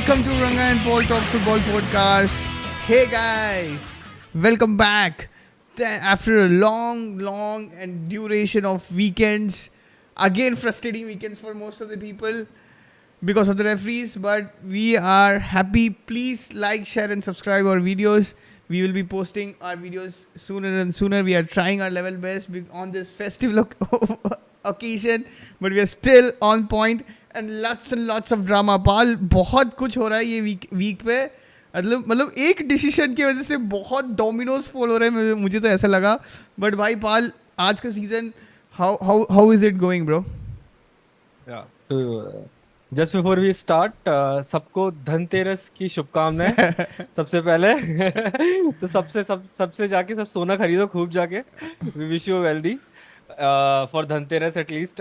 Welcome to Ranga and Paul Talk Football Podcast. Hey guys, welcome back. After a long and duration of weekends, again frustrating weekends for most of the people because of the referees, but we are happy. Please like, share and subscribe our videos. We will be posting our videos sooner and sooner. We are trying our level best on this festive occasion, but we are still on point. And lots of drama. पाल बहुत कुछ हो रहा है ये week पे. मतलब एक decision की वजह से बहुत डोमिनोज फॉल हो रहे हैं. मुझे तो ऐसा लगा. बट भाई पाल, आज का season how is it going bro? Just before we start, सबको धनतेरस की शुभकामनाएं. सबसे पहले तो सबसे जाके सब सोना खरीदो खूब जाके. We wish you wealthy for Dhanteras at least.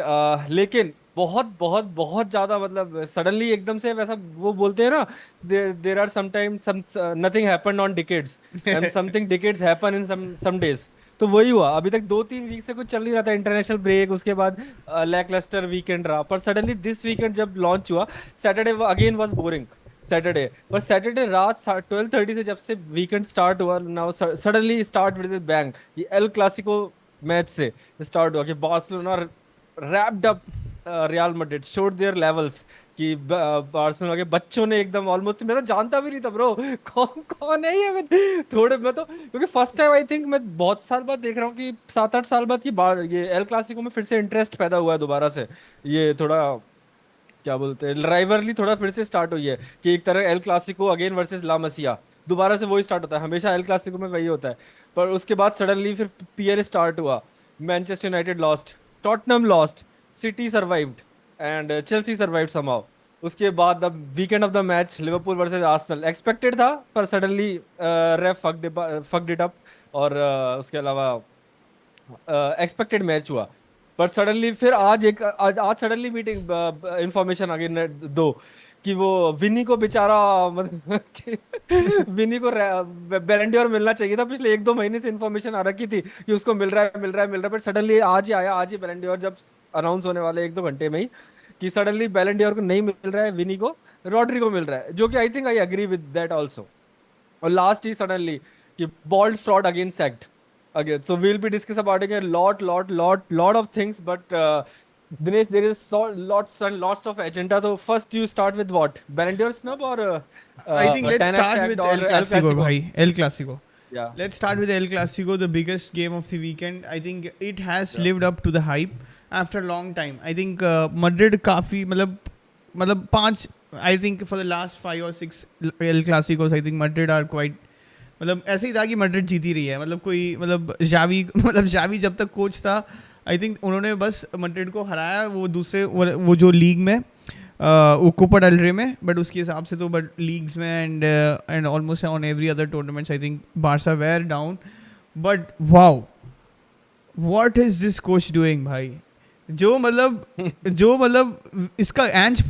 लेकिन बहुत ज्यादा मतलब सडनली एकदम से वैसा वो बोलते हैं ना, there are sometimes nothing happened on decades and something decades happen in some days. तो वही हुआ. अभी तक 2-3 वीक से कुछ चल नहीं रहा था. इंटरनेशनल ब्रेक, उसके बाद लैकलस्टर वीकेंड रहा. पर सडनली दिस वीकेंड जब लॉन्च हुआ, Saturday again was boring. Saturday पर सैटरडे रात 12:30 से जब से वीकेंड स्टार्ट हुआ, now suddenly start with bang. ये एल क्लासिको मैच से स्टार्ट हुआ कि Barcelona wrapped up Real Madrid, showed their levels. कि बार्सिलोना के बच्चों ने एकदम ऑलमोस्ट, मैं तो जानता भी नहीं था ब्रो कौन है ये. मैं तो क्योंकि फर्स्ट टाइम आई थिंक मैं बहुत साल बाद देख रहा हूँ कि 7-8 साल बाद कि ये एल क्लासिको में फिर से इंटरेस्ट पैदा हुआ है दोबारा से. ये थोड़ा क्या बोलते हैं, राइवरली थोड़ा फिर से स्टार्ट हुई है कि एक तरह एल क्लासिको अगेन वर्सेस ला मसिया दोबारा से वही स्टार्ट होता है. हमेशा एल क्लासिको में वही होता है. पर उसके बाद सडनली फिर पीएल स्टार्ट हुआ. Manchester United lost, Tottenham lost, city survived and Chelsea survived somehow. उसके बाद अब weekend of the match Liverpool versus Arsenal expected था, पर suddenly ref fucked it up. और उसके अलावा एक्सपेक्टेड मैच हुआ. पर सडनली फिर आज सडनली मीटिंग इंफॉर्मेशन आ गई दो कि वो विनी को बेचारा मतलब विनी को बैलेंडियोर मिलना चाहिए था. पिछले 1-2 महीने से इंफॉर्मेशन आ रखी थी कि उसको मिल रहा है. पर सडनली आज ही बैलेंडियोर जब अनाउंस होने वाले 1-2 घंटे में ही कि सडनली बैलेंडियोर को नहीं मिल रहा है, विनी को रॉड्री को मिल रहा है. जो कि I think I agree with that also. और लास्ट ही सडनली कि bald fraud again sacked again. So we'll be discussing about it a lot of things, but Dinesh, there is lots of agenda. So first you start with what? Ballandier snub or I think let's start with El Clasico, bhai. El Clasico. Yeah. Let's start with El Clasico, the biggest game of the weekend. I think it has lived up to the hype after a long time. I think Madrid काफी मतलब 5, I think for the last 5 or 6 El Clasicos, I think Madrid are quite, मतलब ऐसे ही था कि Madrid जीती रही है. मतलब कोई जावी जब तक कोच था, आई थिंक उन्होंने बस मैड्रिड को हराया वो जो लीग में वो कोपा डेल रे में. बट उसके हिसाब से तो बट लीग्स में and almost on every other tournaments I think Barca were down. But wow, what is this coach doing भाई? जो मतलब इसका एंज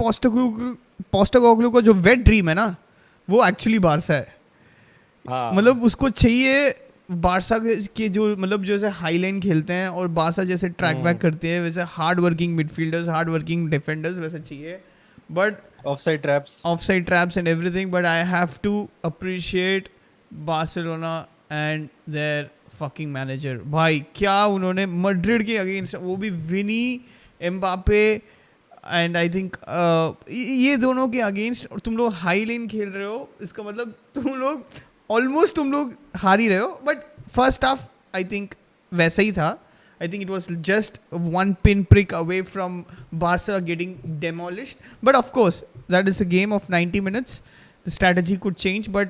पोस्टेकोग्लू का जो वेट ड्रीम है ना, वो एक्चुअली बार्सा है. मतलब उसको चाहिए बार्सा के जो मतलब जैसे हाई लाइन खेलते हैं और बार्सा जैसे ट्रैक बैक करते हैं, वैसे hard working midfielders, hard working defenders वैसे चाहिए. But offside traps and everything. But I have to appreciate Barcelona and their fucking manager. भाई क्या उन्होंने मैड्रिड के अगेंस्ट, वो भी Vini, Mbappe and I think ये दोनों के अगेंस्ट तुम लोग हाई लाइन खेल रहे हो. इसका मतलब तुम लोग हार ही रहे हो. But first half I think वैसा ही था. I think it was just 1 pin prick away from Barca getting demolished. But of course, that is a game of 90 minutes. The strategy could change, but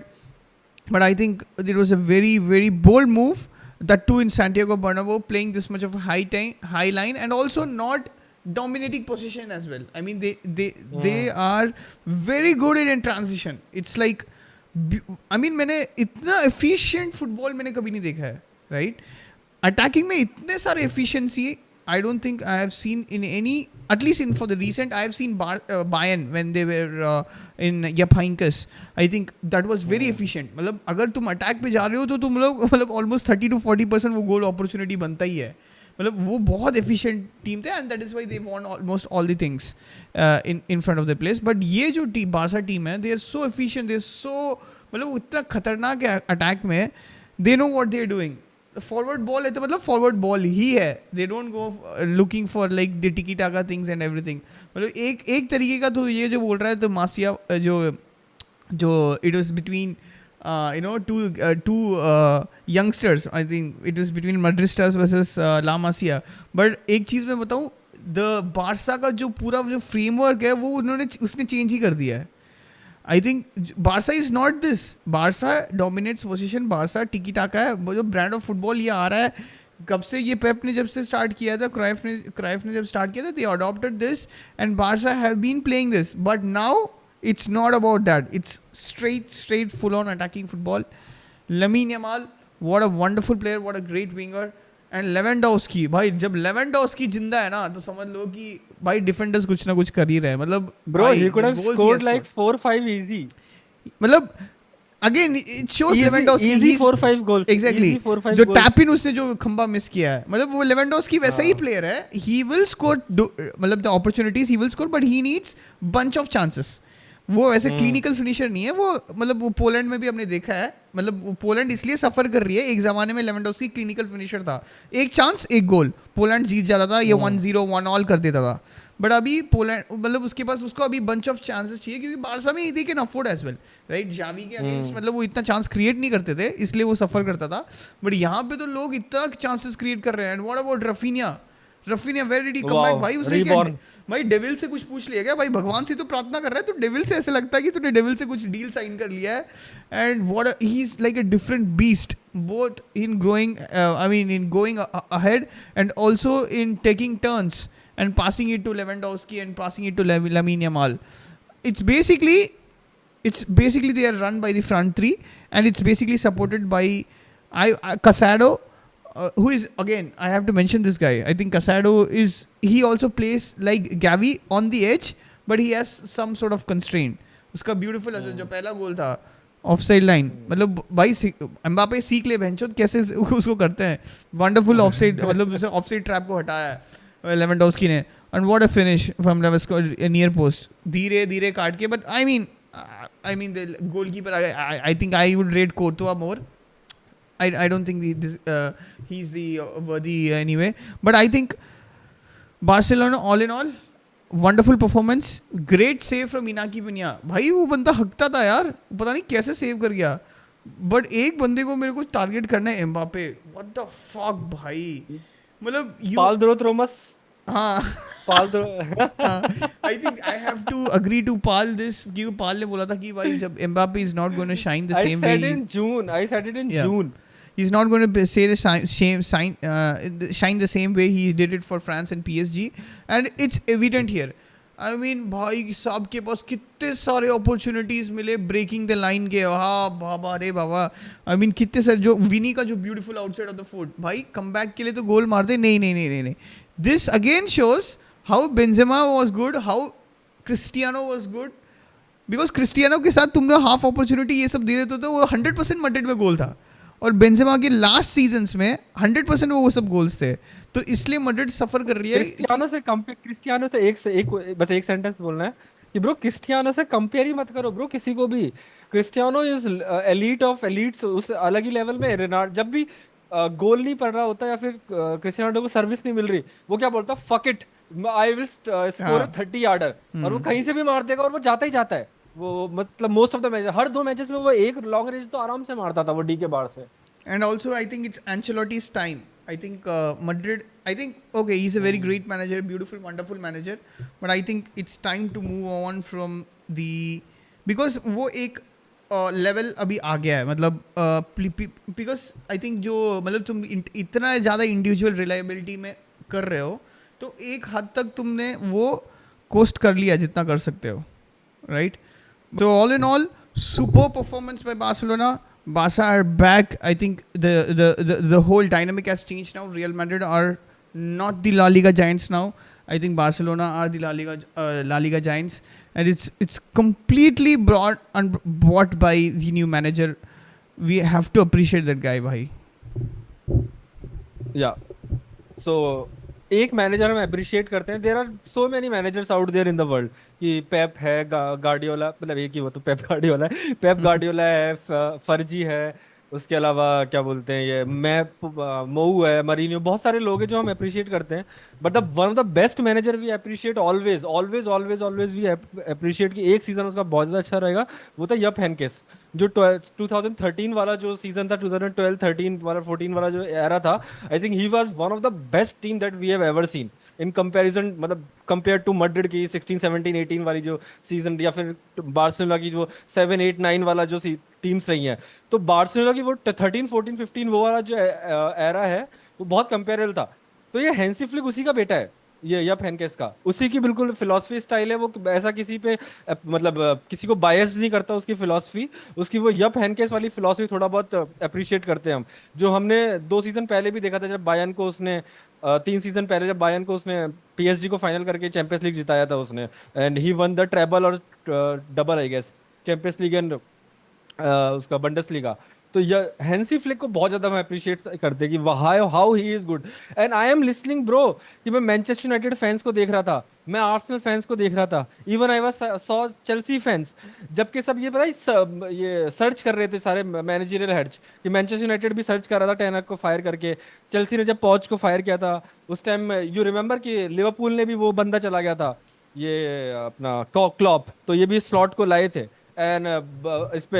I think it was a very, very bold move. That too in Santiago Bernabeu, playing this much of a high line, and also not dominating position as well. I mean, they are very good in transition. It's like, I mean, मैंने इतना efficient football मैंने कभी नहीं देखा है, right? Attacking में इतने सारे efficiency I don't think I have seen in any, at least in for the recent, I have seen Bayern when they were in Jupp Heynckes. I think that was very efficient. मतलब अगर तुम attack पे जा रहे हो तो तुम लोग मतलब almost 30 to 40% वो गोल अपॉर्चुनिटी बनता ही है. मतलब वो बहुत एफिशिएंट टीम थे and that is why they won almost all the things in front of the place. But ये जो बारसा टीम है, they are so efficient, they are so, मतलब इतना खतरनाक है अटैक में. They know what they are doing. Forward ball है तो मतलब फॉरवर्ड बॉल ही है. They don't go looking for like the tiki taka things and everything. मतलब एक तरीके का तो ये जो बोल रहा है तो मासिया जो it was between two youngsters. I think it was between Madristas versus La Masia. But एक चीज़ मैं बताऊँ, द बारसा का जो पूरा जो फ्रेमवर्क है वो उसने चेंज ही कर दिया है. I think Barça is not this. Barça dominates position, Barça टिकी टाका है. वो जो ब्रांड ऑफ फुटबॉल ये आ रहा है कब से, ये पेप ने जब से स्टार्ट किया था, क्राइफ ने जब स्टार्ट किया था, they adopted this and Barca have been playing this. But now it's not about that. It's straight full on attacking football. Lamine Yamal, what a wonderful player, what a great winger. And Lewandowski, भाई जब Lewandowski जिंदा है ना तो समझ लो कि भाई defenders कुछ ना कुछ कर ही रहे हैं. मतलब bro, he could have scored like 4-5 easy. मतलब again it shows Lewandowski easy 4-5 goals. Exactly. Easy 4-5 जो goals. टैप इन उसने जो खंबा मिस किया है, मतलब वो Lewandowski वैसा ही प्लेयर है. He will score, मतलब the opportunities he will score, but he needs bunch of chances. वो वैसे क्लिनिकल फिनिशर नहीं है वो. मतलब वो पोलैंड में भी हमने देखा है. मतलब वो पोलैंड इसलिए सफर कर रही है, एक जमाने में लेवेंडोव्स्की क्लिनिकल फिनिशर था. एक चांस एक गोल, पोलैंड जीत जाता था, ये 1-0 1-1 कर देता था. बट अभी पोलैंड, मतलब उसके पास उसको अभी बंच ऑफ चांसेस चाहिए क्योंकि बारसा में they can afford as well, right. Xavi के अगेंस्ट मतलब वो इतना चांस क्रिएट नहीं करते थे, इसलिए वो सफर करता था. बट यहाँ पे तो लोग इतना चांसेस क्रिएट कर रहे हैं. And what about Raphinha, where did he come back भाई. उसने क्या भाई डेविल से कुछ पूछ लिया क्या भाई? भगवान से तो प्रार्थना कर रहा है तो डेविल से ऐसे लगता है कि तूने डेविल से कुछ डील साइन कर लिया है. And what he is like a different beast both in growing, I mean in going ahead and also in taking turns and passing it to Lewandowski and passing it to Lamine Yamal. It's basically they are run by the front three and it's basically supported by Casado, who is, again I have to mention this guy. I think Casado he also plays like Gavi on the edge but he has some sort of constraint. उसका beautiful assist जो पहला गोल था offside line, मतलब भाई Mbappe सीख ले बहनचोद कैसे उसको करते हैं. वंडरफुल ऑफसाइड, मतलब ऑफसाइड ट्रैप को हटाया है लेवेंडोव्स्की ने. And what a finish from Lewandowski near post, धीरे धीरे काट के. But I mean the goalkeeper, I think I would rate कोर्तोआ more. I don't think he's the worthy anyway. But I think Barcelona all in all wonderful performance, great save from Inaki Peña. भाई वो बंदा हकता था यार, पता नहीं कैसे save कर गया. बट एक बंदे को मेरे को टारगेट करना है, एम्बापे. व्हाट द फक भाई, मतलब Paldromas. हाँ I think I have to agree to Pal this, क्योंकि पाल ने बोला था कि भाई जब Mbappe is not going to shine the same way. I said it in June. He's not going to say the shine the same way he did it for France and PSG, and it's evident here. I mean भाई साहब के पास कितने सारे opportunities मिले breaking the line के. हाँ बाबा रे बाबा, I mean कितने सारे, जो विनी का जो beautiful outside of the foot, भाई comeback के लिए तो गोल मारते. नहीं. This again shows how Benzema was good, how Cristiano was good, because Cristiano के साथ तुमने half opportunity ये सब दे देते तो वो 100% Madrid में गोल था. और बेंजेमा के लास्ट सीजन्स में 100% वो सब गोल्स थे. तो इसलिए मैड्रिड सफर कर रही है. क्रिस्टियानो से एक सेंटेंस बोलना है कि ब्रो क्रिस्टियानो से कंपेयर ही मत करो ब्रो किसी को भी. Cristiano is elite of elites, उस अलग ही लेवल में. रेनाल्डो जब भी गोल नहीं पड़ रहा होता या फिर क्रिस्टियानो को सर्विस नहीं मिल रही, वो क्या बोलता, fuck it I will score 30 यार्डर, और वो कहीं से भी मार देगा और वो जाता ही जाता है. वो मतलब most of the match, her 2 matches में वो एक लॉन्ग रेंज तो आराम से मारता था वो डी के बाहर से. And also I think it's Ancelotti's time. I think Madrid, I think, okay, he's a very great manager, beautiful, wonderful manager, but I think it's time to move on from the, because वो एक level अभी आ गया है. मतलब because I think जो, मतलब तुम इतना ज़्यादा इंडिविजुअल रिलायबिलिटी में कर रहे हो तो एक हद तक तुमने वो कोस्ट कर लिया जितना कर सकते हो, right. So all in all, super performance by Barcelona. Barca are back. I think the whole dynamic has changed now. Real Madrid are not the La Liga giants now. I think Barcelona are the La Liga giants, and it's completely bought by the new manager. We have to appreciate that guy, bhai. Yeah. So एक manager हम appreciate करते हैं, there are so many managers out there in the world, कि Pep है, Guardiola, मतलब एक ही, वो तो पेप गार्डियोला है, पेप गार्डियोला है, फर्जी है, उसके अलावा क्या बोलते हैं ये मैप, मोऊ है, मरीनियो, बहुत सारे लोग हैं जो हम अप्रिशिएट करते हैं। But the one of the best manager we appreciate always always always always we appreciate, कि एक सीजन उसका बहुत ज्यादा अच्छा रहेगा, वो था यप हेनकेस। जो 2013 वाला जो सीजन था, 2012 13 वाला 14 वाला जो एरा था, I think he was one of the best team that we have ever seen in comparison, मतलब कंपेयर टू मैड्रिड की 16 17 18 वाली जो सीजन, या फिर बार्सिलोना की जो 7 8 9 वाला जो टीम्स रही हैं। तो बार्सिलोना की वो 13 14 15 वो वाला जो एरा है, वो बहुत कंपेरेबल था। तो ये हैंसी फ्लिक उसी का बेटा है, ये यप हेनकेस का, उसी की बिल्कुल फिलॉसफी स्टाइल है वो, ऐसा किसी पे मतलब किसी को बायस्ड नहीं करता उसकी फिलॉसफी, उसकी वो यप हेनकेस वाली फिलॉसफी थोड़ा बहुत अप्रिशिएट करते हैं हम। जो हमने 2 सीजन पहले भी देखा था, जब बायर्न को उसने 3 सीजन पहले जब बायर्न को उसने पीएसजी को फाइनल करके चैंपियंस लीग जिताया था उसने, and he won the treble और double I guess, Champions League and उसका बंडसलीगा। तो ये हैंसी फ्लिक को बहुत ज्यादा मैं अप्रिशिएट करते हैं कि how how he is good. And I am listening bro, कि मैं मैनचेस्टर यूनाइटेड फैंस को देख रहा था, मैं आर्सेनल फैंस को देख रहा था, even I was saw Chelsea fans, जबकि सब ये पता है ये सर्च कर रहे थे सारे मैनेजरियल हेड्स, कि मैनचेस्टर यूनाइटेड भी सर्च कर रहा था टेन को फायर करके, चेल्सी ने जब पॉच को फायर किया था उस टाइम, यू रिमेंबर कि लिवरपूल ने भी वो बंदा चला गया था, ये अपना क्लॉप, तो ये भी स्लॉट को लाए थे। एंड इस पे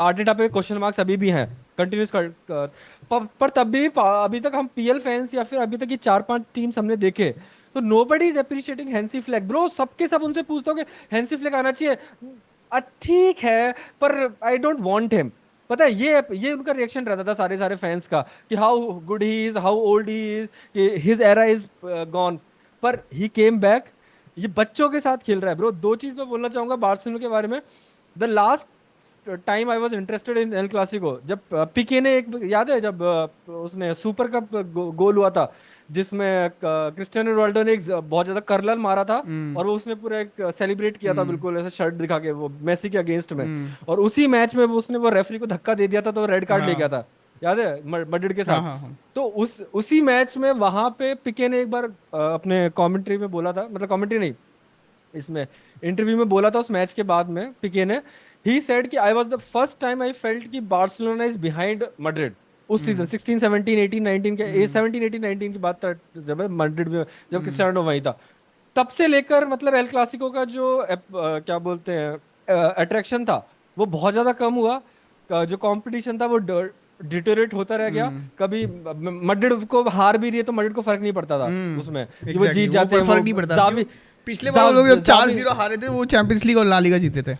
आर्टेटा पे क्वेश्चन मार्क्स अभी भी हैं, कंटिन्यूस पर तब भी अभी तक हम पीएल फैंस या फिर अभी तक ये 4 5 टीम्स हमने देखे, तो nobody is appreciating Hansi flag bro. सबके सब उनसे पूछते हो कि हैंसी फ्लैग आना चाहिए, ठीक है, पर आई डोंट वांट हिम। पता है ये उनका रिएक्शन रहता था सारे सारे फैंस का, कि how good he is, how old he is, कि हिज एरा इज गॉन, पर ही केम बैक। ये बच्चों के साथ खेल रहा है ब्रो। दो चीज मैं बोलना चाहूंगा बार्सिलोना के बारे में। The last time I was interested in El Clasico, जब पीके ने एक, याद है जब उसने सुपर कप गोल हुआ था, जिसमें क्रिस्टियानो रोनाल्डो ने एक बहुत ज्यादा कर्लर मारा था, और वो उसने पूरा एक सेलिब्रेट किया था बिल्कुल ऐसे शर्ट दिखा के, वो मेसी के अगेंस्ट में, और उसी मैच में वो उसने वो रेफरी को धक्का दे दिया था, तो रेड कार्ड ले गया था, याद है, मैड्रिड के हाँ साथ। हाँ हाँ। तो उसी मैच में वहां पे पिके ने एक बार अपने कमेंट्री में बोला था, मतलब कमेंट्री नहीं, इसमें इंटरव्यू में बोला था उस मैच के बाद में, पिके ने, ही सेड कि I was the first time I felt कि बार्सिलोना इज बिहाइंड मैड्रिड। उस सीजन 16 17 18 19 के 17 18 19 की बात था, जब मैड्रिड में, जब क्रिस्टियानो वहीं था, तब से लेकर मतलब एल क्लासिको का जो क्या बोलते हैं अट्रैक्शन था, वो बहुत ज्यादा कम हुआ। जो कंपटीशन था वो डिटोरेट होता रह गया। कभी मैड्रिड को हार भी रही है तो मैड्रिड को फर्क नहीं पड़ता था उसमें, कि वो जीत जाते हैं, फर्क नहीं पड़ता, जावी, पिछले बार वो लोग जब जावी 4-0 हारे थे, वो चैंपियंस लीग और ला लीगा जीते थे।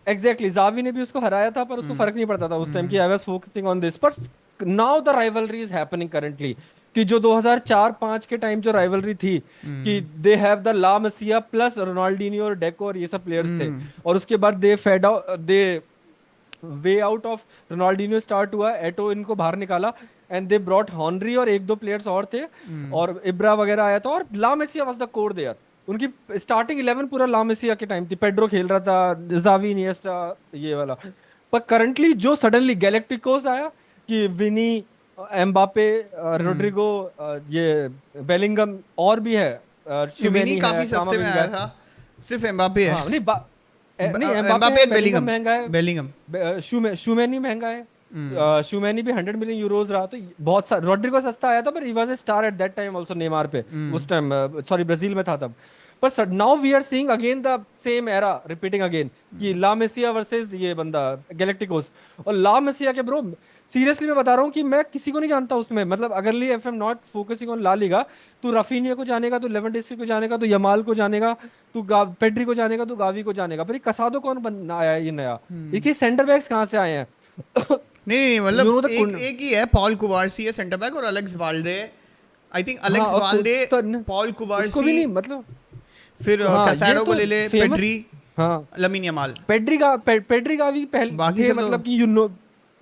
एग्जैक्टली, जावी ने भी उसको हराया था, पर उसको फर्क नहीं पड़ता था उस टाइम, कि I was focusing on this. पर now the rivalry is happening currently, कि जो 2004-5 के टाइम जो राइवलरी थी, कि they have the La Masia plus Ronaldinho और डेको और ये सब प्लेयर्स थे, और उसके बाद they fade out, they way out of Ronaldinho start हुआ, एटो इनको बाहर निकाला, एंड दे ब्रॉट हॉनरी और एक दो प्लेयर्स और थे, और इब्रा वगैरह आया था, और La Masia was the core there. उनकी स्टार्टिंग 11 पूरा ला मेसिया के टाइम थी, पेड्रो खेल रहा था, जावी, इनिएस्टा, ये वाला। पर करंटली जो सडनली गैलेक्टिकोस आया, कि विनी, एम्बापे, रोड्रिगो, ये बेलिंगम, और भी है, विनी शुमेनी काफी है, सस्ते में आया था, सिर्फ एम्बापे है। हाँ नहीं नहीं, एम्बापे एंड बेलिंगम महंगा है, बेलिंगम शुमेनी महंगा है, शुमेनी भी 100 मिलियन यूरोज रहा, तो बहुत सा। रॉड्रिगो सस्ता आया था, पर he was a star at that time also, Neymar पे उस टाइम, सॉरी ब्राजील में था तब। पर now we are seeing again the same era repeating again, कि ला मेसिया वर्सेस ये बंदा गैलेक्टिकोस। और ला मेसिया के ब्रो, सीरियसली मैं बता रहा हूँ कि मैं किसी को नहीं जानता उसमें, मतलब अगरली if I am not focusing on La Liga, तू रफीनिया को जानेगा, तू लेवेंडोस्की को जानेगा, तू यमाल को जानेगा, तू पेड्री को जानेगा, तू गावी को जानेगा, पर ये कसादो कौन बन आया है ये नया, ये सेंटर बैक्स कहाँ से आए हैं? नहीं मतलब एक ही है, पॉल कुबार्सी है सेंटर बैक, और Alex Balde, I think Alex Balde, Pau Cubarsi भी नहीं, मतलब फिर कैसेडो को ले ले, पेड्री, हाँ, लमीन यमाल, पेड्री गावी पहले बाकी थे, सब मतलब कि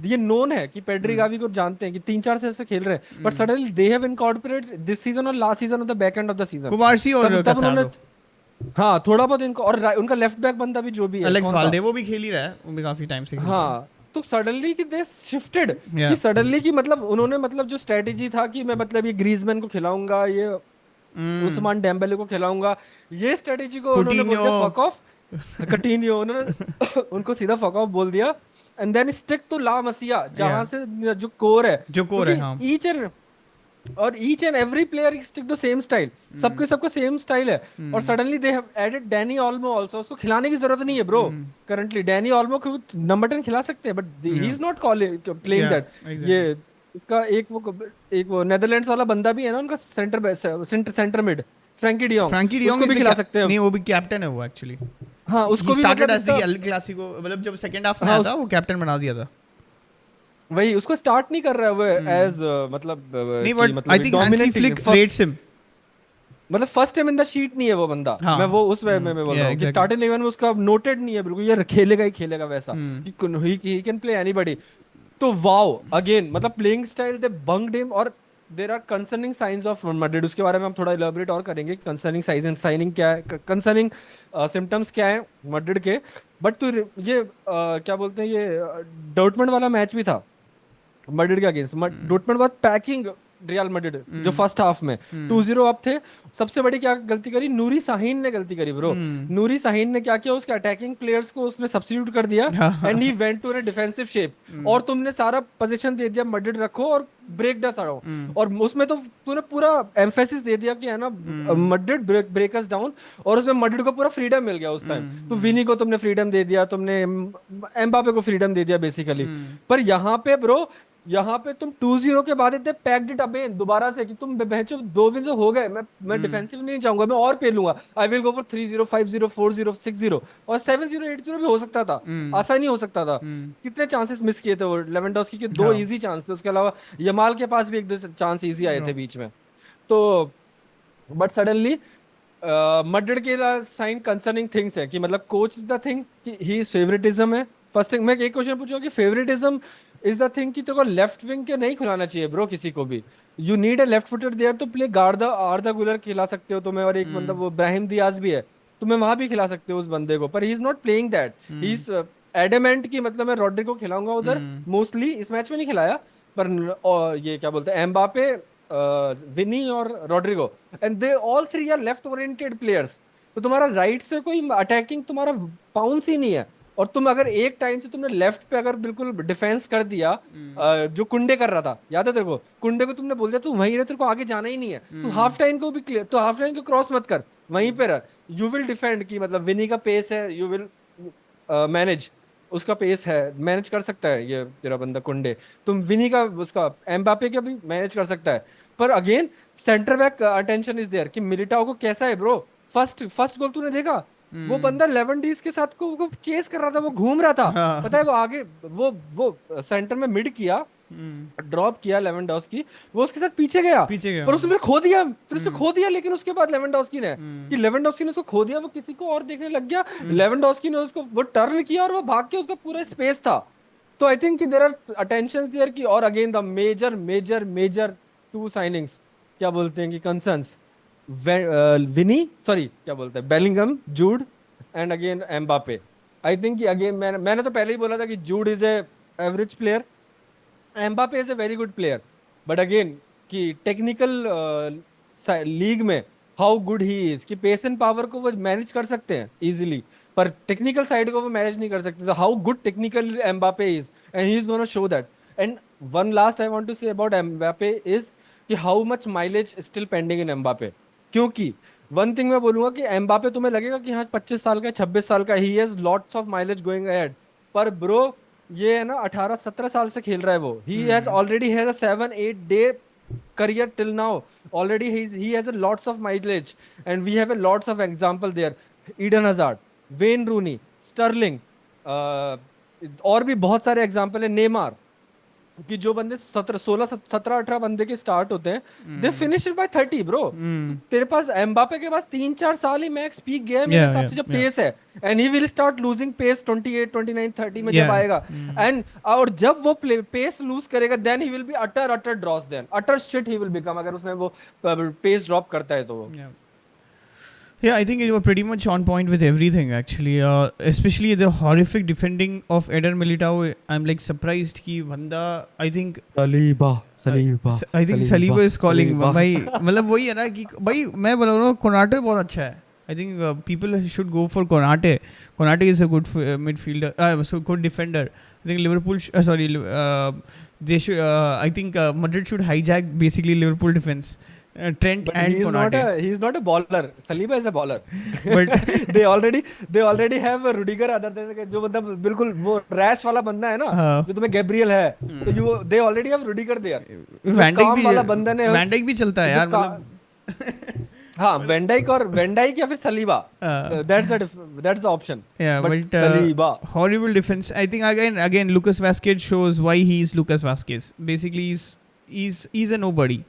ये नोन है कि पेड्री गावी को जानते हैं, कि 3 4 से ऐसे खेल रहे हैं, but suddenly they have incorporate this season और last season of the back end of the season, Cubarsi और कैसेडो। हाँ थोड़ा बहुत इनको, और उनका लेफ्ट बैक बंदा भी जो भी है, अलेक्स वाल्डे, वो भी खेल ही रहा है, वो भी काफी टाइम से खेल रहा है। हाँ तो सडनली कि दे शिफ्टेड Yeah. कि सडनली कि मतलब उन्होंने मतलब जो स्ट्रेटेजी था कि मैं मतलब ये ग्रीजमैन को खिलाऊंगा, ये Mm. उस्मान डेम्बेले को खिलाऊंगा, ये स्ट्रेटेजी को उन्होंने बोल दिया Coutinho. Fuck off. कटिन्यो उन्होंने उनको सीधा फक ऑफ बोल दिया। And then stick to La Masia Yeah. जहां से जो कोर है, जो कोर है, क्योंकि हाँ. Each and every player stick to same style, Mm. सबके सबका सेम स्टाइल है। और Mm. Suddenly they have added Dani Olmo also, उसको खिलाने की जरूरत नहीं है bro. Mm. Currently Dani Olmo को नंबर 10 खिला सकते हैं, but he Yeah. Is not calling playing Yeah. That. ये Exactly. उसका एक वो नेदरलैंड्स वाला बंदा भी है ना उनका, centre mid, Frenkie de Jong, Frenkie de Jong उसको इज भी द खिला सकते हैं। नहीं, वो भी कैप्टन है वो एक्चुअली. हाँ ही उसको भी स्टार्टेड मतलब एज द इतना, एल क्लासिको, मतलब जब सेकंड हाफ में हाँ आया था वो कैप्टन बना दिया था. वही उसको स्टार्ट नहीं कर रहा है वो Hmm. एज मतलब नहीं, कि बट आई मतलब think Hansi dominant Flick first, rates him. मतलब first time in the sheet नहीं है वो बंदा। हाँ. मैं वो उस वे में मैं बोल या रहा हूँ कि एग्जैक्टली. स्टार्टिंग 11 में उसका नोटेड नहीं है बिल्कुल, ये खेलेगा ही खेलेगा वैसा हम्म. कि ही कैन प्ले एनीबॉडी। तो वाओ अगेन मतलब playing style they bunked him. और there are concerning signs of Madrid, उसके बारे में हम थोड़ा इलैबोरेट और करेंगे कंसर्निंग साइनिंग क्या है, कंसर्निंग सिम्टम्स क्या है मैड्रिड के। बट तो ये क्या बोलते हैं, ये डॉर्टमुंड वाला मैच भी था मैड्रिड के against, Dortmund was packing real Madrid जो फर्स्ट हाफ में 2-0 अप थे। सबसे बड़ी क्या गलती करी, नूरी साहिन ने गलती करी ब्रो। नूरी साहिन ने क्या किया, उसके अटैकिंग प्लेयर्स को उसने सब्स्टिट्यूट कर दिया and he went to a defensive shape. और तुमने सारा पोजीशन दे दिया मैड्रिड रखो और ब्रेक द सड़ो। और उसमें तो तूने पूरा एम्फेसिस दे दिया कि है ना मैड्रिड ब्रेक अस डाउन। और उसमें मैड्रिड को पूरा फ्रीडम मिल गया उस टाइम। तो विनी को तुमने फ्रीडम दे दिया, तुमने एम्बापे को फ्रीडम दे दिया बेसिकली। पर यहाँ पे ब्रो, यहाँ पे तुम 2-0 के बाद इतने पैक्ड इट अबे दोबारा से कि तुम बहचो 2 विन हो गए, मैं डिफेंसिव नहीं जाऊंगा, मैं और पेलूंगा, आई विल गो फॉर 3-0 5-0 4-0 6-0 और 7-0 8-0 भी हो सकता था। ऐसा नहीं हो सकता था। कितने चांसेस मिस किए थे वो लेवेंडोस्की के, 2 हाँ. इजी चांस थे, उसके अलावा यमाल के पास भी एक दो चांस इजी आए थे बीच में। तो बट सडनली मैड्रिड के साइन कंसर्निंग थिंग्स है कि मतलब कोच इज द थिंग कि ही इज फेवरेटिज्म है। फर्स्ट थिंग मैं एक क्वेश्चन पूछूंगा कि फेवरेटिज्म इज द थिंग कि तेरे को लेफ्ट विंग के नहीं खिलाना चाहिए ब्रो किसी को भी। You need a left footed there to play guard the Arda Guler खिला सकते हो तुम्हें, और एक बंदा वो ब्राहिम दियाज भी है, तुम्हें वहां भी खिला सकते हो उस बंदे को। पर ही is not playing that, he is adamant कि मतलब मैं रॉड्रिगो खिलाऊंगा उधर। मोस्टली इस मैच में नहीं खिलाया, पर ये क्या बोलते हैं एम्बापे, विनी और Rodrygo, and they all three are left oriented players. तो तुम्हारा राइट से कोई अटैकिंग तुम्हारा पाउंस ही नहीं है। और तुम अगर एक टाइम से तुमने लेफ्ट पे अगर बिल्कुल डिफेंस कर दिया, जो कुंडे कर रहा था याद है तेरे को, कुंडे को तुमने बोल दिया तू वहीं रह, तेरे को आगे जाना ही नहीं है, तू हाफ टाइम को भी क्लियर, तो हाफ टाइम को क्रॉस मत कर, वहीं पे रह। यू विल डिफेंड की मतलब विनी का पेस है, यू विल मैनेज, उसका पेस है, मैनेज कर सकता है ये तेरा बंदा कुंडे। तुम विनी का उसका एम्बापे का भी मैनेज कर सकता है। पर again centre back attention is there कि मिलिटाओ को कैसा है ब्रो। फर्स्ट फर्स्ट गोल तूने देखा, वो बंदा लेवेंडीज के साथ को चेस कर रहा था, वो घूम रहा था, हाँ. पता है वो आगे वो सेंटर में मिड किया, ड्रॉप किया लेवेंडोस्की, वो उसके साथ पीछे गया, पीछे गया. पर उसने फिर खो दिया, फिर उसने खो दिया। लेकिन उसके बाद लेवेंडोस्की ने कि लेवेंडोस्की ने उसको खो दिया, वो किसी को और देखने लग गया। लेवेंडोस्की ने उसको वो टर्न किया और वो भाग के, उसका पूरा स्पेस था। तो I think there are attentions there की। और again the major major major 2 signings क्या बोलते हैं कि कंसर्न्स, विनी सॉरी क्या बोलते हैं Bellingham, Jude and again Mbappe. I think कि अगेन मैंने तो पहले ही बोला था कि Jude is a average player, Mbappe is a very good player. But again कि टेक्निकल लीग में हाउ गुड ही इज, कि पेस एंड पावर को वो मैनेज कर सकते हैं इजीली, पर टेक्निकल साइड को वो मैनेज नहीं कर सकते। तो how good technical Mbappe is, and he is gonna show that. And one last I want to say about Mbappe is कि how much mileage still pending in Mbappe. क्योंकि one thing मैं बोलूंगा कि Mbappe तुम्हें लगेगा कि हाँ 25 साल का 26 साल का, he has lots of mileage going ahead. पर ब्रो ये है ना 18-17 साल से खेल रहा है वो, he has already has a 7-8 day career till now already. He has a lots of mileage and we have a lots of example there. Eden Hazard, Wayne Rooney, Sterling, और भी बहुत सारे एग्जाम्पल है, नेमार, कि जो बंदे 17 18 बंदे के स्टार्ट होते हैं दे फिनिश बाय 30 ब्रो। तेरे पास एम्बापे के पास 3-4 साल ही मैक्स पीक गया है मेरे हिसाब से, जो पेस है, and he will start losing pace 28 29 30 में जब आएगा। एंड और जब वो पेस लूज करेगा then he will be utter dross, then utter shit he will become, अगर उसमें वो पेस ड्रॉप करता है तो वो। Yeah, I think you were pretty much on point with everything actually. Especially the horrific defending of Eder Militao. I'm like surprised कि बंदा I think Saliba I think Saliba is calling भाई मतलब वही है ना कि भाई मैं बोल रहा हूँ कोनाटे बहुत अच्छा है. I think people should go for Konate. Konate is a good midfielder, so good defender. I think Liverpool, they should. I think Madrid should hijack basically Liverpool defense. Trent But and Konate. he is not a baller. Saliba is a baller. But they already have a Rudiger other than जो मतलब बिल्कुल वो rash वाला बंदा है ना हाँ. जो तुम्हें गैब्रियल है तो they already have Rudiger there. Van Dijk काम वाला बंदा ने Van Dijk भी चलता है यार मतलब. हाँ Van Dijk या फिर Saliba that's the option. Yeah, but Saliba horrible defense. I think again Lucas Vazquez shows why he is Lucas Vazquez. Basically he's a nobody.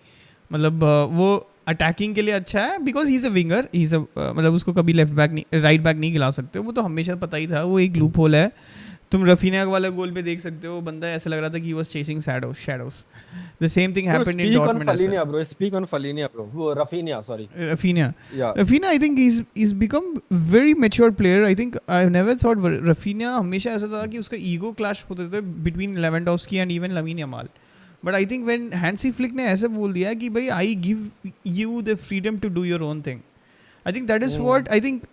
मतलब वो अटैकिंग के लिए अच्छा है because he is a winger, he is अ मतलब उसको कभी left back नहीं राइट बैक नहीं खिला सकते, वो तो हमेशा पता ही था, वो एक लूप होल है. तुम रफीना वाला गोल पे देख सकते हो, बंदा ऐसा लग रहा था कि he was chasing shadows. The same thing happened in Dortmund as well. Speak on Falinia bro. वो Rafinha sorry. Rafinha I think he's become very mature player. I think I've never thought Rafinha हमेशा ऐसा था कि उसका ego clash होते थे between Lewandowski and even Lamine Yamal. But I think when Hansi Flick ने ऐसे बोल दिया कि भाई I give you the freedom to do your own thing. I think that is what I think.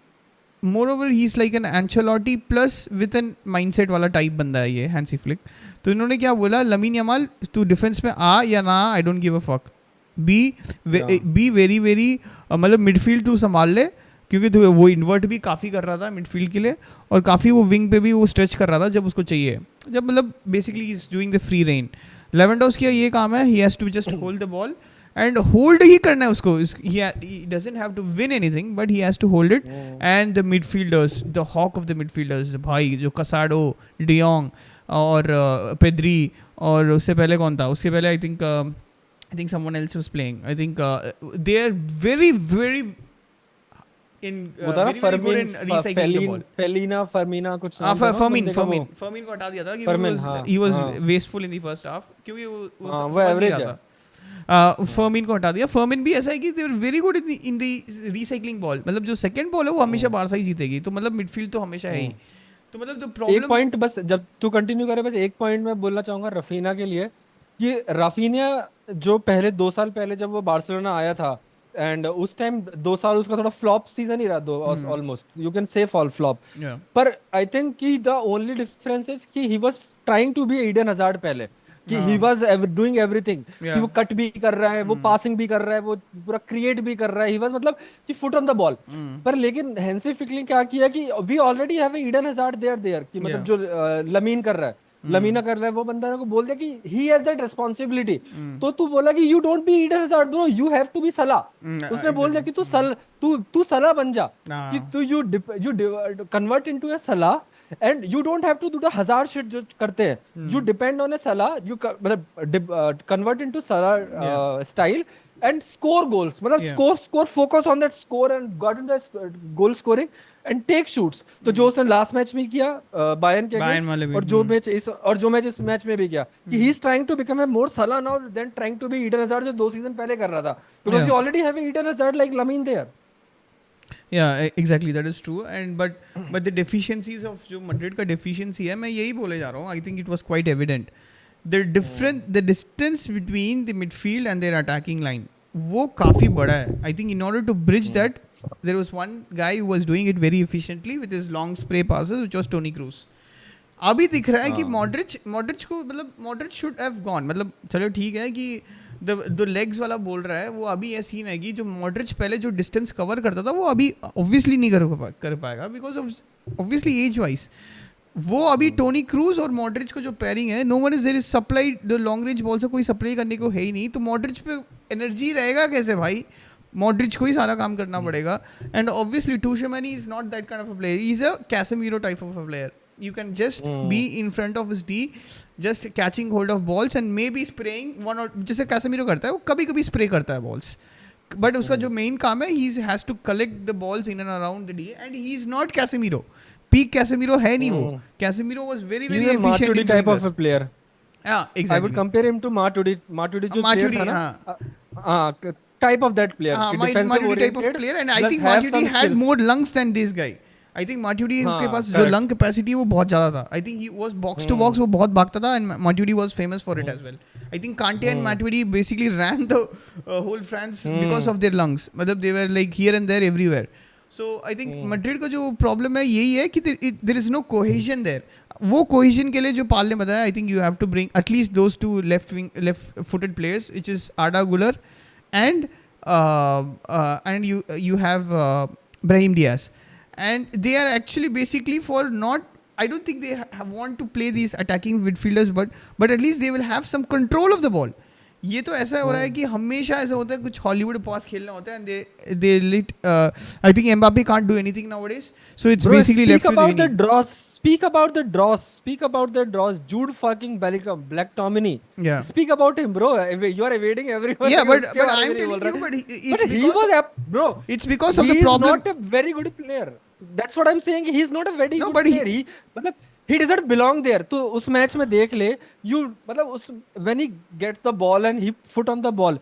Moreover, he's like an Ancelotti plus with an mindset वाला type बंदा है ये Hansi Flick. तो इन्होंने क्या बोला, Lamine Yamal तू defence में आ या ना, I don't give a fuck. Be very very मतलब मिडफील्ड तू संभाल ले, क्योंकि तो वो इन्वर्ट भी काफ़ी कर रहा था मिडफील्ड के लिए, और काफ़ी वो विंग पे भी वो स्ट्रेच कर रहा था जब उसको चाहिए, जब मतलब basically is doing the free rein. Lewandowski का ये काम है, he has to just hold the ball and hold ही करना है उसको. he doesn't have to win anything but he has to hold it. And the midfielders, the hawk of the midfielders भाई, जो Casado, De Jong और Pedri, और उससे पहले कौन था, उससे पहले I think someone else was playing. I think they are very very very good in recycling the ball. Fermina कुछ Fermin को हटा दिया था कि he was wasteful in the first half क्योंकि वो एवरेज है. फर्मिन को हटा दिया. फर्मिन भी ऐसा है कि they are very good in the recycling ball, मतलब जो सेकंड बॉल है वो हमेशा बारसा ही जीतेगी, तो मतलब मिडफील्ड तो हमेशा है ही. तो मतलब द प्रॉब्लम एक पॉइंट बस, जब तू कंटिन्यू करे, बस एक पॉइंट मैं बोलना चाहूंगा रफीना के लिए कि राफीनिया जो पहले 2 साल पहले जब वो बार्सिलोना आया था, एंड उस टाइम 2 साल उसका थोड़ा फ्लॉप सीजन ही रहा, almost you can say fall flop. पर आई थिंक कि द ओनली डिफरेंस इज कि he was trying to be Eden Hazard पहले, कि ही वाज डूइंग एवरीथिंग, कि वो कट भी कर रहा है, वो पासिंग भी कर रहा है, वो पूरा क्रिएट भी कर रहा है, ही वाज मतलब कि फुट ऑन द बॉल. पर लेकिन हैंसी फ्लिक ने क्या किया कि we already have Eden Hazard there कि मतलब जो लमीन कर रहा है, लमीना कर रहा है, वो बंदा को बोल दिया कि ही हैज दैट रिस्पांसिबिलिटी. तो तू बोला कि you don't be Eden Hazard bro, you have to be Salah. उसने बोल दिया कि तू सला बन जा, कि तू यू कन्वर्ट इनटू अ सला and you don't have to do the hazard shit जो करते हैं. You depend on a Salah, you मतलब convert into Salah style and score goals, मतलब score focus on that score and got in the goal scoring and take shoots. तो जो उसने last match में किया बायर्न के अगेंस्ट, और जो मैच इस मैच में भी किया, कि he is trying to become a more Salah now than trying to be Eden Hazard जो 2 सीजन पहले कर रहा था, because you already have Eden Hazard like Lamine there. Yeah, exactly, that is true. And but the deficiencies of जो Madrid का deficiency है, मैं यही बोले जा रहा हूँ. I think it was quite evident. The distance between the midfield and their attacking line वो काफी बड़ा है. I think in order to bridge that, there was one guy who was doing it very efficiently with his long spray passes, which was Toni Kroos. अभी दिख रहा है कि Modric को मतलब Modric should have gone. मतलब चलो ठीक है कि द लेग्स वाला बोल रहा है, वो अभी ये सीन है कि जो मॉडरिच पहले जो डिस्टेंस कवर करता था वो अभी ऑब्वियसली नहीं कर पाएगा because of obviously age wise. वो अभी टोनी क्रूज और मॉडरिच को जो पेयरिंग है, no one is there is supply the long range ball से कोई सप्लाई करने को है ही नहीं, तो मॉडरिच पे एनर्जी रहेगा कैसे भाई? मॉडरिच को ही सारा काम करना पड़ेगा. And obviously Tchouameni is not that kind of a player, he is a Casemiro type of a player. You can just be in front of his D, just catching hold of balls and maybe spraying one or, जैसे Casemiro करता है वो कभी कभी spray करता है balls, but उसका जो मेन काम है he has to collect the balls in and around the D, and he is not Casemiro. Peak Casemiro है नहीं वो. Casemiro was very very efficient. Matuidi type of a player. Yeah, exactly. I would compare him to Matuidi जो player था ना. हाँ, type of that player. कि defensive Matuidi type of oriented, player, and I plus think have Matuidi some had skills. more lungs than this guy. I think Matuidi के हाँ, पास जो correct. lung capacity है वो बहुत ज़्यादा था. I think he was box to box, वो बहुत भागता था, and Matuidi was famous for it as well. I think Kante and Matuidi basically ran the whole France because of their lungs. मतलब they were like here and there everywhere. So I think Madrid का जो problem है यही है कि there is no cohesion there. वो cohesion के लिए जो पाल ने बताया, I think you have to bring at least those two left-footed players, which is Arda Güler and you have Brahim Diaz, and they are actually basically for not. I don't think they want to play these attacking midfielders, but at least they will have some control of the ball. ये तो ऐसा हो रहा है कि हमेशा ऐसा होता है कुछ हॉलीवुड पास खेलना होता है and they lit I think Mbappe can't do anything nowadays, so it's Bro, basically left speak with about the Vini. draws. Speak about the draws. Jude fucking Bellingham, Black Tomini. Yeah. Speak about him, bro. You are evading everyone. Yeah, but उसके बारे I'm में नहीं telling बोल you, रहा। but it's But he because was bro. it's because of He the is problem. not a very good player. That's what I'm saying. He is not a very No, good but player. He मतलब he doesn't belong there. तो उस match में देख ले, you मतलब उस when he gets the ball and he foot on the ball,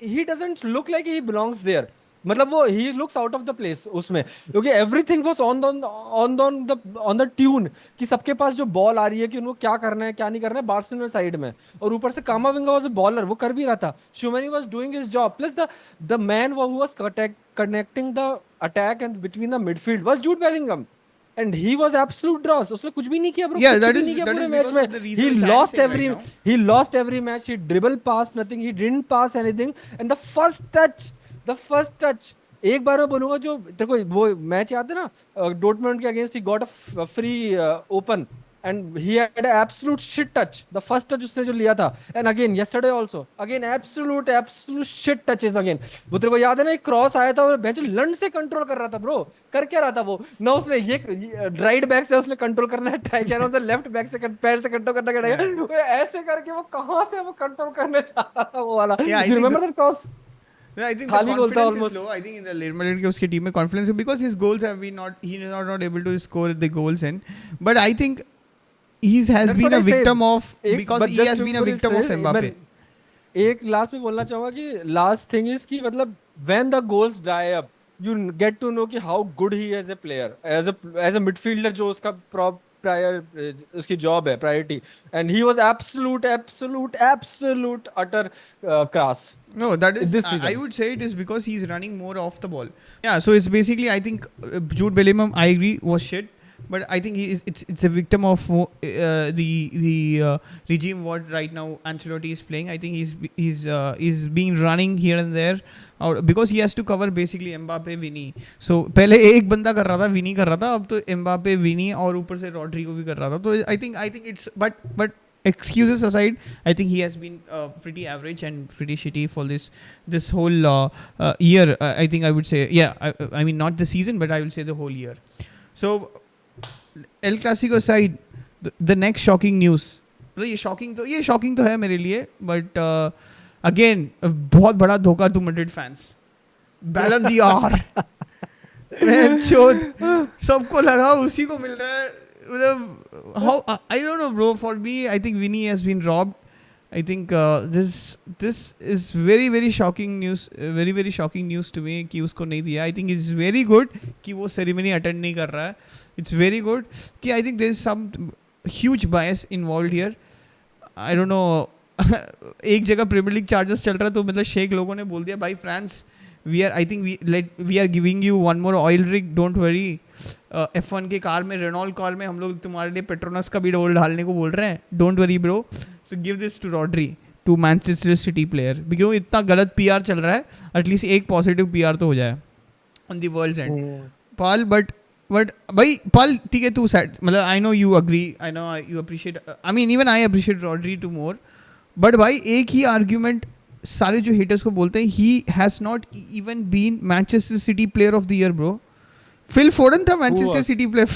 he doesn't look like he belongs there. मतलब वो he looks out of the place उसमें, क्योंकि everything was on the tune कि सबके पास जो बॉल आ रही है कि उनको क्या करना है क्या नहीं करना है, बार्सिलोना साइड में, और ऊपर से कामाविंगा वाज अ बॉलर, वो कर भी रहा था, Tchouaméni was doing his job, plus the man who was connecting the attack and between the midfield was Jude Bellingham. And he was absolute dross. उसने कुछ भी नहीं किया bro. Yeah, कुछ that भी is- नहीं किया that पूरे is मैच because में. of the reason He which I am lost saying every right now. he lost every match. He dribbled past nothing. He didn't pass anything. And the first touch. एक बार मैं बोलूंगा, जो तेरे को वो match याद है ना डॉर्टमुंड के against, he got a free open and he had an absolute shit touch. The first touch उसने जो लिया था, and again yesterday also again absolute shit touches again. वो तेरे को याद है ना, एक क्रॉस आया था और बेंच लंड से कंट्रोल कर रहा था ब्रो, कर क्या रहा था वो ना, उसने ये राइट बैक से उसने कंट्रोल करना है, ट्राई किया ना, लेफ्ट बैक से पैर से कंट्रोल करना पड़ेगा, वो ऐसे करके वो कहां से वो कंट्रोल करने जा रहा था वो वाला. Yeah, I You think remember that cross? Yeah, I think the खाली बोलता confidence is almost. low. I think in the Real Madrid के उसके टीम में confidence है because his goals have been he is not able to score the goals in. But I think he has That's been what a I say. victim of because But he just has to been a put it victim of straight, Mbappe. मैं एक last में बोलना चाहूंगा कि last thing is कि मतलब when the goals dry up, you get to know कि how good he is as a player, as a midfielder, जो उसका उसकी जॉब है priority, and he was absolute utter crass. No, that is This I season. would say it is because he's running more off the ball. Yeah, so it's basically I think Jude Bellingham, I agree, was shit. But I think it's a victim of the regime what right now Ancelotti is playing. I think he's been running here and there because he has to cover basically Mbappe, Vini. So पहले एक बंदा कर रहा था, Vini कर रहा था, अब तो Mbappe, Vini और ऊपर से Rodrigo भी कर रहा था. तो I think it's but excuses aside, I think he has been pretty average and pretty shitty for this whole year. I think I would say, yeah. I mean not the season, but I will say the whole year. So El Clasico aside, the next shocking news. मतलब ये shocking तो है मेरे लिए, but again बहुत बड़ा धोखा to Madrid fans. Ballon d'Or. सबको लगा उसी को मिल रहा है. How I don't know, bro. For me, I think Vini has been robbed. I think this is very shocking news. Very shocking news to me कि उसको नहीं दिया. I think it's very good कि वो ceremony attend नहीं कर रहा है. It's very good कि I think there is some huge bias involved here. I don't know. एक जगह प्रीमियर लीग चार्जर्स चल रहा है तो मतलब शेख लोगों ने बोल दिया भाई France we are giving you one more oil rig, don't worry. F1 के कार में, रेनॉल्ट कार में हम लोग तुम्हारे लिए पेट्रोनस का भी डोल डालने को बोल रहे हैं. Don't worry bro, so give this to Rodri, to Manchester City player. क्यों इतना गलत पीआर चल रहा है, एटलीस्ट एक पॉजिटिव पीआर तो हो जाए on the world's end. Pal but भाई पाल ठीक है तू सेट, मतलब I know you agree, I know you appreciate, I mean even I appreciate Rodri too more. But भाई एक ही आर्ग्यूमेंट सारे जो हेटर्स को बोलते हैं, he has not even been Manchester City player of the year bro. Phil Foden था Manchester City player.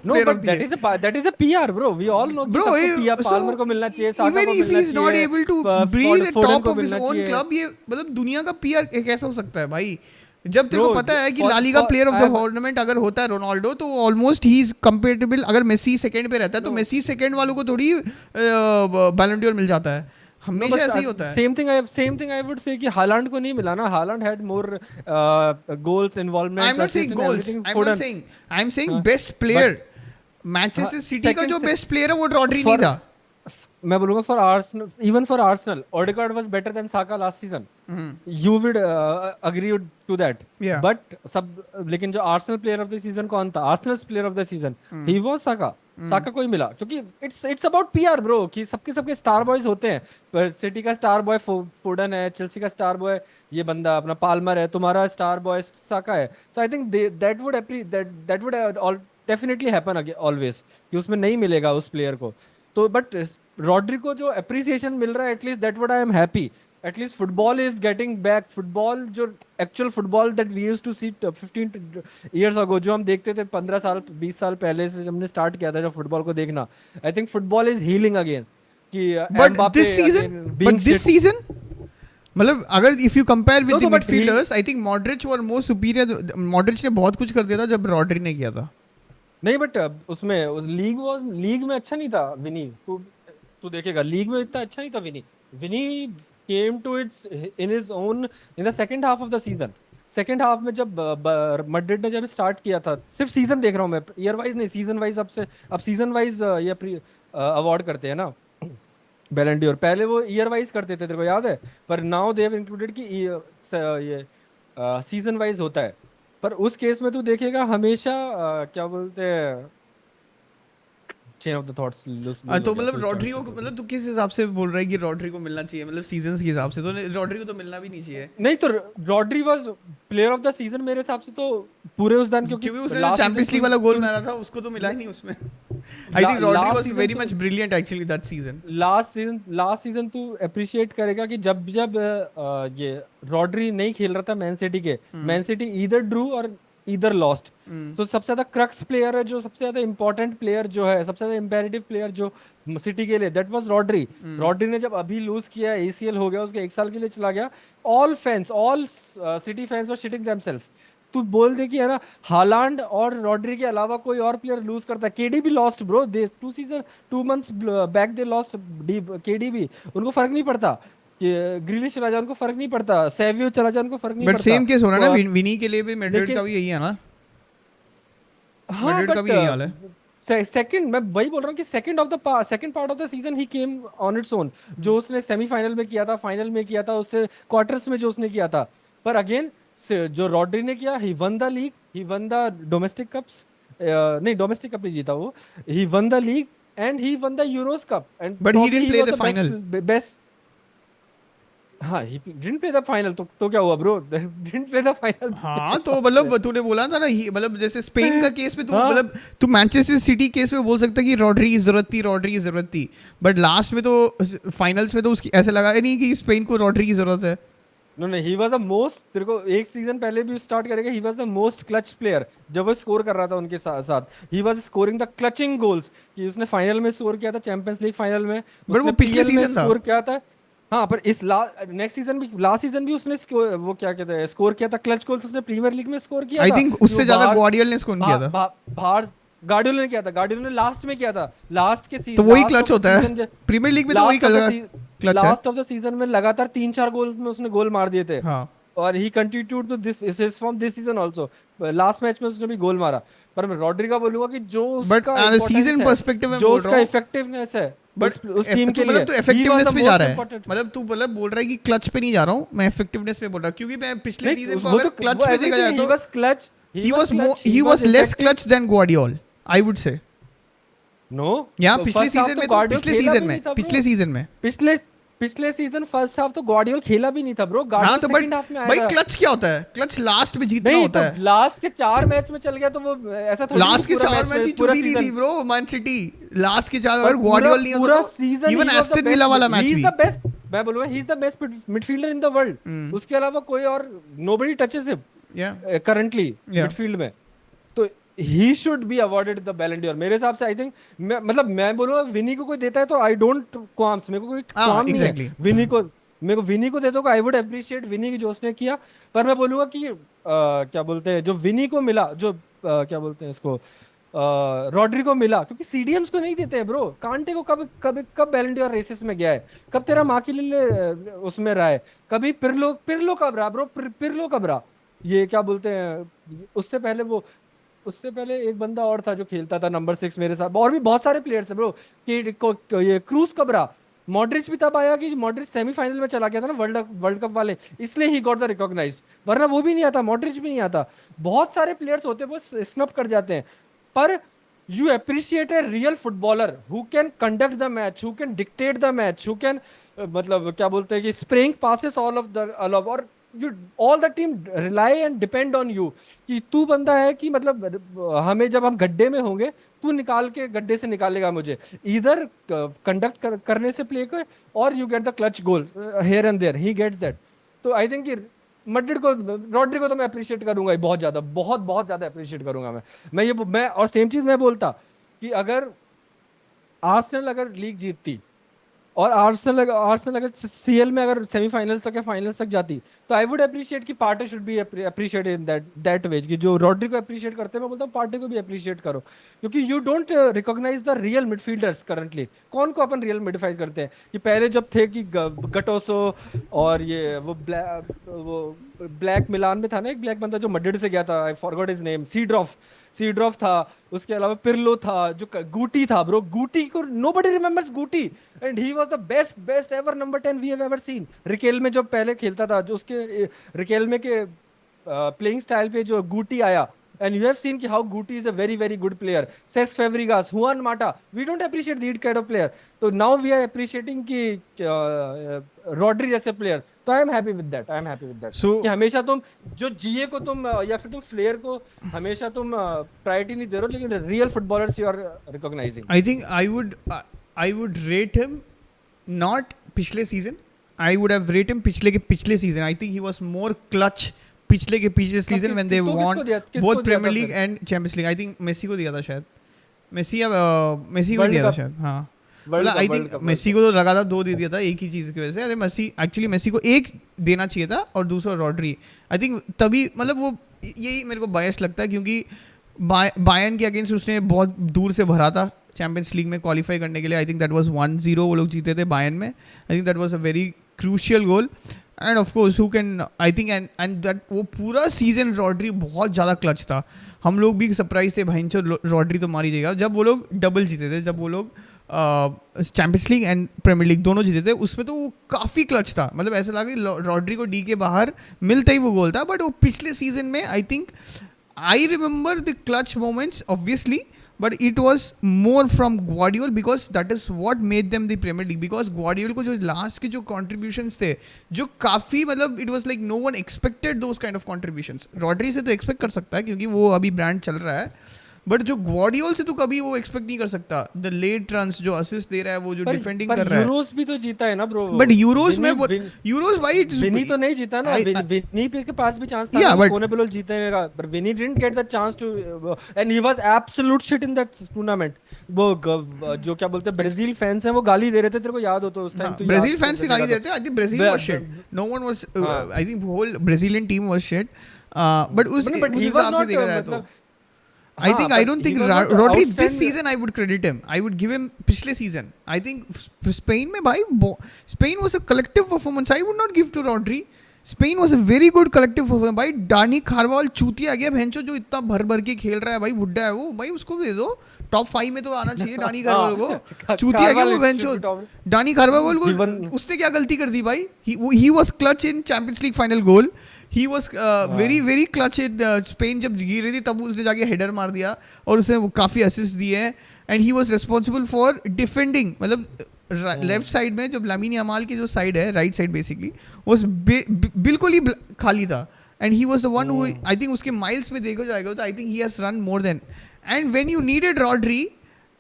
No, but that is a PR, bro. We all know bro, कि Palmer को मिलना चाहिए, Saka को even if मिलना he is not चाहिए, able to breathe at Foden top को of his मिलना own चाहिए. club, ये मतलब दुनिया का PR कैसा हो सकता है भाई, जब तेरे को Bro, पता है कि for- La Liga for- player of the I have- tournament अगर होता है रोनाल्डो तो ऑलमोस्ट ही इज कंपेटेबल. अगर मेसी सेकंड पे रहता है तो No. मेसी सेकंड वालों को थोड़ी बैलन डोर मिल जाता है. No, हमेशा but ऐसा ही होता है. same thing I would say कि हालांड को नहीं मिला ना. हालांड had more goals, I'm involvements, not saying assist and goals. everything. I'm not Foden. saying. I'm saying हाँ, best but player. Manchester city का second जो बेस्ट प्लेयर है वो रॉड्री नहीं for था. मैं बोलूंगा for Arsenal, even for Arsenal, Odegaard was better than Saka last season. You would agree to that. Yeah. But सब लेकिन जो Arsenal player of the season कौन था? Arsenal player of the season he was Saka. Saka को ही मिला क्योंकि it's about PR bro कि सबके सबके स्टार बॉयज होते हैं. पर सिटी का स्टार बॉय फोडन है, चेल्सी का स्टार बॉय ये बंदा अपना पाल्मर है, तुम्हारा स्टार बॉय साका है. So I think that would all definitely happen always कि उसमें नहीं मिलेगा उस प्लेयर को. तो बट रॉड्री को जो अप्रिसिएशन मिल रहा है at least that what I am happy. At least football is getting back. Football जो actual football that we used to see 15 years ago, जो हम देखते थे 15 साल 20 साल पहले से हमने स्टार्ट किया था जब फुटबॉल को देखना. I think football is healing again कि बट दिस सीजन मतलब अगर if you compare with the midfielders I think Modric were more superior. Modric ने बहुत कुछ कर दिया था जब रॉड्री ने किया था. नहीं बट उसमें लीग में अच्छा नहीं था विनी. तू देखेगा लीग में इतना अच्छा नहीं था विनी. विनी came to its in his own in the second half of the season. Second half में जब मैड्रिड ने जब स्टार्ट किया था, सिर्फ सीजन देख रहा हूँ मैं, ईयर वाइज नहीं, सीजन वाइज. अब सीजन वाइज ये अवार्ड करते हैं ना बैलन डोर. पहले वो ईयर वाइज करते थे, तेरे को याद है? पर नाउ दे हैव इंक्लूडेड कि ये सीजन वाइज होता है. पर उस केस में तू देखेगा हमेशा क्या बोलते हैं, चेन ऑफ द थॉट्स तो मतलब रॉड्री को मतलब तू किस हिसाब से बोल रहा है कि रॉड्री को मिलना चाहिए? मतलब सीजंस के हिसाब से तो रॉड्री को तो मिलना भी नहीं चाहिए. नहीं तो Rodri was player of the season मेरे हिसाब से तो पूरे उस दिन, क्योंकि उसने चैंपियंस लीग वाला गोल मारा था, उसको तो मिला ही नहीं उसमें. I think Rodri was very much brilliant actually that season. Last season तू अप्रिशिएट करेगा कि जब ये रॉड्री नहीं खेल रहा था मैन सिटी के, मैन सिटी ईदर ड्रू और ईदर लॉस्ट. तो सबसे ज्यादा क्रक्स प्लेयर है, जो सबसे ज्यादा इंपॉर्टेंट प्लेयर जो है, सबसे ज्यादा इंपेरेटिव प्लेयर जो सिटी के लिए, दैट वाज रॉड्री. रॉड्री ने जब अभी लूज किया, एसीएल हो गया उसके, 1 साल के लिए चला गया, all City fans were shitting themselves. तू बोल दे कि है ना हालांड और रॉड्री के अलावा कोई और प्लेयर लूज करता है. केडी भी lost bro, they 2 months back they lost. KD भी, उनको फर्क नहीं पड़ता कि ग्रिलिश चला जाए, उनको फर्क नहीं पड़ता, सेवियो चला जाए, उनको फर्क नहीं पड़ता. बट सेम केस हो रहा है ना विनी के लिए भी. मैड्रिड का भी यही है ना. हाँ मैड्रिड का भी यही हाल है. सेकंड, मैं वही बोल रहा हूँ कि second part of the season he came on its own. जो उसने सेमीफाइनल में किया था, फाइनल में किया था, उससे क्वार्टर्स में जो उसने किया था. पर अगेन जो रॉड्री ने किया, he won the league, he won the domestic cups. नहीं, डोमेस्टिक कप नहीं जीता वो, he won the league and he won the Euros cup. And but he didn't play the final. Best. हाँ, he didn't play the final. तो क्या हुआ bro? Didn't play the final. हाँ तो मतलब तूने बोला था ना, मतलब जैसे स्पेन का केस में तू मतलब तू मैनचेस्टर सिटी केस में बोल सकता है कि रॉड्री की जरूरत थी. बट लास्ट में तो फाइनल्स में तो उसकी ऐसा लगा नहीं कि स्पेन को रॉड्री की जरूरत है. No, he was the most, तेरे को एक सीजन पहले भी स्टार्ट करेगा, he was the most clutch player. जब वो स्कोर कर रहा था उनके साथ, he was scoring the clutching goals. कि उसने फाइनल में स्कोर किया था, चैंपियंस लीग फाइनल में. बट वो पिछले सीजन था स्कोर किया था. हाँ, पर इस नेक्स्ट सीजन भी, लास्ट सीजन भी उसने वो क्या कहते हैं, स्कोर किया था, क्लच गोल्स उसने प्रीमियर लीग में स्कोर किया था. आई थिंक उससे ज्यादा ग्वार्डियोल ने स्कोर किया था. बाहर गार्डियोल ने किया था, गार्डियोल ने लास्ट में किया था, लास्ट के सीजन. तो वही क्लच होता है प्रीमियर लीग में, तो वही क्लच है. लास्ट ऑफ द सीजन में लगातार 3-4 गोल में उसने गोल मार दिए थे. हाँ. और he continued to this is from this season also. Last match में उसने भी गोल मारा. पर मैं रॉड्री का बोलूंगा कि जो उसका सीजन पर्सपेक्टिव में, जो उसका इफेक्टिवनेस है उस टीम के लिए, तो इफेक्टिवनेस पे जा रहा है. मतलब तू मतलब बोल रहा है कि क्लच पे नहीं जा रहा हूं मैं, इफेक्टिवनेस पे बोल रहा हूं. क्योंकि मैं पिछले सीजन को अगर क्लच पे देखा जाए तो he was less clutch than Guardiola, I would say. No, या पिछले सीजन में पिछले सीजन फर्स्ट हाफ तो गार्डियोल खेला भी नहीं था ब्रो. गार्डियोल तो सेकंड हाफ में आया. भाई क्लच क्या होता है? क्लच लास्ट में जीतना होता है. लास्ट के 4 मैच में चल गया तो वो ऐसा थोड़ी. लास्ट के 4 मैच ही चुनी नहीं थी ब्रो मैन सिटी. लास्ट के 4 और गार्डियोल नहीं होता तो इवन एस्टन विला वाला मैच भी. ही इज द बेस्ट, मैं बोलूंगा he is the best midfielder in the world. उसके अलावा कोई और nobody touches him currently midfield में. तो he should be awarded the Ballon d'Or मेरे हिसाब से. आई थिंक मतलब मैं बोलूंगा विनी को कोई देता है तो आई डोंट क्वाम्स, मेरे को कोई क्वाम नहीं है विनी को. मेरे को विनी को देता हूँ, आई वुड अप्रिशिएट विनी की जो उसने किया. पर मैं बोलूंगा कि क्या बोलते हैं, जो विनी को मिला, जो क्या बोलते हैं इसको, रॉड्री को मिला, क्योंकि सीडीएम्स को नहीं देते हैं ब्रो। कांटे को कब कब कब बैलन डॉर रेसेस में गया है, कब तेरा माकिलिले उसमें रहा है, कभी पिरलो पिरलो कब रहा ब्रो, पिरलो कब रहा, ये क्या बोलते हैं, उससे पहले वो, उससे पहले एक बंदा और था जो खेलता था नंबर 6 मेरे साथ, और भी बहुत सारे प्लेयर्स है ब्रो कि ये क्रूज कब रहा, मॉड्रिच भी तब आया कि मॉड्रिच सेमीफाइनल में चला गया था ना वर्ल्ड कप वाले, इसलिए ही गॉट द रिकॉग्नाइज्ड, वरना वो भी नहीं आता, मॉड्रिच भी नहीं आता। बहुत सारे प्लेयर्स होते हैं वो स्नप कर जाते हैं, पर you appreciate a real footballer who can conduct the match, who can dictate the match, who can मतलब क्या बोलते हैं कि spraying passes all of, और you all the team rely and depend on you, कि तू बंदा है कि मतलब हमें जब हम गड्ढे में होंगे तू निकाल के गड्ढे से निकालेगा मुझे, इधर कंडक्ट करने से प्ले को, और you get the clutch goal here and there, he gets that. तो आई थिंक मैड्रिड को, रॉड्री को तो मैं अप्रिशिएट करूंगा ही बहुत ज्यादा, बहुत बहुत ज्यादा अप्रिशिएट करूंगा मैं और सेम चीज मैं बोलता कि अगर आर्सेनल अगर लीग जीतती, और आर्सेनल अगर सीएल में अगर सेमीफाइनल्स तक या फाइनल्स तक जाती, तो आई वुड अप्रिशिएट कि Partey should be appreciate in that way, कि जो रॉड्री को अप्रिशिएट करते हैं मैं बोलता हूँ पार्टे को भी अप्रिशिएट करो, क्योंकि you don't recognise the real midfielders currently. कौन को अपन रियल मिडफील्ड करते हैं कि पहले जब थे कि गटोसो, और ये वो ब्लैक मिलान में था ना एक ब्लैक बंदा जो मैड्रिड से गया था, आई फॉरगॉट हिज नेम, सीड्रॉफ था, उसके अलावा पिरलो था, जो गूटी था ब्रो, गूटी को nobody remembers Guti, and he was the best ever number 10 we have ever seen. Riquelme में जो पहले खेलता था, जो उसके रिकेल में के प्लेइंग स्टाइल पे जो गूटी आया, and you have seen कि how Guti is a very good player, Cesc Fabregas, Juan Mata, we don't appreciate that kind of player, so now we are appreciating कि Rodri जैसे player, तो I am happy with that So कि हमेशा तुम जो जीए को तुम या फिर तुम फ्लेयर को हमेशा तुम प्रायोरिटी नहीं दे रहे हो, लेकिन real footballers you are recognising. I think I would rate him not पिछले season. I would have rated him पिछले season. I think he was more clutch पिछले season when they won both Premier League and Champions League. I think Messi को दिया था शायद, Messi को दिया था शायद, हाँ मतलब आई थिंक मेसी को तो लगातार 2 दे दिया था एक ही चीज़ की वजह से। आई थिंक मेसी को 1 देना चाहिए था और दूसरा रॉड्री। आई थिंक तभी मतलब वो यही मेरे को बायस लगता है, क्योंकि बायर्न के अगेंस्ट उसने बहुत दूर से भरा था चैंपियंस लीग में क्वालिफाई करने के लिए। आई थिंक दैट वाज 1-0 वो लोग जीते थे बायर्न में। आई think that was a very crucial goal, and of course who can I think and that वो पूरा सीजन रॉड्री बहुत ज़्यादा क्लच था। हम लोग भी सरप्राइज थे भाई रॉड्री तो मारी जाएगा। जब वो लोग डबल जीते थे, जब वो लोग Champions League and Premier League दोनों जीते थे, उसमें तो वो काफ़ी क्लच था। मतलब ऐसा लगा कि रॉड्री को डी के बाहर मिलता ही वो गोल था। बट वो पिछले सीजन में आई think I remember the clutch moments obviously, but it was more from Guardiola because that is what made them the Premier League, because Guardiola को जो लास्ट के जो contributions थे जो काफ़ी मतलब it was like no one expected those kind of contributions. Rodri से तो expect कर सकता है क्योंकि वो अभी ब्रांड चल रहा है, बट जो ग्वार्डियोल से तो कभी वो एक्सपेक्ट नहीं कर सकता। द लेट रन्स जो असिस्ट दे रहा है, वो जो डिफेंडिंग कर रहा है। यूरोस भी तो जीता है ना ब्रो। बट यूरोस में यूरोस भाई विनी तो नहीं जीता ना, विनी के पास भी चांस था, कोने पे जीतने का, पर Vini didn't get the chance to, and he was absolute shit in that tournament. वो जो क्या बोलते हैं ब्राजील फैंस हैं वो गाली दे रहे थे, तेरे को याद हो तो उस टाइम तो ब्राजील फैंस से गाली देते हैं। I think Brazil was shit, no one was, I think whole Brazilian team was shit, but उस हिसाब से देखा जाए तो I think I don't think Rodri this season I would credit him. I would give him पिछले season. I think Spain में भाई Spain was a collective performance. I would not give to Rodri. Spain was a very good collective performance. भाई डानी खारवाल चूतिया गया भैंचो, जो इतना भर के खेल रहा है भाई, बुड्ढा है वो भाई, उसको दे दो टॉप 5 में तो आना चाहिए डानी खारवाल को। चूतिया गया वो भैंचो डानी खारवाल को, उसने क्या गलती कर दी भाई? He was clutch in Champions League final goal. He was very clutch in Spain जब गिर रही थी तब उसने जाके हेडर मार दिया और उसने काफ़ी असिस्ट दिए हैं, and he was responsible for defending. मतलब लेफ्ट साइड में जब लामिन यामाल की जो साइड है, राइट साइड बेसिकली वो बिल्कुल ही खाली था, and he was the one who I think उसके माइल्स में देखा जाएगा तो I think he has run more than, and when you needed Rodri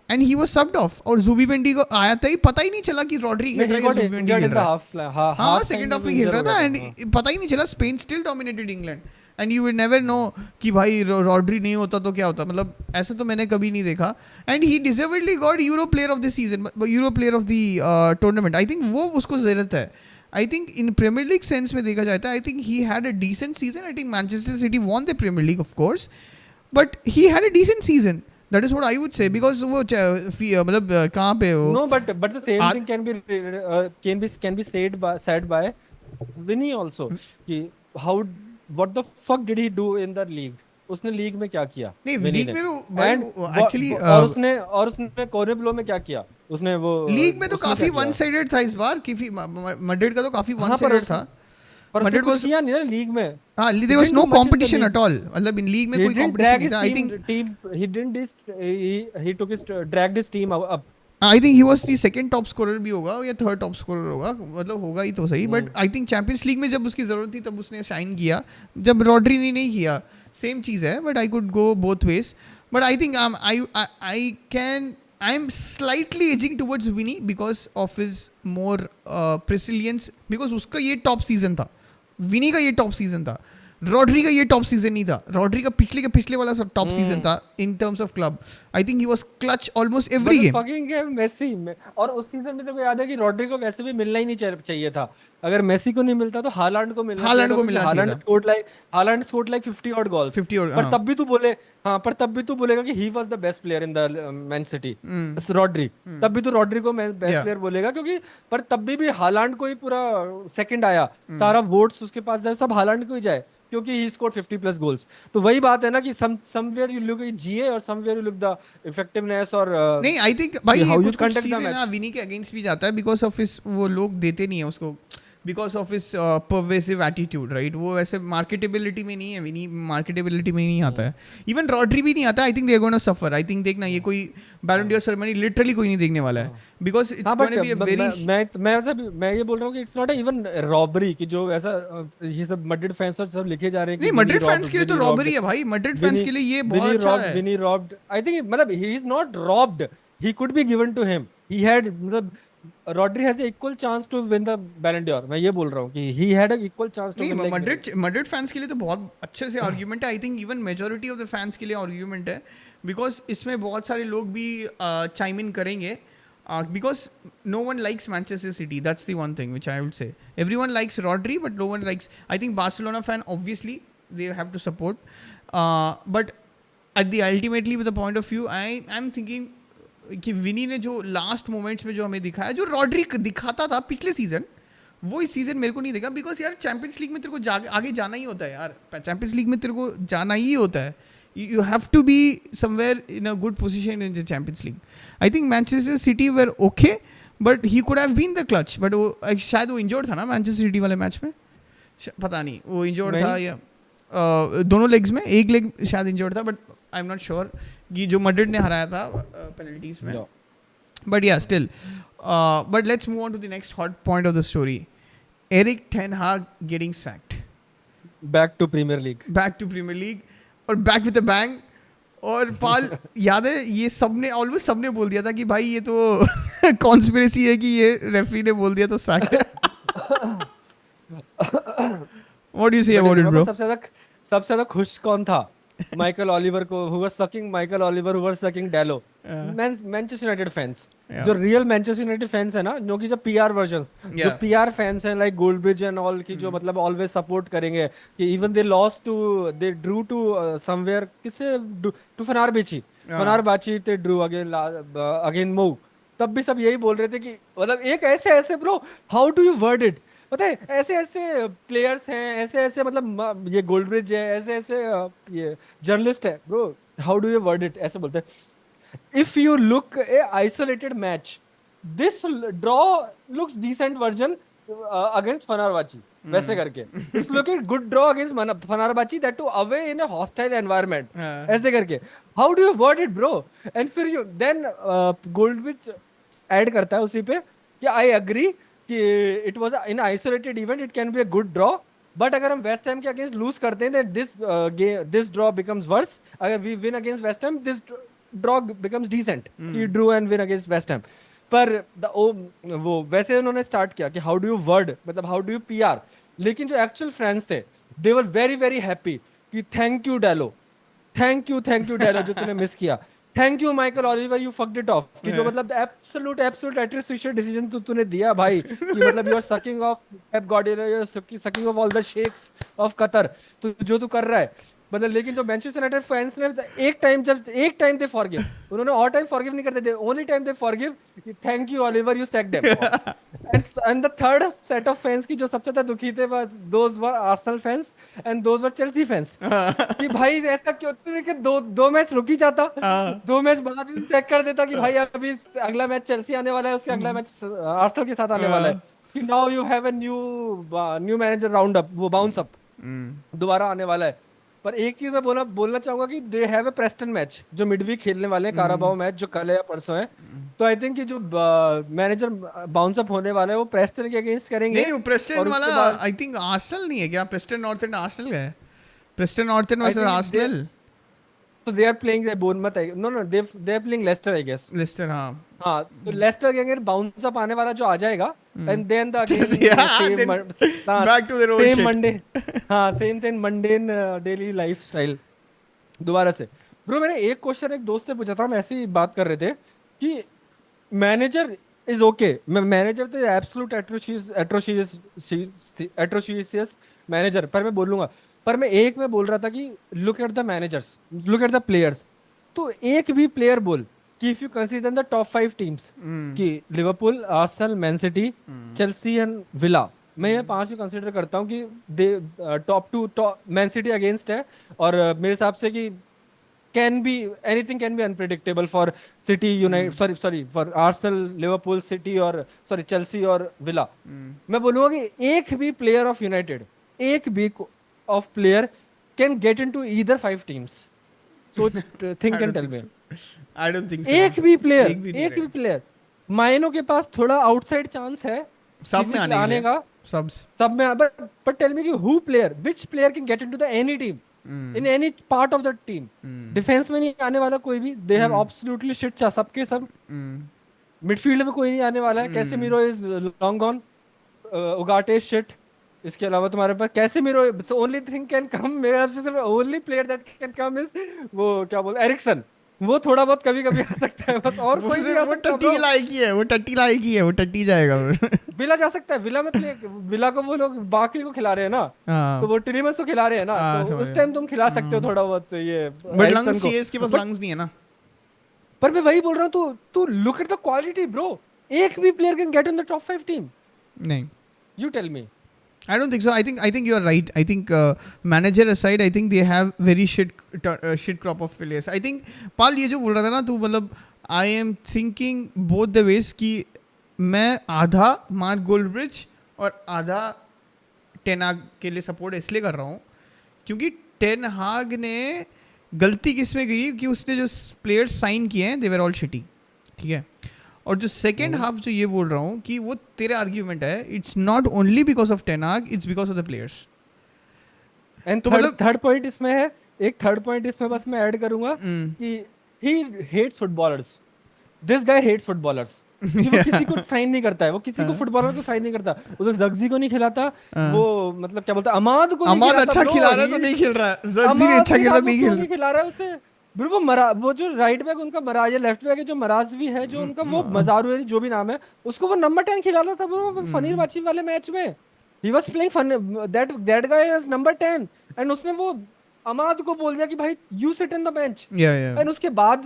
and he was सब्ड of, और ज़ुबिमेंडी को आया था ही पता ही नहीं चला कि रॉड्री खेल रहा है, ज़ुबिमेंडी खेल रहा है। हाँ सेकंड हाफ में खेल रहा था एंड पता ही नहीं चला। Spain still dominated England, and you will never know कि भाई रॉड्री नहीं होता तो क्या होता। मतलब ऐसा तो मैंने कभी नहीं देखा, and he deservedly got Euro player of the season, Euro player of the tournament. I think वो उसको ज़रूरत है। I think in Premier League sense में देखा जाता है, I think he had a decent season. I think Manchester City won the Premier League of course, but he had a decent season. That is what I would say because वो मतलब कहाँ पे वो No, but the same आद- thing can be said by Vinny also कि how what the fuck did he do in the league? उसने league में क्या किया नहीं विनी लीग ने? में वो भाई एंड एक्चुअली और उसने कोरेब्लो में क्या किया? उसने वो लीग में तो उसमें क्या काफी वन किया? साइडेड था इस बार काफी मैड्रिड का तो काफी वन हाँ, साइडेड था पर उसने मैड्रिड कुछ वाज किया नहीं ना लीग में. हाँ He there was didn't no do much in the competition league. At all मतलब इन लीग में He कोई didn't कंपटीशन drag नहीं his था आई team think team he didn't his he took his dragged his team up. I think he was the second top scorer भी होगा या third top scorer होगा मतलब होगा ही तो सही but I think champions league में जब उसकी जरूरत थी तब उसने शाइन किया जब रॉड्री ने नहीं किया सेम चीज है but I could go both ways but I think I am slightly edging towards Vinny because of his more resilience because उसका ये टॉप सीजन था विनी का ये टॉप सीजन था रॉड्री का ये टॉप सीजन नहीं था रॉड्री का पिछले वाला सब टॉप सीजन था in terms of club I think he was clutch almost every game fucking game Messi में. और उस सीजन में तो को याद है कि रॉड्री को वैसे भी मिलना ही नहीं चाहिए था. अगर मेसी को नहीं मिलता तो हालांड को मिलना हालांड चाहिए को था, मिलना चाहिए था हालांड स्कोर्ड लाइक 50 ऑड गोल्स. 50 और पर तब भी तू बोले हाँ पर तब भी तू बोलेगा कि he was the best player in the man city Rodri. तब भी तू रॉड्री को बेस्ट Yeah. प्लेयर बोलेगा क्योंकि पर तब भी हालांड को ही पूरा सेकंड आया. सारा वोट्स उसके पास जाए सब हालांड को ही जाए क्योंकि ही स्कोर्ड 50 प्लस गोल्स. तो वही बात है ना कि समवेयर यू लुक जीए और somewhere you look the effectiveness और नहीं आई थिंक भाई ये how you कुछ conduct the चीजें ना match. विनी के अगेंस्ट भी जाता है बिकॉज ऑफ इस वो लोग देते नहीं है उसको बिकॉज ऑफ इस परवेसिव एटीट्यूड राइट वो ऐसे मार्केटेबिलिटी में नहीं है विनी मार्केटेबिलिटी में नहीं आता है इवन रॉड्री भी नहीं आता I think they are gonna suffer I think देखना ये कोई बैलन डी'ओर सेरेमनी लिटरली कोई नहीं देखने वाला है बिकॉज इट्स हाँ गोना बी अ वेरी मैं ये बोल रहा हूँ कि इट्स नॉट इवन रॉबरी कि जो ऐसा ये सब मैड्रिड फैंस और सब लिखे जा रहे हैं कि नहीं मैड्रिड फैंस के लिए तो रॉबरी है भाई मैड्रिड फैंस के लिए ये बहुत अच्छा है विनी रॉब्ड. आई थिंक मतलब he is not robbed. He could be given to him. He had मतलब Rodri has equal chance to win the Ballon d'Or. मैं ये बोल रहा हूँ कि he had equal chance to नहीं विन. मैड्रिड फैंस के लिए तो बहुत अच्छे से आर्ग्यूमेंट है I think even majority of the fans के लिए आर्ग्यूमेंट है बिकॉज इसमें बहुत सारे लोग भी चाइम इन करेंगे because no one likes Manchester City that's the one thing which I would say everyone likes Rodri but no one likes I think Barcelona fan obviously they have to support but at the ultimately with the point of view I am thinking कि Vini ने जो last moments में जो हमें दिखाया जो Rodri दिखाता था पिछले सीजन वो इस सीजन मेरे को नहीं देखा बिकॉज यार चैंपियंस लीग में तेरे को आगे जाना ही होता है यार चैंपियंस लीग में तेरे को जाना ही होता है you have to be somewhere in a good position in the Champions League I think Manchester City were okay but he could have been the clutch but वो शायद वो इंजोर्ड था ना मैनचेस्टर सिटी वाले मैच में पता नहीं वो इंजोर्ड था या दोनों लेग्स में एक लेग शायद इंजोर्ड था but I am not sure कि जो मैड्रिड ने हराया था पेनल्टीज में but yeah still but let's move on to the next hot point of the story Erik ten Hag getting sacked back to Premier League और back with a bang और पाल याद है ये सबने ऑलमोस्ट सबने बोल दिया था कि भाई ये तो कॉन्स्पिरेसी है कि ये रेफरी ने बोल दिया तो sacked what do you say about it bro सबसे ज्यादा खुश कौन था? माइकल ओलिवर को who was sucking Michael Oliver who was sucking Dalot. Manchester United fans जो रियल मैनचेस्टर यूनाइटेड फैंस है ना जो कि जो पीआर वर्जन्स जो पीआर फैंस हैं लाइक गोल्डब्रिज एंड ऑल की जो मतलब ऑलवेज सपोर्ट करेंगे कि even they lost to they drew to somewhere किससे टू फनारबाची ते ड्रू अगेन मऊ. तब भी सब यही बोल रहे थे कि मतलब एक ऐसे bro how do you word it पता है ऐसे प्लेयर्स हैं ऐसे मतलब ये गोल्डब्रिज है ऐसे ये जर्नलिस्ट है bro how do you word it ऐसे बोलते हैं if you look a isolated match this draw looks decent version against Fenerbahce वैसे करके it's look a good draw against Fenerbahce that too away in a hostile environment ऐसे करके how do you word it bro and फिर you then Goldbridge add करता है उसी पे कि आई एग्री कि it was in isolated event it can be a good draw but अगर हम वेस्ट हैम के अगेंस्ट लूज करते हैं then this draw becomes worse. अगर we win against West Ham this draw becomes decent he drew and win against West Ham. पर वो वैसे उन्होंने स्टार्ट किया कि हाउ डू यू वर्ड मतलब हाउ डू यू पीआर. लेकिन जो एक्चुअल फैंस थे they were very very happy कि थैंक यू डैलो जो तूने मिस किया. Thank you Michael Oliver you fucked it of कि जो मतलब एब्सोल्यूट एट्रिसिशियल डिसीजन तूने दिया भाई कि मतलब you are sucking off Pep Guardiola you are sucking off all the sheikhs of Qatar तो जो तू कर रहा है मतलब लेकिन जो मैनचेस्टर यूनाइटेड फैंस ने एक टाइम दे फॉरगिव, उन्होंने ऑल टाइम फॉरगिव नहीं करते थे, only time they forgive, thank you Oliver, you sacked them. And the third set of fans की जो सबसे ज्यादा दुखी थे, those were Arsenal fans and those were Chelsea fans, कि भाई ऐसा क्यों होता है कि दो मैच रुक ही जाता, दो मैच बाद में सेक कर देता कि भाई अभी अगला मैच चेल्सी आने वाला है, उसके अगला मैच आर्सेनल के साथ आने वाला है, कि now you have a new manager round up, वो बाउंस अप दोबारा आने वाला है। पर एक चीज मैं बोलना चाहूंगा कि they have a Preston match जो मिडवीक खेलने वाले हैं, काराबाओ मैच जो कल है या परसों है, तो आई थिंक कि जो मैनेजर बाउंस अप होने वाला है वो प्रेस्टन के अगेंस्ट करेंगे। नहीं प्रेस्टन और वाला उसके बाद आई थिंक आर्सेनल नहीं है क्या? प्रेस्टन नॉर्थ एंड आर्सेनल का है, Preston North End I versus think Arsenal. तो they are playing Bournemouth, no they are playing Leicester I guess. Leicester, हाँ। हाँ, तो लेस्टर के अगर बाउंस अप आने वाला जो आ जाएगा, and then the back to their old same shit. Monday, हाँ सेम मंडेन डेली लाइफस्टाइल दोबारा से। ब्रो मैंने एक क्वेश्चन एक दोस्त से पूछा था, हम ऐसे ही बात कर रहे थे कि मैनेजर इज ओके, मैनेजर तो एब्सोल्यूट एट्रोशियस मैनेजर, पर मैं बोलूंगा, पर मैं बोल रहा था कि look at the managers, look at the players, तो एक भी प्लेयर बोल कि if you consider the top 5 teams, कि Liverpool, Arsenal, Man City, Chelsea and Villa, मैं ये 5 भी कंसीडर करता हूँ कि they top Man City against है, और मेरे हिसाब से कि anything can be unpredictable for City, United, sorry for Arsenal, Liverpool, City और Chelsea और Villa। मैं बोलूँगा कि एक भी player of United, एक भी of player can get into either 5 teams, so think and tell me। I don't think so। एक भी player, एक भी नहीं एक भी player, माइनो के पास थोड़ा आउटसाइड चांस है सब किसी में के आने आने के लिए, का, सब में, but tell me कि which player can get into the any team in any part of the team। Defence में नहीं आने वाला कोई भी, दे हैव एब्सोल्युटली शिट सबके सब। मिडफील्ड में कोई नहीं आने वाला है, Casemiro is long gone, Ugarte shit, इसके अलावा तुम्हारे पास Casemiro, only thing can come मेरे हिसाब से, only player that can come is वो क्या बोल एरिक्सन, वो थोड़ा बहुत कभी कभी आ सकता है बस, और कोई नहीं आ सकता। वो टट्टी लायकी है, वो टट्टी लायकी है, वो टट्टी जाएगा। विला जा सकता है, विला में विला को वो लोग बाकी को खिला रहे हैं ना, तो वो टिलीमस को खिला रहे हैं ना, तो उस टाइम तुम खिला सकते हो थोड़ा बहुत ये बट लंग्स चाहिए, इसके पास लंग्स नहीं है ना। पर मैं वही बोल रहा हूँ, तू look at the quality bro, एक भी player can get in the top 5 team. नहीं, you tell me. I don't think so। I think you are right। I think manager aside, I think they have very shit crop of players। I think पाल ये जो बोल रहा था ना तू, मतलब I am thinking both the ways कि मैं आधा मार्क गोल्डब्रिज और आधा टेन हाग के लिए सपोर्ट इसलिए कर रहा हूँ क्योंकि टेन हाग ने गलती किस में गई कि उसने जो प्लेयर्स साइन किए हैं दे वर ऑल शिटी, ठीक है। और जो सेकेंड हाफ जो ये बोल रहा हूँ कि वो तेरे आर्ग्यूमेंट है, it's not only because of ten Hag, it's because of the players. And तो मतलब थर्ड पॉइंट इसमें है, एक थर्ड पॉइंट इसमें बस मैं ऐड करूंगा कि he hates footballers, this guy hates footballers, कि वो किसी को साइन नहीं करता है, वो किसी को फुटबॉलर को साइन नहीं करता, उधर जगजी को नहीं खिलाता, वो मतलब क्या बोलता है, अमाद को नहीं खिलाता, अच्छा खिला रहा है तो नहीं खेल रहा है, जगजी ने अच्छा खेला नहीं खिला रहा है उसे ब्रो। वो जो राइट बैक उनका मराज, लेफ्ट बैक है जो मराजवी है, जो उनका वो मजारू जो भी नाम है, उसको वो नंबर 10 खिला रहा था ब्रो फनीर बाची वाले मैच में। He was playing that guy is number 10 and उसने वो अमाद को बोल दिया कि भाई you sit in the bench. And उसके बाद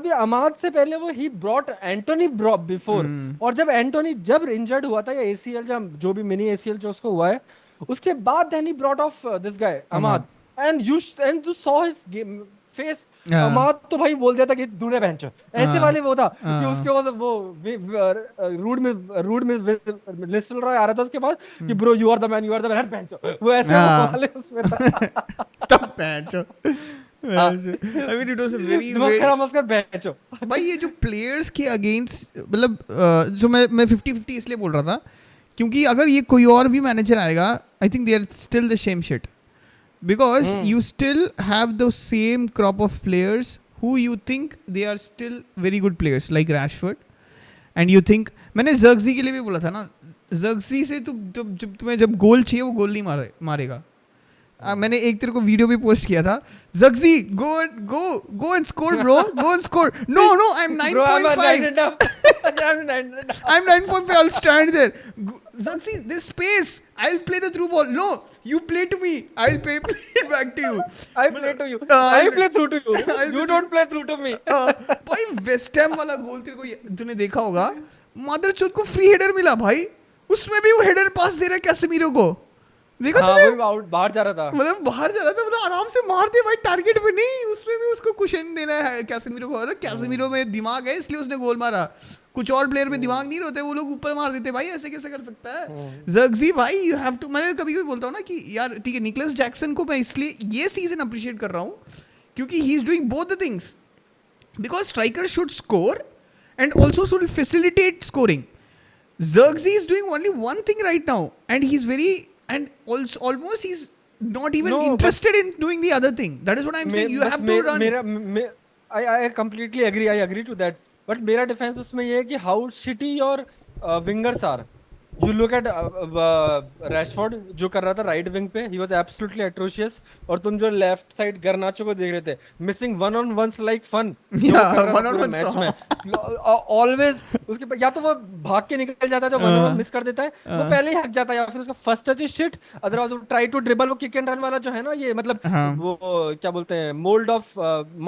भी अमाद से पहले वो ही ब्रॉट एंटोनी बिफोर, और जब एंटोनी जब इंजर्ड हुआ था या एसीएल जो भी मिनी एसीएल जो उसको हुआ है, उसके बाद then he brought off this guy Amad, and you saw his face. Amad तो भाई बोल दिया था कि दूल्हे बेंचो ऐसे वाले वो था कि उसके बाद वो रूड में लिस्टल रॉय आ रहा था उसके बाद कि bro you are the man बेंचो, वो ऐसे वाले उसमें था तब बेंचो। I mean it was a very दिमाग खराब मत कर बेंचो भाई। ये जो प्लेयर्स के अगेंस्ट मतलब जो मैं 50-50 इसलिए बोल रहा था क्योंकि अगर ये कोई और भी मैनेजर आएगा I think they are still the same shit because you still have the same crop of players who you think they are still very good players like Rashford and you think, मैंने ज़र्गजी के लिए भी बोला था ना, ज़र्गजी से जब तुम्हें जब गोल चाहिए वो गोल नहीं मारेगा, मैंने एक तेरे को वीडियो भी पोस्ट किया था, Zugzi, go and score bro, go and score. No, I'm Bro, I'm a 9.5. 9.5. I'm 9.5. I'm 9.5, I'll stand there. Zugzi, there's space, I'll play the through ball. No, you play to me, I'll play it back to you. I play to you. I play through to you. You don't play through to me. भाई West Ham वाला गोल तेरे को तूने देखा होगा, मदरचोद को free header मिला भाई, उसमें भी वो हेडर पास दे रहा है कैसेमीरो को, देखा हाँ, तूने? वो आउट बाहर जा रहा था। मतलब बाहर जा रहा था, मतलब आराम से मार दे भाई, टारगेट पे नहीं, उसमें भी उसको कुशन देना है कैसेमीरो को। मतलब कैसेमीरो में दिमाग है इसलिए उसने गोल मारा, कुछ और प्लेयर में दिमाग नहीं होते, वो लोग ऊपर मार देते भाई, ऐसे कैसे कर सकता है ज़ग्ज़ी भाई। यू हैव टू, मैं कभी कभी बोलता हूँ ना कि यार ठीक है, निकलस जैक्सन को मैं इसलिए ये सीजन अप्रिशिएट कर रहा हूँ क्योंकि ही is doing both the things, because striker should score and also should facilitate scoring. Zirkzee is doing only one thing right now, and he's very, and also almost he's not even No, interested in doing the other thing. That is what I'm saying. You have to run. I completely agree. I agree to that. But मेरा defence उसमें ये है कि how shitty your wingers are. You look at Rashford जो कर रहा था right wing पे, he was absolutely atrocious. और तुम जो लेफ्ट साइड गर्नाचो को देख रहे थे, missing one on ones like fun. Yeah, one on ones match में always उसके या तो वो भाग के निकल जाता है, जो वन ऑन मिस कर देता है, वो पहले ही हक जाता है, या फिर उसका first touch is shit, otherwise वो ट्राई टू ड्रिबल, वो किक एंड रन वाला जो है ना, ये मतलब वो क्या बोलते हैं, mould of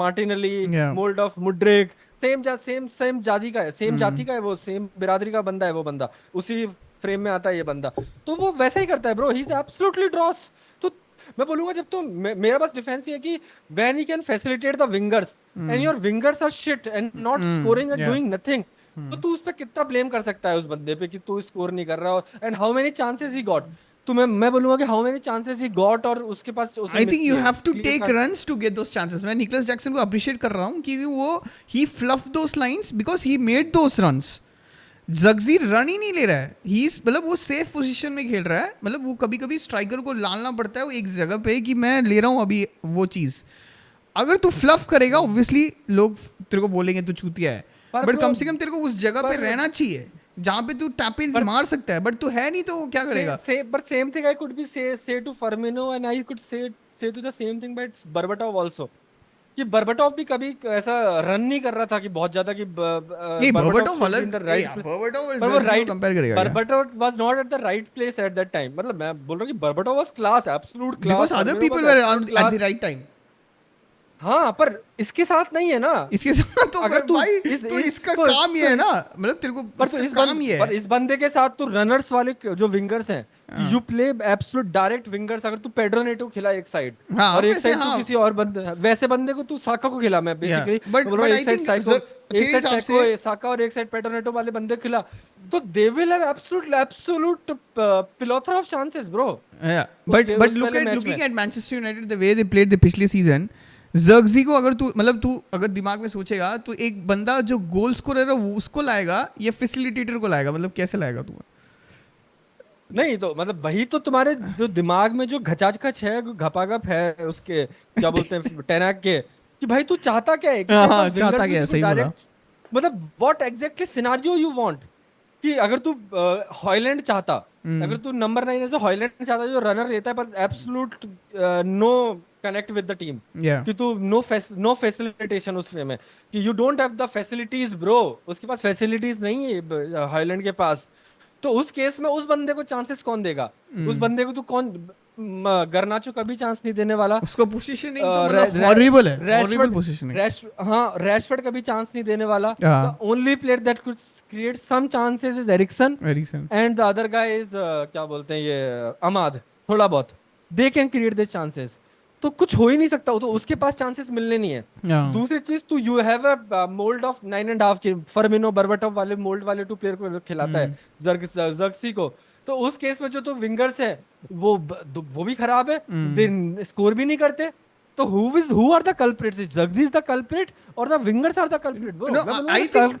Martinelli, mould of Mudryk, same जाति का है, सेम जाति का है वो, सेम बिरादरी का बंदा है वो बंदा, उसी फ्रेम में आता है ये बंदा, तो वो वैसा ही करता है ब्रो, ही इज एब्सोल्युटली ड्रॉस। तो मैं बोलूंगा जब तो मेरा बस डिफेंस ये है कि when he can facilitate the wingers and your wingers are shit and not scoring and doing nothing, तो तू उस पे कितना ब्लेम कर सकता है उस बंदे पे कि तू स्कोर नहीं कर रहा हो, and how many chances he got. तो मैं बोलूंगा कि how many chances he got, और उसके पास I think you have to take runs to get those chances. मैं निकलस जैक्सन को अप्रिशिएट कर रहा हूं क्योंकि वो he fluff those lines because he made those runs. Zirkzee run ही नहीं ले रहा है, ही मतलब वो सेफ पोजीशन में खेल रहा है, मतलब वो कभी कभी स्ट्राइकर को लाना पड़ता है वो एक जगह पे कि मैं ले रहा हूँ अभी वो चीज़। अगर तू फ्लफ करेगा ऑब्वियसली लोग तेरे को बोलेंगे तू चूतिया है, बट कम से कम तेरे को उस जगह पे रहना चाहिए जहाँ पे तू टैप इन मार सकता है, बट तू है नहीं तो क्या करेगा। But same thing I could be say to Firmino, and I could say to the same thing by Berbatov also, कि बर्बाटोव भी कभी ऐसा रन नहीं कर रहा था कि बहुत ज्यादा कि बर्बाटोव अलग, Berbatov was not at the right place at that time. मतलब मैं बोल रहा हूं कि Berbatov was class, absolute class, because other people were at the right time. हाँ, पर इसके साथ नहीं है ना, इसके साथ तो अगर भाई तो इसका काम ये है ना, मतलब तेरे को पर तो काम ये है, पर इस बंदे के साथ तो रनर्स वाले जो विंगर्स हैं, you play absolute direct wingers. अगर तू पेड्रो नेटो खिला एक साइड और एक साइड तू किसी और बंदे, वैसे बंदे को तू साका को खिला, मैं बेसिकली बोल रहा हूं, एक साइड साका और एक साइड पेड्रो नेटो वाले बंदे खिला, तो they will have absolute plethora of chances bro. But looking at Manchester United the way they played the पिछले सीजन, ज़ग्ज़ी को अगर तू मतलब तू अगर दिमाग में सोचेगा तो एक बंदा जो गोल स्कोरर है वो उसको लाएगा या फैसिलिटेटर को लाएगा, मतलब कैसे लाएगा तू? नहीं तो मतलब वही तो तुम्हारे जो दिमाग में जो घचाचखच है, घपाघप है उसके क्या बोलते हैं टेनाक के, कि भाई तू चाहता क्या है, चाहता क्या है, सही बोला। मतलब what exactly scenario you want, कि अगर तू हॉयलैंड चाहता, अगर तू नंबर 9 ऐसे हॉयलैंड चाहता जो रनर लेता है पर absolute no connect with the team, कि तू नो फैसिलिटेशन उस वे में, कि you don't have the facilities bro, उसके पास फैसिलिटीज नहीं है हॉयलैंड के पास, तो उस केस में उस बंदे को चांसेस कौन देगा? उस बंदे को तू कौन, गर्नाचो कभी चांस नहीं देने वाला, उसका पोजीशनिंग तो मतलब हॉरिबल है, हॉरिबल पोजीशनिंग। हां, रैशफोर्ड कभी चांस नहीं देने वाला। The only player that could create some chances is Eriksen, and the other guy is क्या बोलते हैं ये अमाद, थोड़ा बहुत they can create this chances, तो कुछ हो ही नहीं सकता, तो उसके पास चांसेस मिलने नहीं है। दूसरी चीज, तू you have a mould of 9.5 के फर्मिनो बर्बाटोव वाले मोल्ड वाले टू प्लेयर को खिलाता है ज़ग्ज़ी को, तो उस केस में जो तो विंगर्स है वो भी खराब है, दे स्कोर भी नहीं करते, तो who are the culprits? Zugzi is the culprit or the wingers are the culprit? Bro, no, I think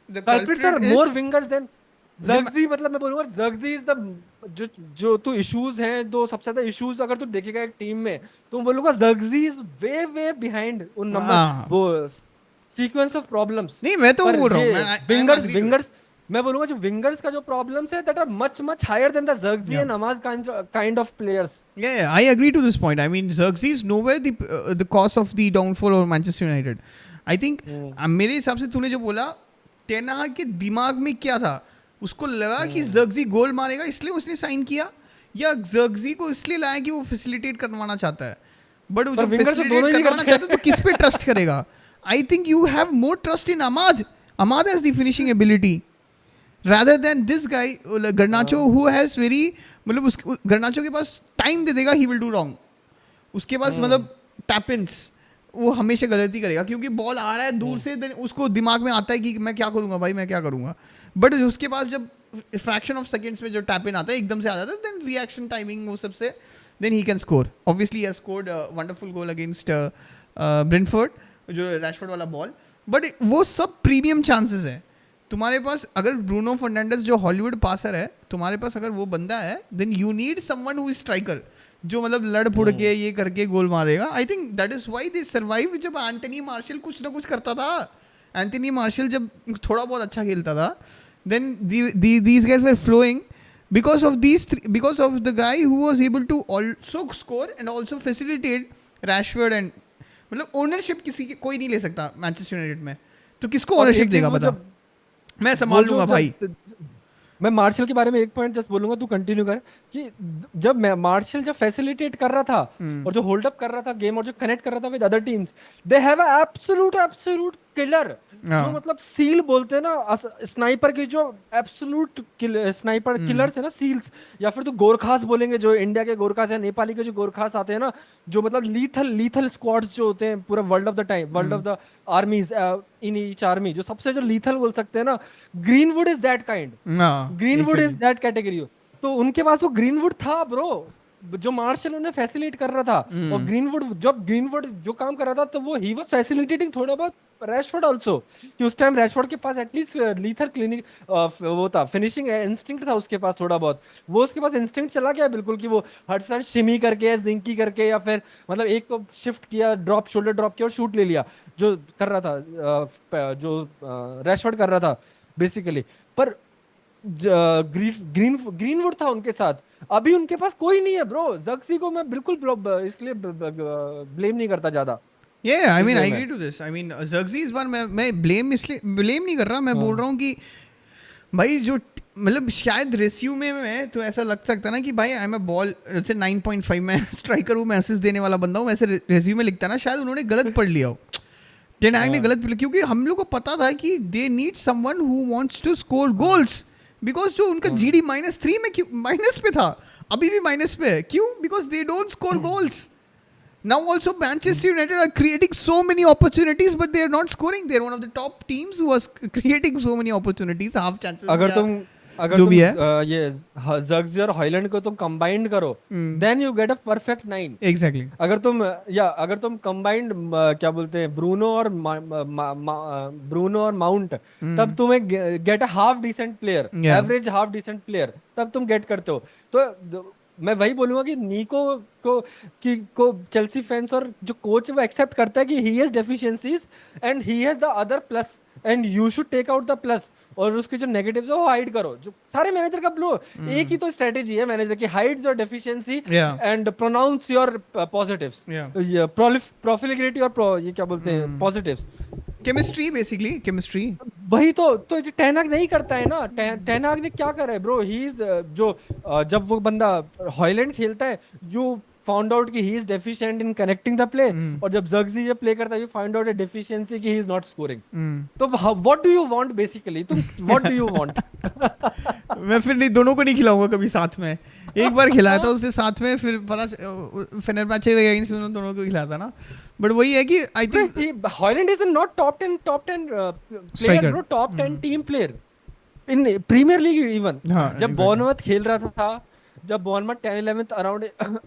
the culprits are more wingers than Zugzi। मतलब मैं बोलूंगा Zugzi is the जो तो इश्यूज हैं, दो सबसे ज्यादा इश्यूज अगर तू देखेगा एक टीम में, तो मैं बोलूंगा Zugzi is way behind उन नंबर वो सीक्वेंस ऑफ प्रॉब्लम्स। नहीं, मैं तो बोल रहा हूं, विंगर्स मैं बोलूंगा जो विंगर्स का जो प्रॉब्लम्स है that are much higher than the Zirkzee Yeah. and Ahmad kind of players. Yeah, I agree to this point. I mean, Xerxes is nowhere the cause of the downfall of Manchester United. I think मेरे हिसाब से तूने जो बोला, ten हाग के दिमाग में क्या था? उसको लगा कि Xerxes गोल मारेगा इसलिए उसने साइन किया, या Xerxes को इसलिए लाया कि वो फैसिलिटेट करवाना चाहता है? बट जब फैसिलिटेट करवाना चाहता है तो किस पे ट्रस्ट करेगा? I think you have more trust in Ahmad. Ahmad has the finishing ability. rather than this guy Garnacho who has very मतलब उस Garnacho के पास टाइम दे देगा, he will do wrong. उसके पास मतलब टैप-इन्स, वो हमेशा गलती करेगा क्योंकि बॉल आ रहा है दूर से, देन उसको दिमाग में आता है कि मैं क्या करूंगा भाई, मैं क्या करूंगा. बट उसके पास जब फ्रैक्शन ऑफ सेकंड्स में जो टैप इन आता है एकदम से आ जाता है, देन रिएक्शन टाइमिंग वो सबसे, then he can score. Obviously he has scored wonderful goal against Brentford, जो रैशफोर्ड वाला बॉल. बट वो सब प्रीमियम चांसेस है. तुम्हारे पास अगर ब्रूनो फर्नांडिस जो हॉलीवुड पासर है, तुम्हारे पास अगर वो बंदा है, then you need someone who is striker, जो मतलब लड़ फुड़ के ये करके गोल मारेगा. I think that is why they survive. जब एंटनी मार्शल कुछ ना कुछ करता था, एंटनी मार्शल जब थोड़ा बहुत अच्छा खेलता था, then these guys were flowing because of because of the guy who was able to also score and also facilitate Rashford. and मतलब ओनरशिप किसी की कोई नहीं ले सकता मैनचेस्टर यूनाइटेड में, तो किसको ओनरशिप देगा बता? मैं संभाल लूंगा भाई. मैं मार्शल के बारे में एक पॉइंट जस्ट बोलूंगा, तू कंटिन्यू कर. कि जब मार्शल जब फैसिलिटेट कर रहा था और जो होल्ड अप कर रहा था गेम और जो कनेक्ट कर रहा था with other teams, they have a absolute killer. जो मतलब सील बोलते हैं ना, स्नाइपर के जो एब्सोल्यूट स्नाइपर किलर्स है ना, सील्स, या फिर तो गोरखास बोलेंगे, जो इंडिया के गोरखास है, नेपाली के जो गोरखास आते हैं ना, जो मतलब लीथल स्क्वाड्स जो होते हैं पूरा world of the time, world of the armies in each army, जो सबसे जो लीथल बोल सकते हैं ना, greenwood is that kind. Greenwood is that category. तो उनके पास वो ग्रीनवुड था ब्रो, जो मार्शल उन्हें फैसिलिटेट कर रहा था. और ग्रीनवुड जो काम कर रहा था, तो वो ही वाज फैसिलिटेटिंग थोड़ा बहुत रैशफोर्ड आल्सो, कि उस टाइम रैशफोर्ड के पास एटलीस्ट लीथल क्लिनिक वो था, फिनिशिंग इंस्टिंक्ट था उसके पास थोड़ा बहुत. वो उसके पास इंस्टिंक्ट चला गया बिल्कुल, कि वो हर साइड शिमी करके, जिंकी करके, या फिर मतलब एक को शिफ्ट किया, ड्रॉप, शोल्डर ड्रॉप किया और शूट ले लिया, जो कर रहा था जो रैशफोर्ड कर रहा था बेसिकली. पर ग्रीनवुड था उनके साथ. अभी उनके पास कोई नहीं है ब्रो. Zirkzee को मैं बिल्कुल इसलिए ब्लेम नहीं करता ज्यादा. Yeah, I mean I agree to this. I mean Zirkzee इस बार मैं ब्लेम नहीं कर रहा. मैं बोल रहा हूँ कि भाई जो मतलब शायद रेस्यूमे में तो ऐसा लग सकता ना कि भाई आई एम अ बॉल जैसे 9.5 मैं स्ट्राइकर हूँ, मैं असिस्ट देने वाला बंदा हूँ, वैसे रेस्यूमे लिखता ना, शायद उन्होंने गलत पढ़ लिया हो. टेन हैग ने गलत, क्योंकि हम लोग को पता था कि they need someone who wants to score goals, because जो उनका जीडी -3 में माइनस पे था, अभी भी माइनस पे है. क्यों? Because they don't score goals. Now also Manchester United are creating so many opportunities, but they are not scoring. They are one of the top teams who was creating so many opportunities, half chances. अगर तुम ये Zirkzee और Højlund को तुम combined करो, then you get a perfect 9. Exactly. अगर तुम combined क्या बोलते हैं, ब्रूनो और माउंट, तब तुम्हें get a half decent player, average half decent player, तब तुम गेट करते हो. तो मैं वही बोलूंगा कि नीको को चेल्सी फैंस और जो कोच वो एक्सेप्ट करता है कि he has deficiencies and he has the other plus, and you should take out the plus, और उसके जो नेगेटिव्स है वो हाइड करो. जो सारे मैनेजर का ब्लो एक ही तो स्ट्रेटेजी है मैनेजर की, hide your deficiency and pronounce your positives, profligate your ये क्या बोलते हैं, पॉजिटिव्स. Chemistry, basically chemistry. वही तो टेन हाग नहीं करता है ना. टेन हाग ने क्या करा है ब्रो? ही इज जब वो बंदा हॉयलैंड खेलता है, यू फाउंड आउट कि he is deficient in connecting the play, और जब Zirkzee जब प्ले करता है, you find out a deficiency कि ही इज नॉट स्कोरिंग. तो what do you want basically? तुम व्हाट डू यू वांट? मैं फिर नहीं, दोनों को नहीं खिलाऊंगा कभी साथ में. एक बार खिलाया था उससे साथ में, फिर पता फेनेरबाचे अगेंस्ट दोनों को खिलाता ना. बट वही है कि I think Hojlund is not top 10 player bro, top 10 team player in Premier League even. जब बॉर्नमथ खेल रहा था, जब बॉर्नमथ 10-11th अराउंड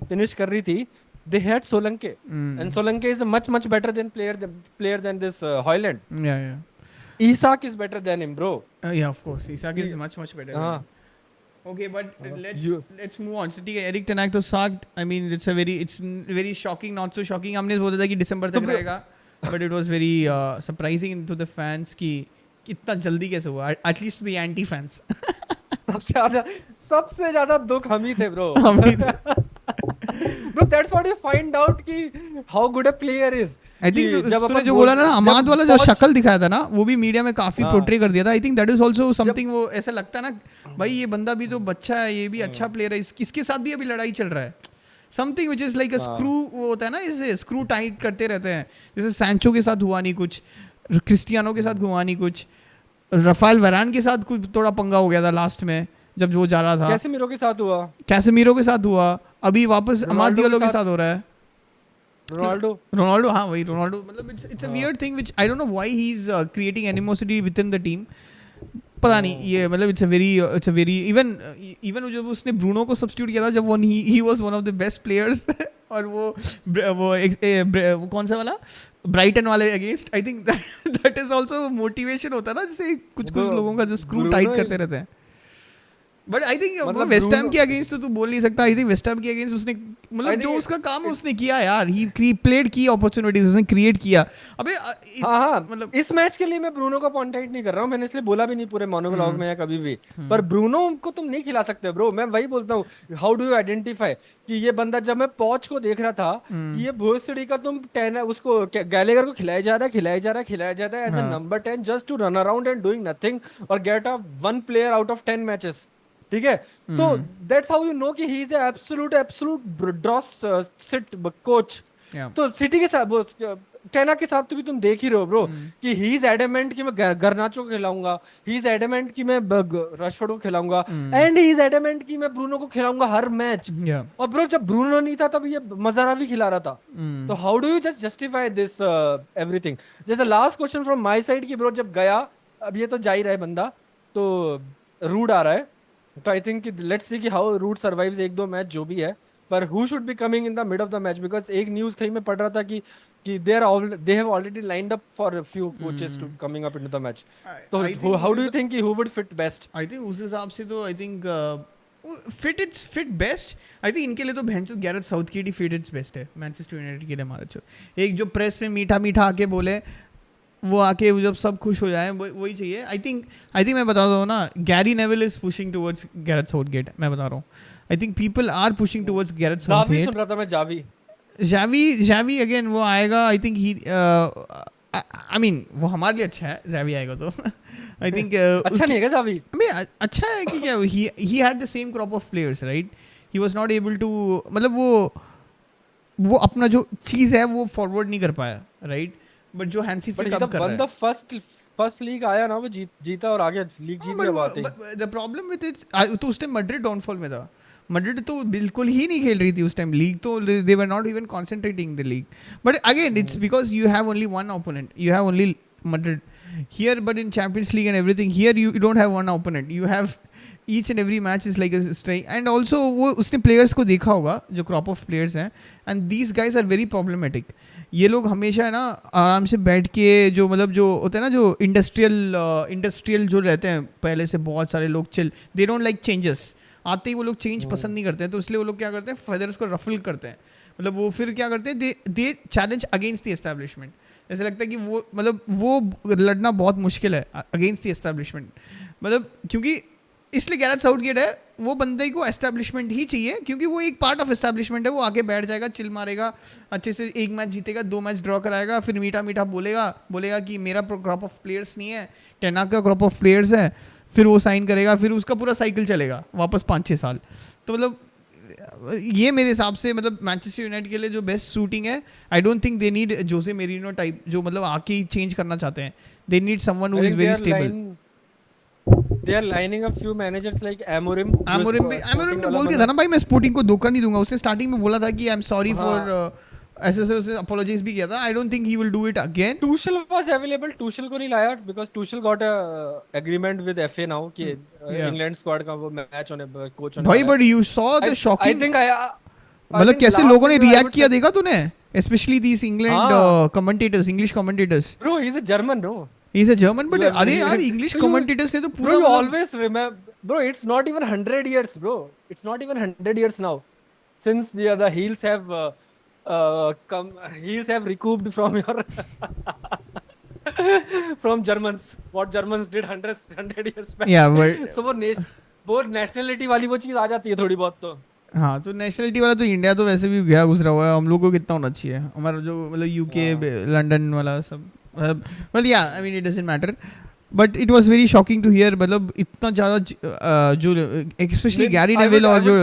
फिनिश कर रही थी, they had Solanke, and Solanke is a much better than player than this Hojlund. Yeah. Isak is better than him, bro. Yeah, of course. Isak is much better. than him. Okay, but let's move on. So, Erik ten Hag तो sacked. I mean, it's very shocking, not so shocking. हमने सोचा था कि दिसंबर तक रहेगा, but it was very surprising to the fans कि इतना जल्दी कैसे हुआ, at least to the anti fans. सबसे ज्यादा दुख हम ही थे ब्रो। हम ही थे। Bro that's what you find out कि how good a player is. I think जब तूने अपन जो बोला ना अमाद वाला जो पहुंच- शक्ल दिखाया था ना, वो भी मीडिया में काफी हाँ। पोर्ट्रे कर दिया था। I think that is also something, वो ऐसा लगता है ना भाई ये बंदा भी तो बच्चा है, ये भी अच्छा प्लेयर है, इसके साथ भी अभी लड़ाई चल रहा है। Something which is like a screw, वो होता है ना, इसे स्क्रू टाइट करते रहते हैं। जैसे सैंचो के साथ हुआ नहीं कुछ, क्रिस्टियानो के साथ हुआ नहीं कुछ, रफाल वरान के साथ कुछ थोड़ा पंगा हो गया था लास्ट में जब वो जा रहा था। कैसेमीरो के साथ हुआ, कैसेमीरो के साथ हुआ, अभी वापस अमाद रोनाल्डो डियालो के के साथ साथ हो रहा है। रोनाल्डो। हाँ वही रोनाल्डो, मतलब it's a weird thing which I don't know why he is creating animosity with in the team. पता नहीं ये मतलब इट्स अ वेरी इवन जब उसने ब्रूनो को सब्स्टिट्यूट किया था, जब ही was one of the best players और वो कौन सा वाला ब्राइटन वाले against, I think that is also motivation होता है ना, जैसे कुछ लोगों का जो स्क्रू टाइट करते रहते हैं। बट आई थिंक मतलब वेस्ट हैम ब्रूनो- के अगेंस्ट तो तू बोल नहीं सकता। आई थिंक वेस्ट हैम के अगेंस्ट उसने I मतलब think जो उसका काम है उसने किया यार, ही प्लेड की अपॉर्चुनिटीज उसने क्रिएट किया। अबे हाँ मतलब इस मैच के लिए मैं ब्रूनो को पॉइंट नहीं कर रहा हूँ, मैंने इसलिए बोला भी नहीं पूरे मोनोलॉग में या कभी भी। पर ब्रूनो को तुम नहीं खिला सकते ब्रो। मैं वही बोलता हूँ, हाउ डू यू आइडेंटिफाई कि ये बंदा, जब मैं पॉच को देख रहा था कि ये भोसड़ी का तुम 10 उसको गैलेगर को खिलाया जा रहा है as a number 10 just to run around and doing nothing और get a one player out of 10 matches. ठीक है, तो दैट्स हाउ यू नो कि he is absolute dross shit coach. तो सिटी के साथ वो टेना के साथ तो भी तुम देख ही रहे हो ब्रो कि ही इज एडमेंट कि मैं गर्नाचो को खिलाऊंगा, ही इज एडमेंट कि मैं रशफोर्ड को खिलाऊंगा, एंड ही इज एडमेंट कि मैं ब्रूनो को खिलाऊंगा हर मैच। और ब्रो जब ब्रूनो नहीं था तब ये मजारावी खिला रहा था। तो how do you just justify this everything. जैसे last question from my side कि ब्रो जब गया, अब ये तो जा ही रहा है बंदा, तो रूड आ रहा है, तो आई थिंक लेट्स सी कि हाउ रूट सर्वाइव्स एक दो मैच जो भी है। पर who should be coming in the mid of the match, because एक न्यूज़ कहीं में पढ़ रहा था कि they have already lined up for a few coaches to coming up into the match. तो हाउ डू यू थिंक कि who would fit best? I think उस हिसाब से तो I think fit best. I think इनके लिए तो भैंस गैरेथ साउथगेट ही फिट इट्स बेस्ट है मैनचेस्टर यूनाइटेड के लिए। हमारा एक जो प्रेस में मीठा मीठा आके बोले, वो आके जब सब खुश हो जाए, वही चाहिए। आई थिंक मैं बता रहा हूँ ना, Gary Neville is pushing towards Gareth Southgate. मैं बता रहा हूँ, I think people are pushing towards Gareth Xavi Southgate. सुन रहा था मैं, जावी अगेन वो आएगा। I think he I mean वो हमारे लिए अच्छा है, जावी आएगा तो आई थिंक अच्छा नहीं है क्या जावी? अच्छा है कि क्या, he had the same crop of players right. He was not able to, मतलब वो अपना जो चीज़ है वो फॉरवर्ड नहीं कर पाया राइट। बट जो हैंसी फ्लिक अब कर रहा है, फर्स्ट लीग आया ना, वो जीता और आगे लीग जीत गया। बात है द प्रॉब्लम विद इट, तो उस टाइम मैड्रिड डाउनफॉल में था। मैड्रिड तो बिल्कुल ही नहीं खेल रही थी उस टाइम लीग, तो they were not even concentrating the league. But again it's because you have only one opponent, you have only Madrid here. But in Champions League and everything here you don't have one opponent, you have each and every match is like a strike. And also वो उसने players को देखा होगा जो crop of players हैं, and these guys are very problematic. ये लोग हमेशा है ना आराम से बैठ के, जो मतलब जो होता है ना, जो इंडस्ट्रियल जो रहते हैं पहले से बहुत सारे लोग chill, they don't like changes. आते ही वो लोग चेंज पसंद नहीं करते हैं, तो इसलिए वो लोग क्या करते हैं, फेदर्स को रफल करते हैं। मतलब वो फिर क्या करते हैं, दे चैलेंज अगेंस्ट द एस्टैब्लिशमेंट। ऐसा लगता है कि वो मतलब वो लड़ना बहुत मुश्किल है अगेंस्ट द एस्टैब्लिशमेंट। मतलब क्योंकि इसलिए गैरेथ साउथगेट है, वो बंदे को एस्टैब्लिशमेंट ही चाहिए, क्योंकि वो एक पार्ट ऑफ एस्टैब्लिशमेंट है। वो आके बैठ जाएगा, चिल मारेगा, अच्छे से एक मैच जीतेगा, 2 मैच ड्रॉ कराएगा, फिर मीठा मीठा बोलेगा कि मेरा क्रॉप ऑफ प्लेयर्स नहीं है, टेना का क्रॉप ऑफ प्लेयर्स है, फिर वो साइन करेगा, फिर उसका पूरा साइकिल चलेगा वापस 5-6 साल। तो मतलब ये मेरे हिसाब से मतलब मैनचेस्टर यूनाइटेड के लिए जो बेस्ट सूटिंग है। I don't think they need Jose merino type, जो मतलब आके ही चेंज करना चाहते हैं। दे need someone who is very stable. They are lining up few managers like Amorim ने बोल दिया था ना भाई, मैं स्पोर्टिंग को धोखा नहीं दूंगा। उसने स्टार्टिंग में बोला था कि आई एम सॉरी फॉर ऐसे अपोलोजाइज भी किया था। I don't think he will do it again. Tuchel was available, Tuchel को नहीं लाया because Tuchel got a agreement with FA now कि England squad का वो मैच होने कोच होने भाई। But you saw the shocking, I think मतलब कैसे लोगों ने रिएक्ट किया देखा तूने, specially these England commentators, English commentators. Bro, he's a German, no? He's a German, but अरे यार इंग्लिश कमेंटेटर्स ने तो पूरा, bro, you always remember, bro, it's not even 100 years, bro. It's not even 100 years now since the heels have recouped from your from Germans. What Germans did 100 years back. Yeah, but So वो nationality वाली वो चीज आ जाती है थोड़ी बहुत तो. हाँ, तो नेशनलिटी वाला तो इंडिया तो वैसे भी गया गुजरा हुआ है, हम लोग को कितना होना चाहिए हमारा जो मतलब यूके लंदन वाला सब, well yeah, I mean it doesn't matter, but it was very shocking to hear, मतलब इतना ज़्यादा जो especially गैरी नेविल और जो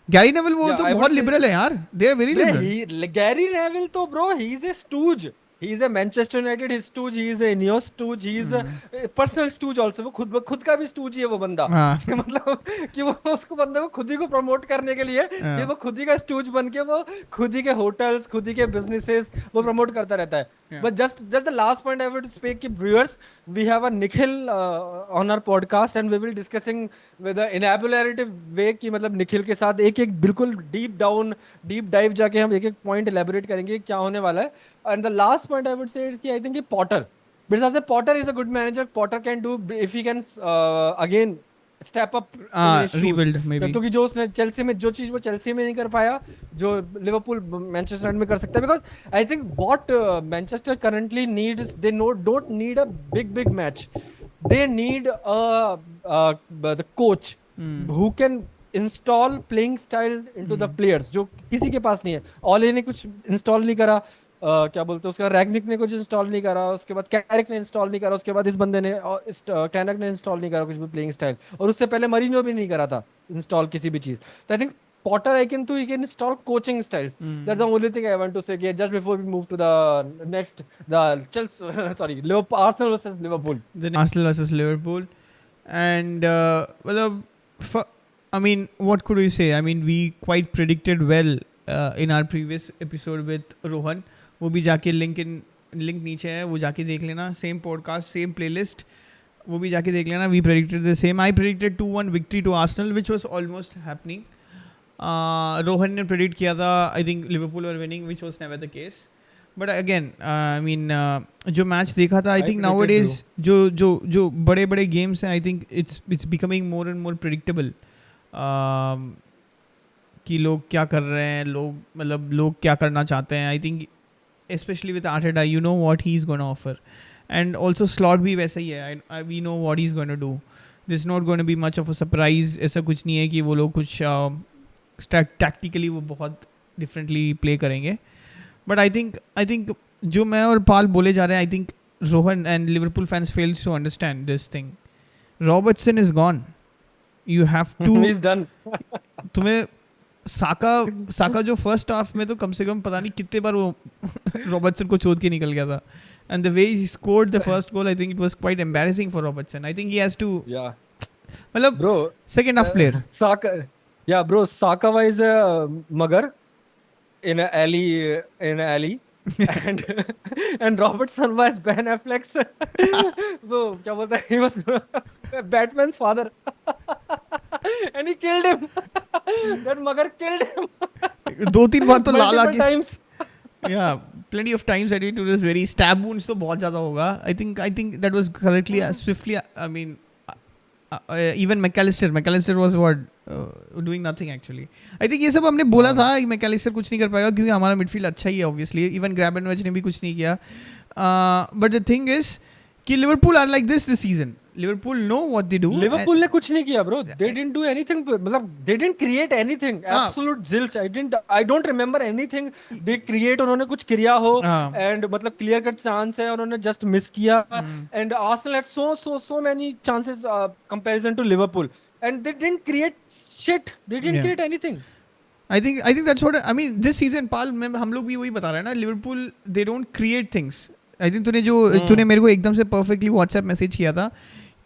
गैरी नेविल वो तो बहुत लिबरल है यार, they are very liberal. Gary Neville तो bro, he is a stooge. He is a Manchester United his stooge, he is a Ineos stooge, he is a personal stooge also. वो खुद का भी stooge ही है वो बंदा. हाँ. मतलब कि वो उसको बंदे को खुद ही को प्रमोट करने के लिए ये वो खुद ही का stooge बन के वो खुद ही के होटल्स, खुद ही के बिजनेसेस वो प्रमोट करता रहता है. But just the last point I would speak कि viewers, we have a Nikhil on our podcast and we will discussing with an elaborative way कि मतलब निखिल के साथ एक बिल्कुल डीप डाइव जाके हम एक पॉइंट एलैबोरेट करेंगे क्या होने वाला है. And the last point I would say is कि I think Potter, because Potter is a good manager. Potter can do if he can again step up rebuild maybe, क्योंकि जो उसने चेल्सी में जो चीज वो चेल्सी में नहीं कर पाया जो लिवरपूल मैनचेस्टर में कर सकता है. because I think what Manchester currently needs, they don't need a big match, they need the coach who can install playing style into the players, जो किसी के पास नहीं है. ओले ने कुछ इंस्टॉल नहीं करा, क्या बोलते हैं उसका, रैगनिक ने कुछ इंस्टॉल नहीं करा, उसके बाद कैरिक ने इंस्टॉल नहीं करा, उसके बाद इस बंदे ने टैनक ने इंस्टॉल नहीं करा कुछ भी प्लेइंग स्टाइल, और उससे पहले मरीनो भी नहीं करा था इंस्टॉल किसी भी चीज. तो I think Potter he can install coaching styles. That's the only thing I want to say. Just before we move to the next, the Chelsea, sorry, Arsenal versus Liverpool. Arsenal versus Liverpool, and I mean, what could we say? I mean, we quite predicted well in our previous episode with Rohan. वो भी जाके link नीचे है, वो जाके देख लेना. Same podcast, same playlist, वो भी जाके देख लेना. We predicted the same. I predicted 2-1 victory to Arsenal which was almost happening. Rohan ने प्रेडिक्ट किया था I think Liverpool were winning, which was never the case. But again I mean जो match देखा था, I think now it is जो बड़े बड़े games हैं, I think it's becoming more and more predictable कि लोग क्या कर रहे हैं, लोग क्या करना चाहते हैं. I think especially with Arteta, you know what he's going to offer, and also Slot भी वैसा ही है. We know what he's going to do. There's not going to be much of a surprise. ऐसा कुछ नहीं है कि वो लोग कुछ tactically वो बहुत differently play करेंगे. But I think जो मैं और पाल बोले जा रहे हैं, I think Rohan and Liverpool fans fails to understand this thing. Robertson is gone. You have to. He's done. तुम्हें साका जो फर्स्ट हाफ में तो कम से कम पता नहीं कितने बार वो रॉबर्टसन को चोद के निकल गया था. And the way he scored the first goal, I think it was quite embarrassing for Robertson. I think he has to, मतलब bro second half player. Saka was a mugger in an alley and Robertson was Ben Affleck's वो क्या बोलता है, he was Batman's father and he killed him. That mugger killed him. 2-3 बार तो लाल आके times. Yeah, plenty of times that it was very stab wounds तो बहुत ज़्यादा होगा. I think that was correctly swiftly. I mean, even McAllister was what doing nothing actually. I think ये सब हमने बोला था कि McAllister कुछ नहीं कर पाएगा क्योंकि हमारा मिडफील्ड अच्छा ही है obviously. Even Grabenwich ने भी कुछ नहीं किया. But the thing is कि Liverpool are like this season. Liverpool know what they do. Liverpool ने कुछ नहीं किया bro. They didn't do anything. मतलब they didn't create anything. Absolute zilch. I don't remember anything they create. उन्होंने कुछ किया हो and मतलब clear cut chance है उन्होंने just miss किया. And Arsenal had so many chances comparison to Liverpool and they didn't create shit. They didn't create anything. I think that's what I mean. This season पाल में हम लोग भी वही बता रहे हैं ना. Liverpool they don't create things. I think तूने मेरे को एकदम से perfectly WhatsApp मैसेज किया था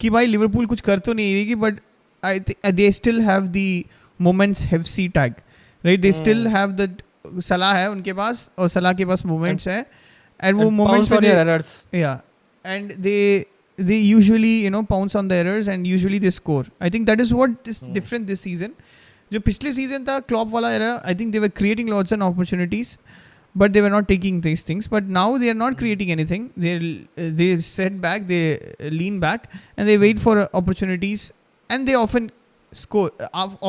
कि भाई लिवरपूल कुछ कर तो नहीं रही कि but I think they still have the moments हेफसी tag, right. They still have the Salah है उनके पास और सलाह के पास मोमेंट्स है एंड वो मोमेंट्स में yeah and they usually you know pounce on the errors and usually they score. I think that is what is different this season. जो पिछले सीजन था क्लॉप वाला era, I think they were creating lots and opportunities but they were not taking these things. But now they are not creating anything. They set back, they lean back, and they wait for opportunities, and they often score.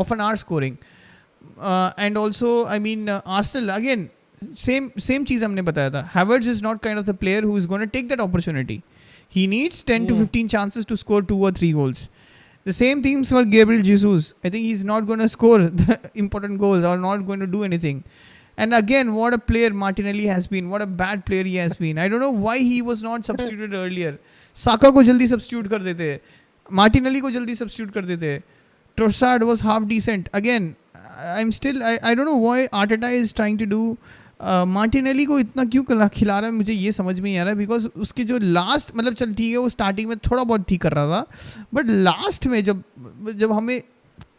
Often are scoring. And also, I mean, Arsenal again. same चीज़ हमने बताया था. Havertz is not kind of the player who is going to take that opportunity. He needs 10 to 15 chances to score 2 or 3 goals. The same things for Gabriel Jesus. I think he's not going to score the important goals or not going to do anything. And again, what a player Martinelli has been. What a bad player he has been. I don't know why he was not substituted earlier. Saka को जल्दी substitute कर देते. Martinelli को जल्दी substitute कर देते. Trossard was half decent. Again, I don't know why Arteta is trying to do. Martinelli को इतना क्यों खिला रहा है मुझे ये समझ में नहीं आ रहा है. बिकॉज उसके जो लास्ट मतलब चल ठीक है वो स्टार्टिंग में थोड़ा बहुत ठीक कर रहा था बट लास्ट में जब हमें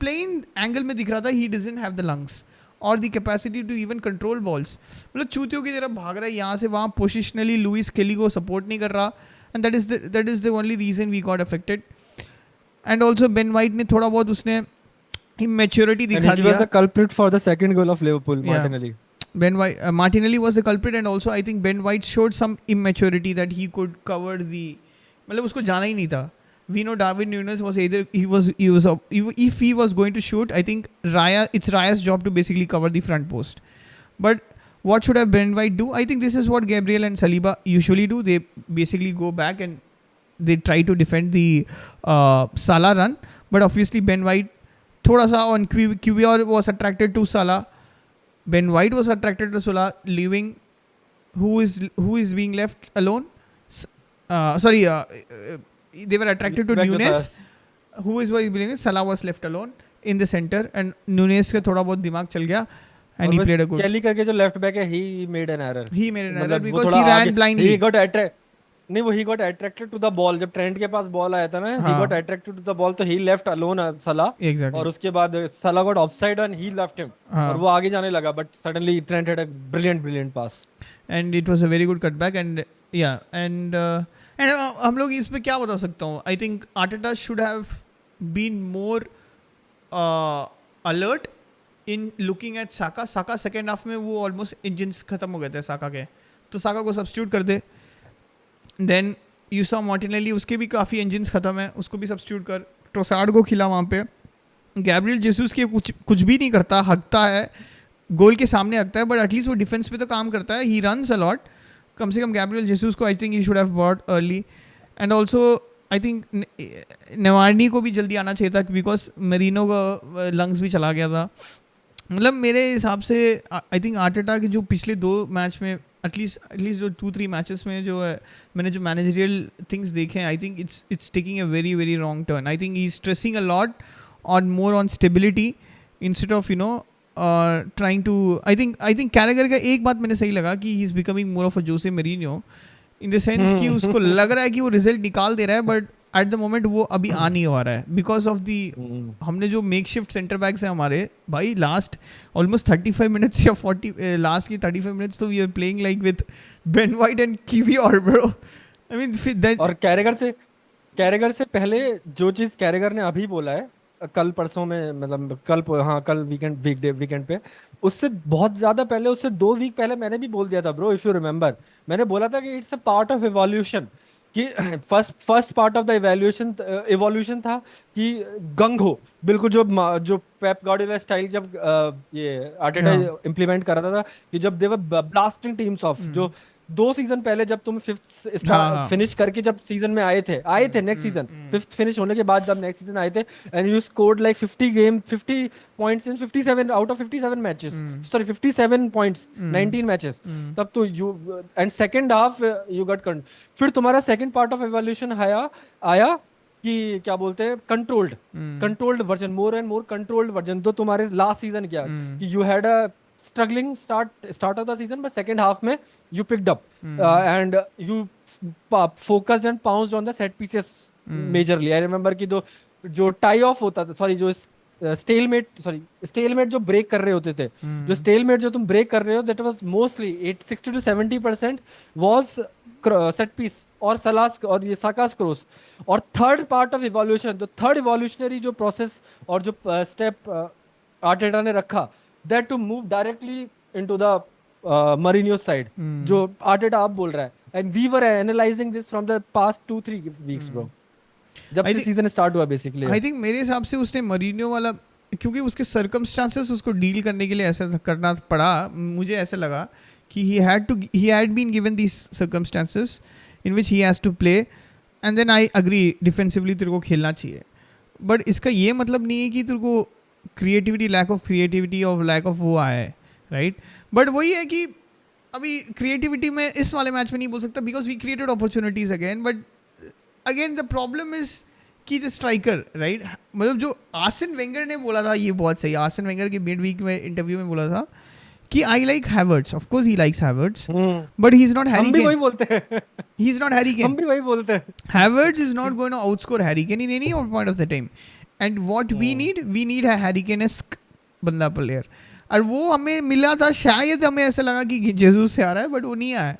प्लेन एंगल में दिख रहा था he doesn't have the lungs और the capacity to even control balls. मतलब चूतियों की तरह भाग रहा है यहाँ से वहाँ. पोजिशनली लुइस केली को सपोर्ट नहीं कर रहा and that is the only reason we got affected. And also Ben White ने थोड़ा बहुत उसने immaturity दिखा दिया. He was the culprit for the second goal of Liverpool, Martinelli. Martinelli was the culprit and also I think Ben White showed some immaturity that he could cover the मतलब उसको जाना ही नहीं था. We know Darwin Núñez was either if he was going to shoot I think it's Raya's job to basically cover the front post. But what should have Ben White do? I think this is what Gabriel and Saliba usually do. They basically go back and they try to defend the Salah run. But obviously Ben White थोड़ा सा on QPR was attracted to Salah. Ben White was attracted to Salah, leaving who is being left alone. They were attracted to Núñez. Who is being Salah was left alone in the center and Núñez का थोड़ा बहुत दिमाग चल गया and he played a good. Kelly करके जो left back है he made an error. He made an error because he ran blindly. He got attracted to the ball. जब ट्रेंट के पास बॉल आया था ना he got attracted to the ball तो he left alone Salah. Exactly. और उसके बाद Salah got offside and he left him. और वो आगे जाने लगा but suddenly Trent had a brilliant pass. And it was a very good cutback and yeah and हम लोग इसमें क्या बता सकता हूँ. I think Arteta should have been more alert in looking at Saka. Saka second half में वो almost engines खत्म हो गए थे Saka के तो Saka को substitute कर दे. देन यू सॉ मार्टिनेली उसके भी काफ़ी इंजन्स ख़त्म है उसको भी सब्स्टिट्यूट कर. ट्रोसार्ड को खिला वहाँ पे. गैब्रियल जेसूस के कुछ भी नहीं करता हकता है गोल के सामने हकता है बट एटलीस्ट वो डिफेंस पे तो काम करता है. He runs a lot. कम से कम गैब्रियल जेसूस को आई think he should have bought early and also I think Nawani को भी जल्दी आना चाहिए था बिकॉज मेरिनो का लंग्स भी चला गया था. मतलब मेरे हिसाब से आई थिंक आर्टेटा के जो पिछले 2 मैच में एटलीस्ट जो 2-3 मैचेस में जो है मैंने जो मैनेजरियल थिंग्स देखे हैं I think it's taking a very very wrong turn. I think he is stressing a lot on more on stability instead of trying to. I think Carragher का एक बात मैंने सही लगा कि he is becoming more of a Jose Mourinho in the sense कि उसको लग रहा है कि वो रिजल्ट निकाल दे रहा है बट एट द मोमेंट वो अभी आ नहीं हो रहा है बिकॉज ऑफ दी हमने जो मेक शिफ्ट सेंटर बैक्स हैं हमारे भाई लास्ट ऑलमोस्ट 35 मिनट्स या 40 लास्ट की 35 मिनट्स तो we are playing like with Ben White and QPR bro. I mean और कैरेगर से पहले जो चीज़ कैरेगर ने अभी बोला है कल परसों में मतलब कल वीकेंड पे उससे बहुत ज़्यादा पहले उससे 2 वीक पहले मैंने भी बोल दिया था ब्रो इफ़ यू रिमेंबर. मैंने बोला था कि it's a part of evolution कि first part of the evolution था कि गंग हो बिल्कुल जो पेप गार्डियोला स्टाइल जब ये आर्टेटा इम्प्लीमेंट कर रहा था कि जब दे वर ब्लास्टिंग टीम्स ऑफ जो 2 सीजन पहले जब तुम 5th फिनिश करके जब सीजन में आए थे नेक्स्ट सीजन 5th फिनिश होने के बाद जब नेक्स्ट सीजन आए थे and you scored like 50 points in 57 out of 57 matches 57 points 19 matches तब तो you and second half you got फिर तुम्हारा सेकंड पार्ट ऑफ इवोल्यूशन आया कि क्या बोलते हैं controlled version more and more controlled version. तो तुम्हारे लास्ट सीजन क्या कि you had a struggling start of the season but second half mein you picked up and you focused and pounced on the set pieces majorly. I remember कि जो tie off होता था जो stalemate जो break कर रहे होते थे जो stalemate जो तुम break कर रहे हो that was mostly 60 to 70% was set piece और Salah's और ये Saka's cross. और third part of evolution the third evolutionary जो process और जो step आर्टेटा ने रखा that to move directly into the Mourinho side जो आर्टेटा आप बोल रहा है and we were analyzing this from the past 2-3 weeks bro जब से सीजन स्टार्ट हुआ बेसिकली. आई थिंक मेरे हिसाब से उसने मरीनो वाला क्योंकि उसके सर्कमस्टांसेस उसको डील करने के लिए ऐसा करना पड़ा. मुझे ऐसा लगा कि he had been given these circumstances in which he has to play, and then I agree defensively तेरे को खेलना चाहिए, बट इसका ये मतलब नहीं है कि तेरे को क्रिएटिविटी, लैक ऑफ क्रिएटिविटी और लैक ऑफ वो आया है, राइट? बट वही है कि अभी क्रिएटिविटी में इस वाले मैच में नहीं बोल सकता because we created opportunities again, but again the problem is कि द स्ट्राइकर, राइट? मतलब जो आर्सेन वेंगर ने बोला था, ये बहुत सही, आर्सेन वेंगर के मिड वीक में इंटरव्यू में बोला था कि I like Havertz, of course he likes Havertz, but he is not Harry हम भी केन, वही बोलते हैं, ही इज नॉट हैरी केन, हम भी वही बोलते हैं। Havertz is not going to outscore Harry Kane in any point of the time. And what we need a Harry Kane-esque बंदा प्लेयर, और वो हमें मिला था, शायद हमें ऐसा लगा कि जेसूस से आ रहा है, बट वो नहीं आया.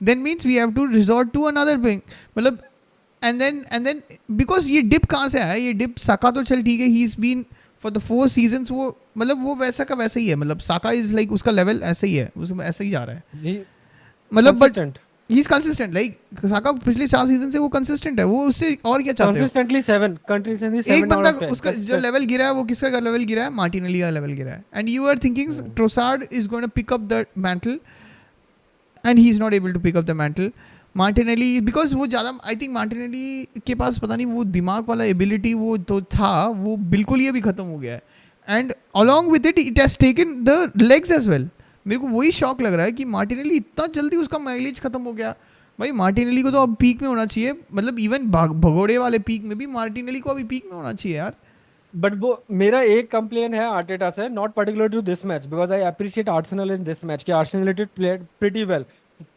Then means we have to resort to another thing. मतलब and then because ये डिप कहाँ से आया? ये डिप साका तो चल ठीक है, he's been for the 4 seasons, वो मतलब वो वैसा का वैसा ही है, मतलब साका इज लाइक उसका लेवल ऐसा ही है, उसमें ऐसा ही जा रहा है, मतलब but he is consistent, like Saka पिछले 4 सीजन से वो कंसिस्टेंट है, वो उससे और क्या चाहते हो? कंसिस्टेंटली 7 कंसिस्टेंटली 7 एक बंदा उसका जो लेवल गिरा है, वो किसका लेवल गिरा है? मार्टिनेली का लेवल गिरा है, and you are thinking Trossard is going to pick up the mantle, and he is not able to pick up the mantle. Martinelli because वो ज़्यादा, आई थिंक मार्टिनेली के पास पता नहीं वो दिमाग वाला एबिलिटी वो तो था, वो बिल्कुल ही अभी खत्म हो गया है, and along with it has taken the legs as well. मेरे को वही शॉक लग रहा है कि मार्टिनेली इतना जल्दी उसका माइलेज खत्म हो गया. भाई मार्टिनेली को तो अब पीक में होना चाहिए, मतलब इवन भगोड़े वाले पीक में भी मार्टिनेली को अभी पीक में होना चाहिए यार. बट वो मेरा एक कंप्लेन है आर्टेटा से, not particular to this match, because I appreciate Arsenal in this match कि Arsenal did play pretty well.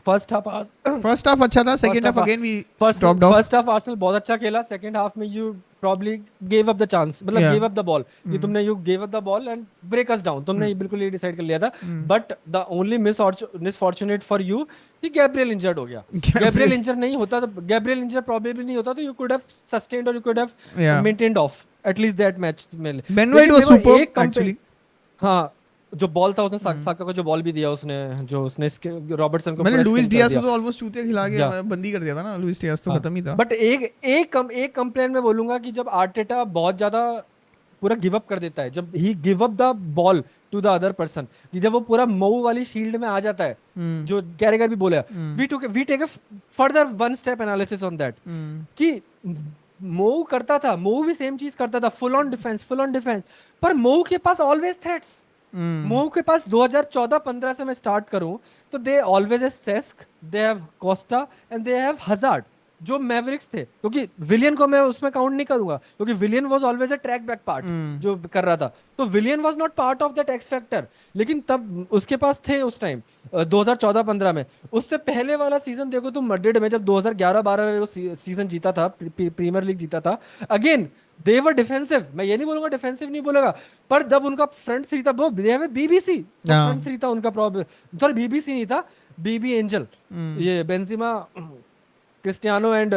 First half अच्छा था, second half again we dropped off. First half Arsenal बहुत अच्छा खेला, सेकंड हाफ में you probably gave up the chance, मतलब gave up the ball, कि तुमने you gave up the ball and break us down, तुमने बिल्कुल ये डिसाइड कर लिया था. but the only misfortunate for you कि गैब्रियल इंजर्ड हो गया. गैब्रियल इंजर्ड नहीं होता तो, गैब्रियल इंजर्ड प्रॉब्लली नहीं होता तो you could have sustained or you could have maintained off at least that match में. Ben White was superb actually. हाँ, जो बॉल था उसने साका को जो बॉल भी दिया उसने, जो उसने रॉबर्टसन को, मतलब लुइस डियाज को तो ऑलमोस्ट चूतिया खिला के बंदी कर दिया था ना, लुइस डियाज तो खत्म ही था. बट एक कंप्लेंट में बोलूंगा कि जब आर्टेटा बहुत ज्यादा पूरा गिव अप कर देता है, जब he give up the ball to the other person, कि जब वो पूरा मऊ वाली शील्ड में आ जाता है, जो कैरेगर भी बोला, we take a further one step analysis on that, कि मऊ करता था, मऊ भी सेम चीज करता था, फुल ऑन डिफेंस, पर मऊ के पास ऑलवेज थ्रेट्स. मऊ के पास 2014-15 से मैं स्टार्ट करूं तो they always have Cesc, they have Costa and they have hazard, जो मैवरिक्स थे. क्योंकि विलियन को मैं उसमें काउंट नहीं करूंगा, क्योंकि Willian was always a track back part जो कर रहा था, तो Willian was not part of that X factor. लेकिन तब उसके पास थे उस टाइम 2014-15 में. उससे पहले वाला सीजन देखो तुम, मैड्रिड में जब 2011-12 में वो सीजन जीता था, प्रीमियर लीग जीता था, अगेन दे वर डिफेंसिव. मैं ये नहीं बोलूंगा डिफेंसिव नहीं बोलेगा, पर जब उनका फ्रंट थ्री था वो बीबीसी फ्रंट थ्री था उनका, प्रॉब्लम सॉरी बीबीसी नहीं था, बीबी एंजल, ये बेंजिमा, क्रिस्टियानो एंड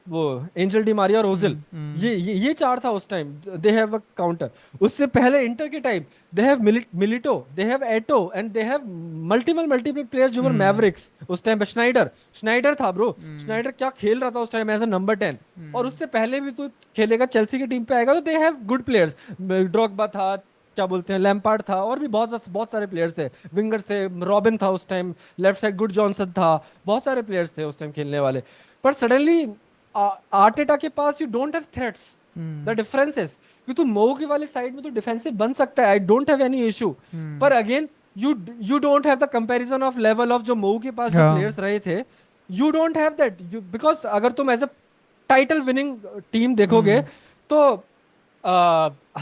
वो एंजल डी मारिया और ओजिल, ये 4 था उस time. They have a counter. उससे पहले इंटर के time they have Milito, they have Eto'o and they have multiple players जो वर मैवरिक्स उस टाइम पे. स्नाइडर था ब्रो, स्नाइडर क्या खेल रहा था उस टाइम एज अ नंबर 10. और उससे पहले भी तू खेलेगा, चेल्सी की टीम पे आएगा तो they have good players. Drogba था, क्या बोलते हैं, लैम्पार्ड था, और भी बहुत सारे प्लेयर्स थे, विंगर्स थे, रॉबिन था उस time, left side good Johnson था, बहुत सारे प्लेयर्स थे उस टाइम खेलने वाले. पर सडनली आर्टेटा के पास you don't have threats. The difference is कि तू मऊ की वाली साइड में तो डिफेंसिव बन सकता है, I don't have any issue, पर again you don't have the comparison of level of जो मऊ के पास जो प्लेयर्स रहे थे, you don't have that. Because अगर तुम as a title winning team देखोगे तो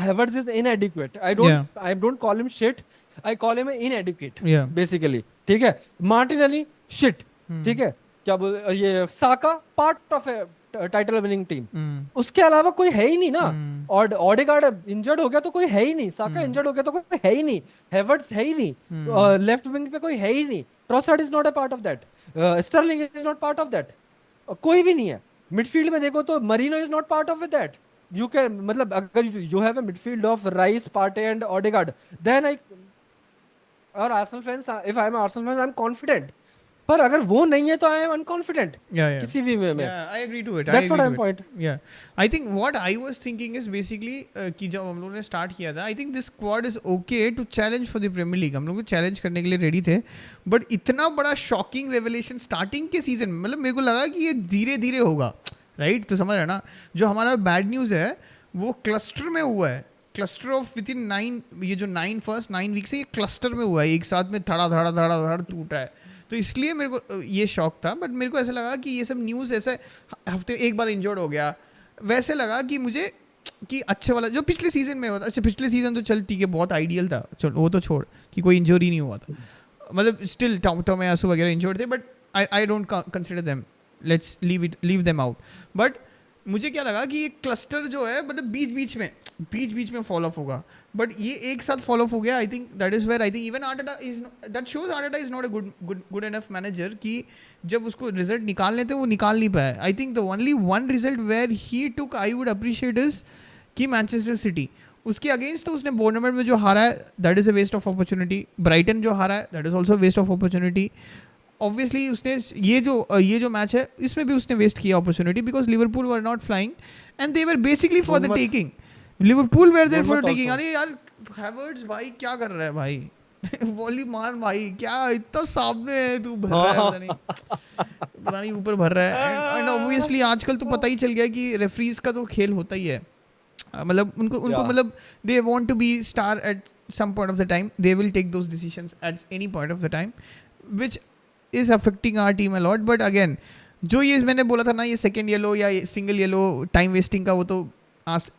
Havertz is inadequate. I don't call him shit. I call him inadequate. Basically, ठीक है. Martinelli shit. ठीक है. क्या बोल, ये Saka part of title winning team. उसके अलावा कोई है ही नहीं ना. और ओडेगार्ड इंजर्ड हो गया तो कोई है ही नहीं. साका इंजर्ड हो गया तो कोई है ही नहीं. हेवर्ट्स है ही नहीं. लेफ्ट विंग पे कोई है ही नहीं. Trossard is not a part of that. Stirling is not part of that. कोई भी नहीं है. मिडफील्ड में देखो तो Merino is not part of that. You can, मतलब अगर you have a midfield of Rice, Partey and Odegaard, then or Arsenal fans, if I am Arsenal fans, I am confident. पर अगर वो नहीं है तो I am unconfident Yeah, yeah. किसी भी वे में. Yeah, I agree to it. I That's what agree I'm to it. point. Yeah, I think what I was thinking is basically कि जब हम लोगों ने start किया था, I think this squad is okay to challenge for the Premier League. हम लोग challenge करने के लिए ready थे, but इतना बड़ा shocking revelation starting के season में, मतलब मेरे को लगा कि ये धीरे धीरे होगा, right? तो समझ रहे ना, जो हमारा bad news है वो cluster में हुआ है. क्लस्टर ऑफ विद इन 9, ये जो 9 वीक से ये क्लस्टर में हुआ है, एक साथ में धड़ा धड़ा धड़ा धड़ टूटा है. तो इसलिए मेरे को ये शौक था, बट मेरे को ऐसा लगा कि ये सब न्यूज़ ऐसे हफ्ते एक बार इंजर्ड हो गया, वैसे लगा कि मुझे कि अच्छे वाला जो पिछले सीजन में हुआ था. अच्छा पिछले सीजन तो चल ठीक है बहुत आइडियल था, चल वो तो छोड़ कि कोई इंजरी नहीं हुआ था, मतलब स्टिल टोमयासु वगैरह इंजर्ड थे, but I don't consider them, let's leave them out. But मुझे क्या लगा कि ये क्लस्टर जो है मतलब बीच बीच में फॉलो ऑफ होगा, बट ये एक साथ फॉलो ऑफ हो गया. I think that is where I think even Arteta is, that shows Arteta is not a good enough manager कि जब उसको रिजल्ट निकालने थे वो निकाल नहीं पाया. I think the only one result where he took I would appreciate is कि मैनचेस्टर सिटी, उसके अगेंस्ट तो उसने बोर्नमथ में जो हारा है that is a waste of opportunity. Brighton जो हारा है that is also waste of opportunity. Obviously उसने ये जो मैच है इसमें भी उसने वेस्ट किया opportunity because Liverpool were not flying and they were basically for the taking. Liverpool were there for taking. अरे यार हैवर्ट्स भाई क्या कर रहा है भाई, वॉली मार भाई, क्या इतना सामने है तू, भर रहा है पता नहीं ऊपर भर रहा है. एंड ऑब्वियसली आजकल तो पता ही चल गया कि रेफरीज का तो खेल होता ही है, मतलब उनको मतलब they want to be star at some point of the time, they will take those decisions at any point of the time which is affecting our team a lot. But again जो ये मैंने बोला था ना, ये second yellow या single yellow time wasting का, वो तो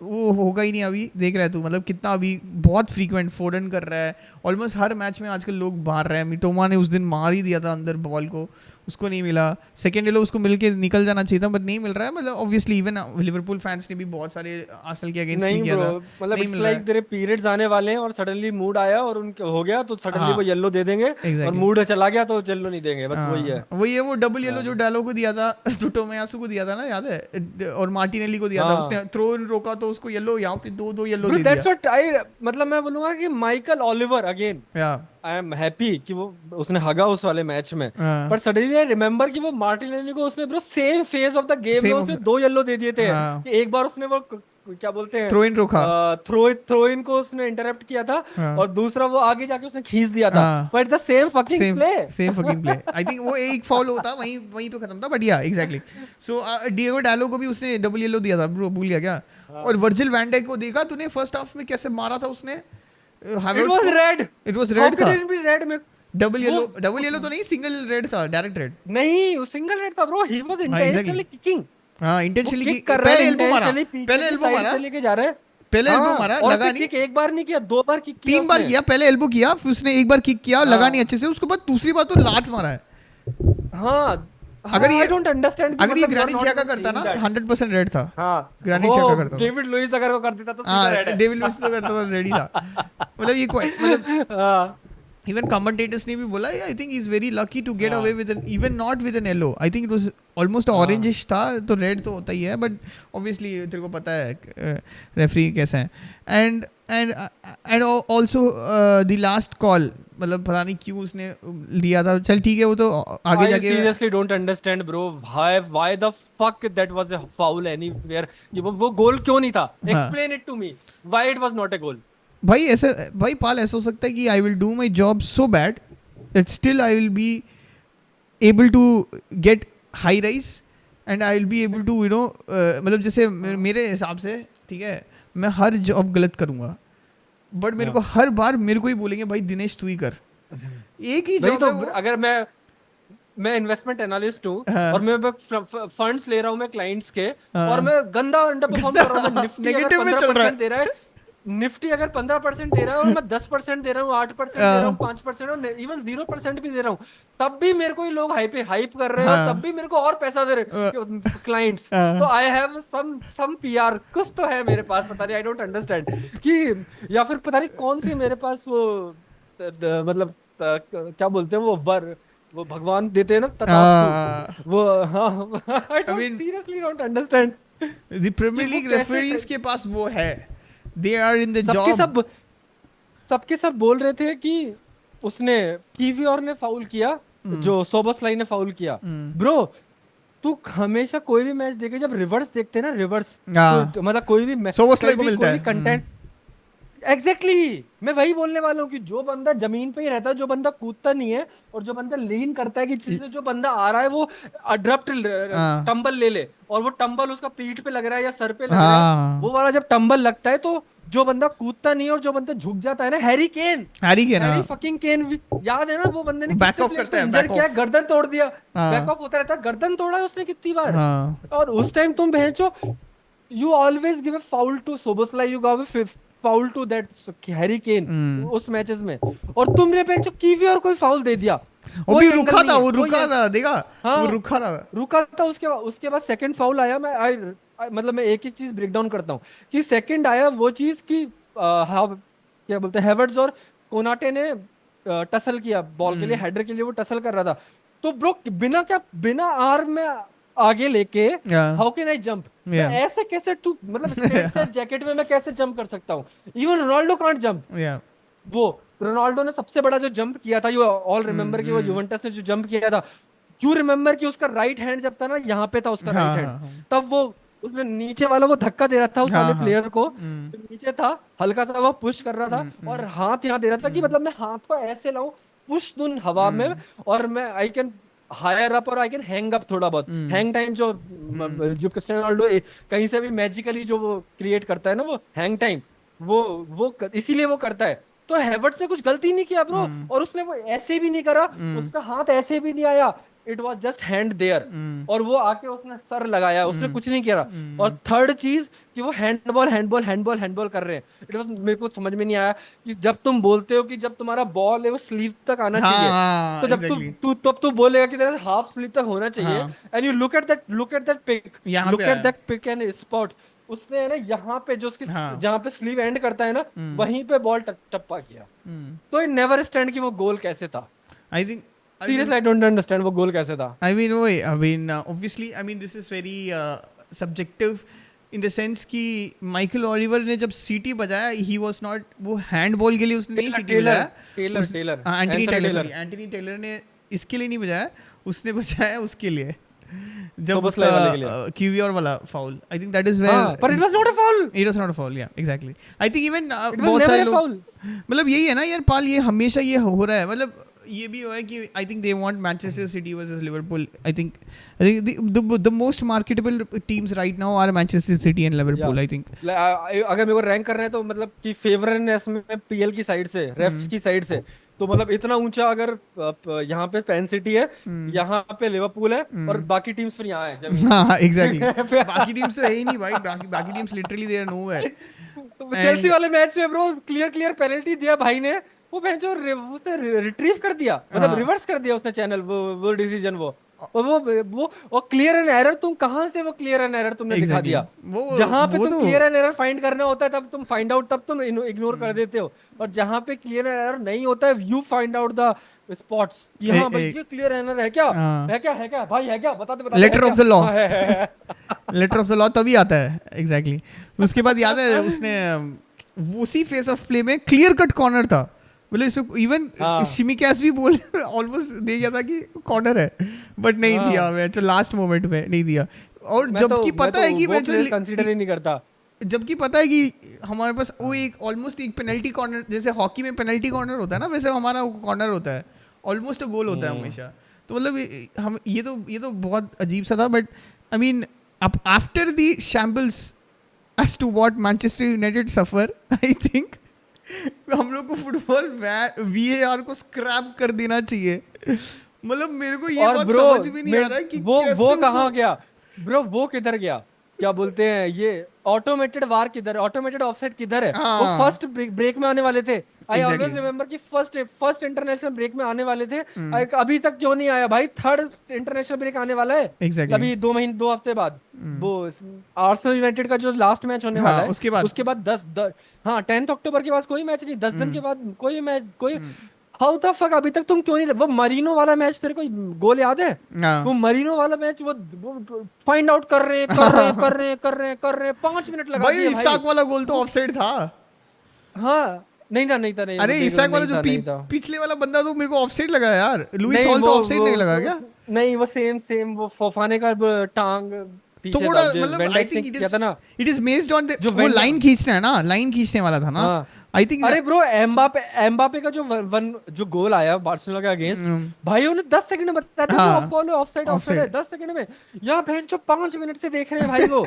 वो होगा ही नहीं. अभी देख रहा है तू, मतलब कितना अभी बहुत फ्रीक्वेंट फोर्डन कर रहा है, ऑलमोस्ट हर मैच में आजकल लोग मार रहे हैं. मिटोमा ने उस दिन मार ही दिया था अंदर बॉल को, उसको नहीं मिला. सेकेंड येलो उसको मिल के निकल जाना चाहिए था बट नहीं मिल रहा है. मतलब ऑब्वियसली इवन लिवरपूल फैंस ने भी बहुत सारे आर्सेनल के अगेंस्ट भी किया था. मतलब इट्स लाइक तेरे पीरियड्स आने वाले हैं और सडनली मूड आया और उनके हो गया तो सडनली वो येलो दे देंगे और मूड चला गया तो येलो नहीं देंगे, बस वही है. वो डबल येलो जो डालो को दिया था तो टोमयासु को दिया था ना, याद है, और मार्टिनेली को दिया था. उसने थ्रो इन रोका तो उसको येलो, यहाँ पे दो येलो दे दिया. दैट्स व्हाट आई, मतलब मैं बोलूंगा कि Michael Oliver again, I am happy कि वो उसने हगा उस वाले मैच में, पर सडनली आई रिमेंबर कि वो मार्टिनेली को उसने bro same phase of the game में उसने 2 येलो दे दिए थे. एक बार उसने वो क्या बोलते हैं थ्रो इन रोका, थ्रो इन को उसने इंटरप्ट किया था और दूसरा वो आगे जाके उसने खींच दिया था. But the same fucking play I think वो एक फाउल होता वहीं पे खत्म था. बट या एग्जैक्टली. सो डिएगो डालो को भी उसने डबल येलो दिया था ब्रो, भूल गया क्या? और वर्जिल वैन डाइक को देखा तूने फर्स्ट हाफ में कैसे मारा था उसने? It was red था. डबल येलो तो नहीं, सिंगल रेड था, डायरेक्ट रेड नहीं, वो सिंगल रेड था bro. He was intentionally kicking. हां इंटेंशनली पहले एल्बो मारा लेके जा रहा है. पहले एल्बो मारा, लगा नहीं. एक बार नहीं किया, 2 बार किक किया, 3 बार किया. पहले एल्बो किया, फिर उसने एक बार किक किया, लगा नहीं अच्छे से. उसके बाद दूसरी बार तो लात मारा है. हां अगर ये आई डोंट अंडरस्टैंड, अगर ये ग्रानिट जैका करता ना 100% रेड था. हां ग्रानिट जैका करता, डेविड लुइस अगर वो कर देता तो सीधा रेड है. डेविड लुइस तो करता तो रेडी था. मतलब ये मतलब even commentators ने भी बोला, I think he's very lucky to get away with even not with an yellow. I think it was almost orangish था, तो red तो होता ही है, but obviously तेरे को पता है रेफरी कैसे हैं. and also the last call, मतलब पता नहीं क्यों उसने दिया था. चल ठीक है, वो तो आगे जाके. I seriously don't understand bro, why the fuck that was a foul anywhere. वो गोल क्यों नहीं था? Explain it to me. Why it was not a goal? भाई पाल ऐसा हो सकता है कि I will do my job so bad that still I will be able to get high rise and I will be able to मतलब जैसे मेरे हिसाब से, ठीक है, मैं हर जॉब गलत करूंगा बट मेरे को हर बार मेरे को ही बोलेंगे भाई दिनेश तू ही कर. एक ही जॉब तो अगर मैं इन्वेस्टमेंट एनालिस्ट हूँ और मैं फंड्स ले रहा हूँ मैं क्लाइंट्स के और मैं गंदा अंडर परफॉर्म कर रहा हूँ. नेगेटिव में चल रहा है. दे रहा है निफ्टी अगर 15% दे रहा है और मैं 10% दे रहा हूँ, 8% दे रहा हूँ, 5% और इवन 0% भी दे रहा हूँ, तब भी मेरे को ही लोग हाइप कर रहे हैं और तब भी मेरे को और पैसा दे रहे क्लाइंट्स. तो आई हैव सम पीआर, कुछ तो है मेरे पास, पता नहीं, आई डोंट अंडरस्टैंड कि, या फिर पता नहीं कौन सी मेरे पास वो मतलब क्या बोलते हैं वो भगवान देते हैं ना तथास्तु, वो. I don't seriously don't understand. The Premier League referees के पास वो है, they are in the job. सबके सब बोल रहे थे कि उसने कीवीओर ने फाउल किया जो सोबोस्लाई ने फाउल किया ब्रो। तू हमेशा कोई भी मैच देखे, जब रिवर्स देखते हैं ना, रिवर्स तो मतलब कोई भी सोबोस्लाई को मिलता कोई है। भी कंटेंट एग्जैक्टली मैं वही बोलने वाला हूँ कि जो बंदा जमीन पे ही रहता है, जो बंदा कूदता नहीं है, और जो बंदा लीन करता है कि जिससे जो बंदा आ रहा है वो अब्रप्ट हाँ टंबल ले ले, और वो टंबल उसका पीठ पे लग रहा है या सर पे लग रहा है, वो हाँ, वाला जब टंबल लगता है तो जो बंदा कूदता नहीं है और जो बंदा झुक जाता है ना, हैरी केन, हैरी के ना हैरी फकिंग केन, याद है ना वो बंदे ने बैक कितने ऑफ प्लेयर्स को करता है, इंजर बैक किया है, ऑफ। गर्दन तोड़ दिया। बैक हाँ ऑफ होता रहता है, गर्दन तोड़ा है उसने कितनी बार। हाँ और उस टाइम तुम बहनचो, you always give a foul to Soboslai, you gave a foul to that Harry Kane उस मैचेस में, और तुमने पे जो कीवी और कोई फाउल दे दिया, वो कोई भी एंगल रुका नहीं था, है, वो कोई रुका था, देखा, वो हाँ रुका था। रुका था। उसके बाद सेकंड फाउल आया। मतलब मैं एक एक चीज ब्रेक डाउन करता हूँ कि सेकंड आया वो चीज कि क्या बोलते हैं, हेवर्ट्स और कोनाटे ने टसल किया बॉल के लिए, हेडर के लिए वो टसल कर रहा था। तो ब्रो बिना आर्म में आगे लेके या हाउ कैन आई जंप, मैं या ऐसे कैसे तू मतलब स्ट्रेट सेट जैकेट में मैं कैसे जंप कर सकता हूँ? Even Ronaldo can't jump. या वो रोनाल्डो ने सबसे बड़ा जो जंप किया था, यू ऑल रिमेम्बर कि वो यूवेंटस ने जो जंप किया था, यू रिमेम्बर कि उसका राइट हैंड जब था ना यहाँ पे था उसका राइट हाँ हैंड, हाँ तब वो उसमें नीचे वाला वो धक्का दे रहा था उस वाले हाँ हाँ प्लेयर को जो नीचे था, हल्का सा वो पुश कर रहा था और हाथ यहाँ दे रहा था कि मतलब मैं हाथ को ऐसे लाऊं, पुश दूं हवा में, और मैं आई कैन हायर अप और आई कैन हैंग अप थोड़ा बहुत। हैंग टाइम जो क्रिस्टियानो रोनाल्डो कहीं से भी मैजिकली जो वो क्रिएट करता है ना, वो हैंग टाइम, इसीलिए वो करता है। तो हेवर्ट्स ने कुछ गलती नहीं किया ब्रो, और उसने वो ऐसे भी नहीं करा, उसका हाथ ऐसे भी नहीं आया, it was just hand there, और वो आके उसने सर लगाया, उसने कुछ नहीं किया। और थर्ड चीज कि वो हैंडबॉल हैंडबॉल हैंडबॉल हैंडबॉल कर रहे हैं, इट वॉज, मेरे को समझ में नहीं आया कि जब तुम बोलते हो कि जब तुम्हारा बॉल है वो स्लीव तक आना हाँ चाहिए, हाँ तो जब एग्जैक्टली तब तू बोलेगा कि तेरा हाफ स्लीव तक होना चाहिए, हाँ, and you look at that pic, यहाँ पे लुक एट आया। दैट पिक एंड स्पॉट, उसने है ना यहाँ पे जो उसकी हाँ जहाँ पे स्लीव एंड करता है ना, वहीं पे बॉल टप्पा किया। तो इन नेवर स्टैंड की वो गोल कैसे था? I think seriously I don't understand वो गोल कैसे था। obviously I mean this is very subjective in the sense कि माइकल ओलिवर ने जब सीटी बजाया, ही वाज नॉट, वो हैंडबॉल के लिए उसने नहीं सीटी बजाया, एंटनी टेलर ने इसके लिए नहीं बजाया, उसने बजाया उसके लिए जब सोबोस्लाई वाले के लिए। उसका क्यूवीआर वाला foul, I think that is where पर it was not a foul, it was not a foul, या exactly. I think even it was बहुत सारे नेवर अ लोग, फाउल। मतलब यही है ना यार पाल, ये हमेशा ये हो रहा है, मतलब ये भी हुआ है कि I think they want Manchester City versus Liverpool. I think the most marketable teams right now are Manchester City and Liverpool. I think अगर मेरे को रैंक करना है तो मतलब कि फेवरेटनेस में पीएल की साइड से, रेफ्स की साइड से, तो मतलब इतना ऊंचा अगर यहाँ पे पैन सिटी है, यहाँ पे लिवरपूल है, और बाकी टीम्स फिर यहाँ है जमीन। हाँ एग्जैक्टली, बाकी टीम्स तो है ही नहीं भाई, बाकी teams literally they are nowhere. Chelsea वाले मैच में ब्रो क्लियर पेनल्टी दिया भाई ने, वो बहन जो उसने रिट्रीव कर दिया, मतलब रिवर्स कर दिया उसने चैनल, वो डिसीजन, और वो क्लियर एंड एरर, तुम कहां से वो क्लियर एंड एरर तुमने दिखा दिया? जहां पे तुम क्लियर एंड एरर फाइंड करना होता है तब तुम फाइंड आउट, तब तुम इग्नोर कर देते हो, और जहां पे क्लियर एंड एरर नहीं होता है you find out the spots. यहाँ भाई ये क्लियर एरर है क्या, है क्या भाई, है क्या, बता दे letter of the law, letter of the law तभी आता है एग्जैक्टली। उसके बाद याद है उसने उसी फेस ऑफ प्ले में क्लियर कट कॉर्नर था, मतलब इसमें इवन शिमिकास भी बोल ऑलमोस्ट दे गया था कि कॉर्नर है, बट नहीं दिया मैं, जो लास्ट मोमेंट में नहीं दिया। और जबकि पता है कि मैं जो कंसीडर ही नहीं करता, जबकि पता है कि हमारे पास वो एक ऑलमोस्ट एक पेनल्टी कॉर्नर, जैसे हॉकी में पेनल्टी कॉर्नर होता है ना, वैसे हमारा कॉर्नर होता है, ऑलमोस्ट गोल होता है हमेशा। तो मतलब हम ये तो बहुत अजीब सा था, but I mean after the shambles as to what Manchester United suffer, I think हम लोग को फुटबॉल VAR को स्क्रैप कर देना चाहिए। मतलब मेरे को ये बात समझ में नहीं आ रहा है कि वो कहाँ गया ब्रो, वो किधर गया, क्या बोलते हैं ये ऑटोमेटेड वार किधर है, ऑटोमेटेड ऑफसेट किधर है? वो फर्स्ट ब्रेक में आने वाले थे, आई ऑलवेज रिमेंबर कि फर्स्ट इंटरनेशनल ब्रेक में आने वाले थे, अभी तक क्यों नहीं आया भाई? थर्ड इंटरनेशनल ब्रेक आने वाला है अभी 2 हफ्ते बाद, वो आर्सेनल यूनाइटेड का जो लास्ट मैच होने वाला है, उसके बाद 10 अक्टूबर के बाद कोई मैच नहीं, 10 दिन के बाद कोई मैच, कोई हाउ द फक अभी तक तुम क्यों नहीं? वो मरीनो वाला मैच तेरे को गोल याद है? वो मरीनो वाला मैच वो फाइंड आउट कर रहे 5 मिनट लगा दिए भाई। इसाक वाला गोल तो ऑफसाइड था। हाँ नहीं था, अरे देख लो इसाक वाला नहीं जो था, नहीं था। पिछले वाला बंदा तो मेरे को ऑफसाइड लगा यार, लुइस नहीं हॉल तो ऑफसाइड नहीं लगा वो क्या? नहीं, वो सेम वो फोफाने का टांग पीछे थोड़ा था जो मतलब आई वेंडाइक ने थिंक किया था ना, इट इज बेस्ड ऑन जो वो वेंडा लाइन खींचना है ना, लाइन खींचने वाला था ना, हाँ। I think. अरे ब्रो, एम्बापे का जो जो गोल आया बार्सिलोना के अगेंस्ट, भाई उन्हें 10 सेकंड में बता दिया कि ऑफ हाँ, बॉल है, ऑफ साइड है, ऑफसाइड। 10 सेकंड में। यहाँ बहन जो 5 मिनट से देख रहे हैं भाई वो।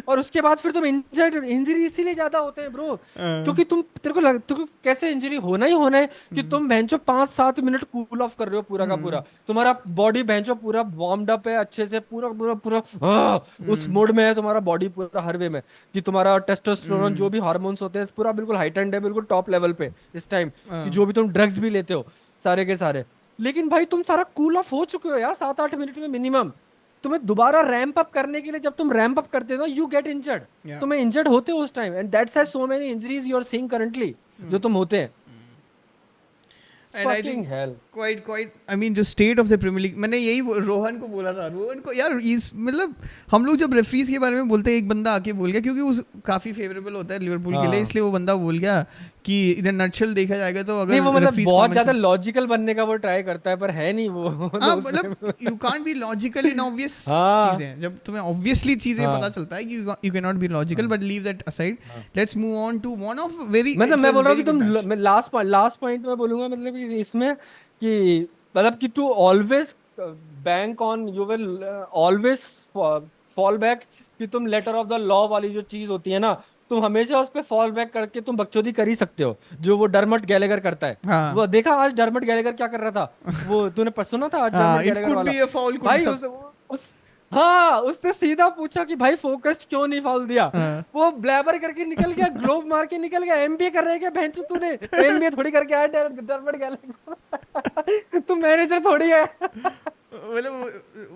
और उसके बाद फिर तुम इंजरी इसीलिए ज्यादा होते हैं ब्रो, क्योंकि तुमको कैसे इंजरी होना ही होना है कि तुम बहनचो 5-7 मिनट कूल ऑफ कर रहे हो पूरा का पूरा। तुम्हारा बॉडी बहनचो पूरा वार्म्ड अप है अच्छे से, पूरा पूरा पूरा उस मोड में है तुम्हारा बॉडी पूरा हर वे में, कि तुम्हारा टेस्टोस्टेरोन जो भी हार्मोन्स होते हैं पूरा बिल्कुल हाइटेंड है, बिल्कुल टॉप लेवल पे इस टाइम, कि जो भी तुम ड्रग्स भी लेते हो सारे के सारे। लेकिन भाई तुम सारा कूल ऑफ हो चुके हो यार 7-8 मिनट में मिनिमम। तुम्हें दोबारा रैंप अप करने के लिए, जब तुम रैंप अप करते हो ना, यू गेट इंजर्ड। तुम्हें इंजर्ड होते हो उस time, and that's why so many injuries you are seeing currently जो तुम होते हैं। And I fucking think hell. Quite I mean जो state of the Premier League, मैंने यही रोहन को बोला था, रोहन को यार इस मतलब हम लोग जब रेफरीज के बारे में बोलते हैं, एक बंदा आके बोल गया, क्योंकि उस काफी फेवरेबल होता है लिवरपूल के लिए, इसलिए वो बंदा बोल गया कि इधर नटशल देखा जाएगा तो नहीं, वो अगर मतलब रेफरीज बहुत कॉमन ज्यादा सेंस, लॉजिकल बनने का वो ट्राई करता है, पर है नहीं वो हाँ उस मतलब time। You can't be logical in obvious हाँ चीजें, जब तुम्हें ऑब्वियसली चीजें हाँ पता चलता है कि you can not be logical, हाँ बट लीव दैट असाइड। हाँ। Let's move on to one of very, मतलब इट मैं वाज बोल रहा हूँ वेरी कि गुड तुम मैच। मैं लास्ट पॉइंट में बोलूंगा, मतलब कि इसमें कि मतलब कि to always bank on, you will always fall back, कि तुम लेटर ऑफ द लॉ वाली जो चीज होती है ना, तुम हमेशा उस पे फॉल बैक करके तुम बकचोदी कर ही सकते हो, जो वो डरमट गैलेगर करता है। हाँ वो देखा आज डरमट गैलेगर क्या कर रहा था, वो तूने सुना था आज हाँ, डरमट इट गैलेगर कुड वाला? बी अ फाउल, कुड भाई सब। उस हाँ, उससे सीधा पूछा कि भाई फोकस्ड क्यों नहीं फाउल दिया। हाँ वो ब्लैबर करके निकल गया, ग्लोव मार के निकल गया। एमबीए कर रहे क्या भैंचो तूने? एमबीए थोड़ी करके आया डरमट गैलेगर। तू मैनेजर थोड़ी है। मतलब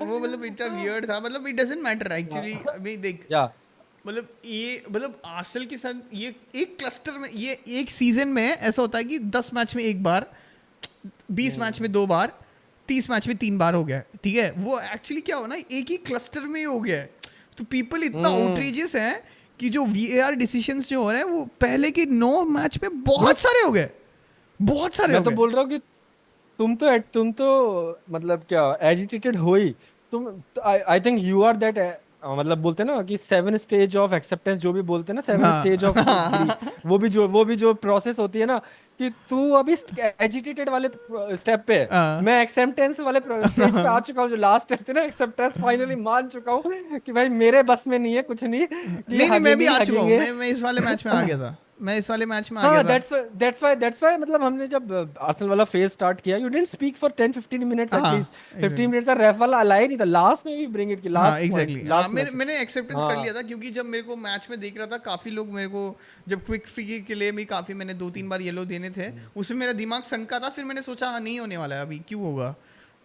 वो मतलब इतना वियर्ड था, मतलब इट डजंट मैटर एक्चुअली, या अभी देख, या मतलब ये मतलब आर्सेनल के साथ ये एक क्लस्टर में, ये एक सीजन में ऐसा होता है कि 10 मैच में एक बार, 20 मैच में 2 बार, 30 मैच में 3 बार हो गया, ठीक है, वो एक्चुअली क्या हो ना, एक ही क्लस्टर में ही हो गया है। तो पीपल इतना हम्म आउटरीजियस है कि जो वीएआर डिसीजंस जो हो रहे हैं वो पहले के 9 मैच में ब्रो, बहुत सारे हो गए, बहुत सारे मैं हो तो गए। बोल रहा हूँ कि तुम तो मतलब क्या एजिटेटेड हो ही। तुम I think you are that, मतलब बोलते हैं ना कि 7 स्टेज ऑफ एक्सेप्टेंस, जो भी बोलते हैं ना, 7 स्टेज ऑफ ग्रीफ। हाँ वो भी जो प्रोसेस होती है ना, कि तू अभी एजिटेटेड वाले स्टेप पे है। हाँ मैं एक्सेप्टेंस वाले स्टेज पे आ चुका हूँ, जो लास्ट स्टेज थे ना, एक्सेप्टेंस फाइनली मान चुका हूँ कि भाई मेरे बस में नहीं है कुछ नहीं, कि नहीं नहीं, मैं हगेंगे भी ही आ चुका हूँ, हगेंगे। मैं इस वाले मैच में आ गया था, मैं इस वाले मैच में आ गया हाँ, था। दैट्स व्हाई मतलब हमने जब आर्सेनल वाला फेज स्टार्ट किया, you didn't speak for 10-15 minutes हाँ एटलीस्ट। 15 एग्जैक्टली, मिनट्स का रेफ वाला अलाइ नहीं था, लास्ट में भी ब्रिंग इट की हाँ लास्ट पॉइंट एग्जैक्टली, हाँ लास्ट मैंने मैच। मैंने एक्सेप्टेंस कर लिया हाँ था, क्योंकि जब मेरे को मैच में देख रहा था, काफ़ी लोग मेरे को जब क्विक फ्री के लिए भी काफ़ी, मैंने 2-3 बार येलो देने थे, उसमें मेरा दिमाग सनका था, फिर मैंने सोचा हाँ नहीं होने वाला है अभी, क्यों होगा,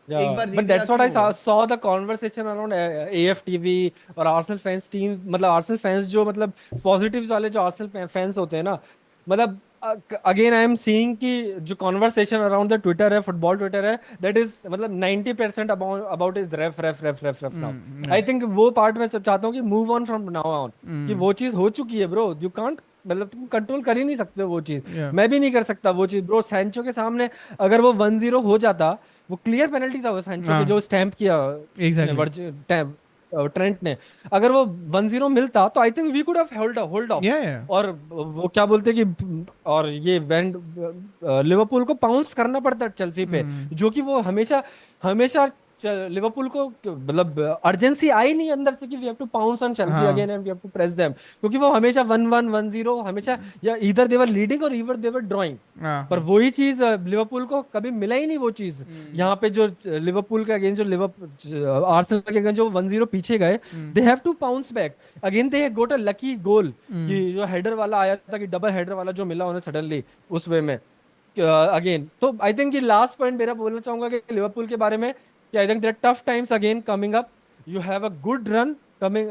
या एक बार बट दे दिया दैट्स व्हाट क्यों आई होगा। सॉ द कॉन्वर्सेशन अराउंड एएफटीवी और आर्सेनल फैंस टीम, मतलब आर्सेनल फैंस जो मतलब पॉजिटिव्स वाले जो आर्सेनल फैंस होते हैं ना, मतलब अगेन आई एम सीइंग कि जो कॉन्वर्सेशन अराउंड द ट्विटर है, फुटबॉल ट्विटर है, दैट इज मतलब 90% about about is ref now. I think वो पार्ट में सब चाहता हूँ कि move on from now on, कि वो चीज हो चुकी है ब्रो, यू कांट, मतलब तुम कंट्रोल कर ही नहीं सकते हो वो चीज। या मैं भी नहीं कर सकता वो चीज ब्रो, सैंचो के सामने अगर वो 1-0 हो जाता, वो क्लियर पेनल्टी था वो सैंचो के हाँ जो स्टैंप किया एग्जैक्टली, ट्रेंट ने। अगर वो 1-0 मिलता तो I think we could have hold off. या और वो क्या बोलते हैं कि, और ये वेंड लिवरपूल को पाउंस करना पड़ता चेल्सी पे, जो कि वो हमेशा हमेशा लिवरपूल को मतलब अर्जेंसी आई नहीं अंदर से कि we have to pounce on Chelsea हाँ again and we have to press them, क्योंकि वो हमेशा 1-1 1-0 हमेशा, या इधर देवर लीडिंग और इधर देवर ड्राइंग। पर हाँ वही चीज लिवरपूल को कभी मिला ही नहीं वो चीज। यहाँ पे जो लिवरपूल के अगेंस्ट, जो लिवरपूल आर्सेनल के अगेंस्ट जो 1-0 पीछे गए, they have to pounce back again, they got a lucky goal, कि जो हेडर वाला आया था, कि डबल हेडर वाला जो मिला उन्हें सडनली उस वे में अगेन। तो आई थिंक ये लास्ट पॉइंट मेरा बोलना चाहूंगा कि लिवरपूल के बारे में, कि I think there tough times again coming up, you have a good run coming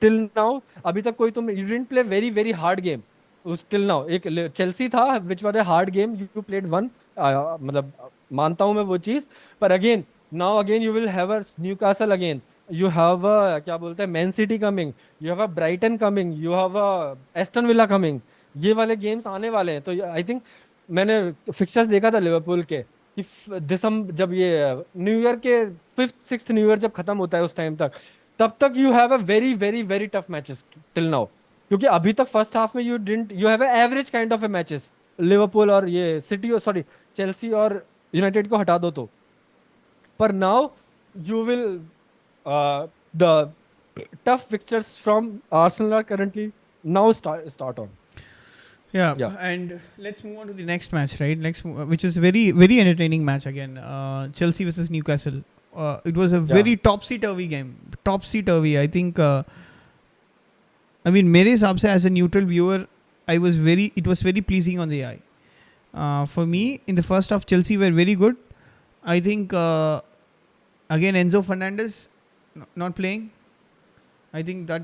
till now. अभी तक कोई तुम, you didn't play very very hard game उस टिल नाउ। एक चेल्सी था which was a hard game, you played one, मतलब मानता हूं मैं वो चीज, पर again now again you will have a Newcastle again, you have क्या बोलते हैं Man City coming, you have a Brighton coming, you have a Aston Villa coming. ये वाले गेम्स आने वाले हैं, तो आई थिंक मैंने फिक्चर्स देखा था लिवरपूल के कि दिसंबर जब ये न्यू ईयर के 5th 6th न्यू ईयर जब खत्म होता है उस टाइम तक, तब तक you have a very very very tough matches till now, क्योंकि अभी तक फर्स्ट हाफ में you have a average kind of A matches, Liverpool और ये सिटी और सॉरी चेल्सी और यूनाइटेड को हटा दो तो, पर now you will the tough fixtures from Arsenal are currently now start on. Yeah, Yeah. and let's move on to the next match, right? Which is very very entertaining match again. Chelsea versus Newcastle. It was a Yeah. very topsy turvy game. Topsy turvy. I think. I mean, मेरे हिसाब से as a neutral viewer, it was very pleasing on the eye. For me, in the first half, Chelsea were very good. I think again Enzo Fernandez not playing. I think that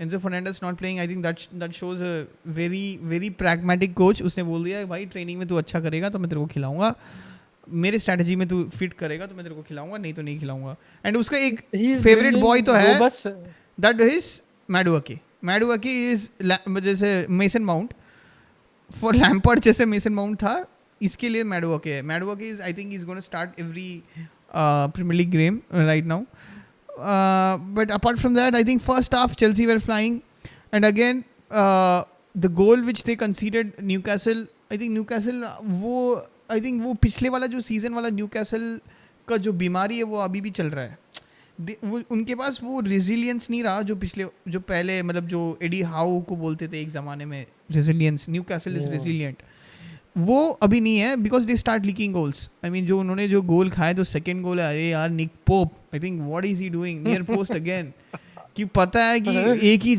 Enzo Fernandez not playing. I think that shows a very very pragmatic coach. उसने बोल दिया भाई training में तू अच्छा करेगा तो मैं तेरे को खिलाऊंगा, मेरे स्ट्रेटजी में तू फिट करेगा तो मैं तेरे को खिलाऊंगा, नहीं तो नहीं खिलाऊंगा. एंड उसका एक फेवरेट बॉय तो है, that is Madueke. Madueke is जैसे मेसन माउंट फॉर लैम्पार्ड, जैसे मेसन माउंट था, इसके लिए मैडुअके है. Madueke is I think is gonna start every Premier League game right now. But apart from that, I think first half Chelsea were flying, and again the goal which they conceded Newcastle, I think Newcastle वो पिछले वाला जो season वाला Newcastle का जो बीमारी है वो अभी भी चल रहा है. वो उनके पास वो रेजिलियंस नहीं रहा जो पहले मतलब जो एडी हाउ को बोलते थे एक ज़माने में, रेजिलियंस, न्यूकासल इज रेजिलियंट, वो अभी नहीं है because they start leaking goals. I mean जो उन्होंने जो गोल खाए, तो सेकंड गोल है, अरे यार Nick Pope, I think what is he doing near post again. कि पता है कि एक ही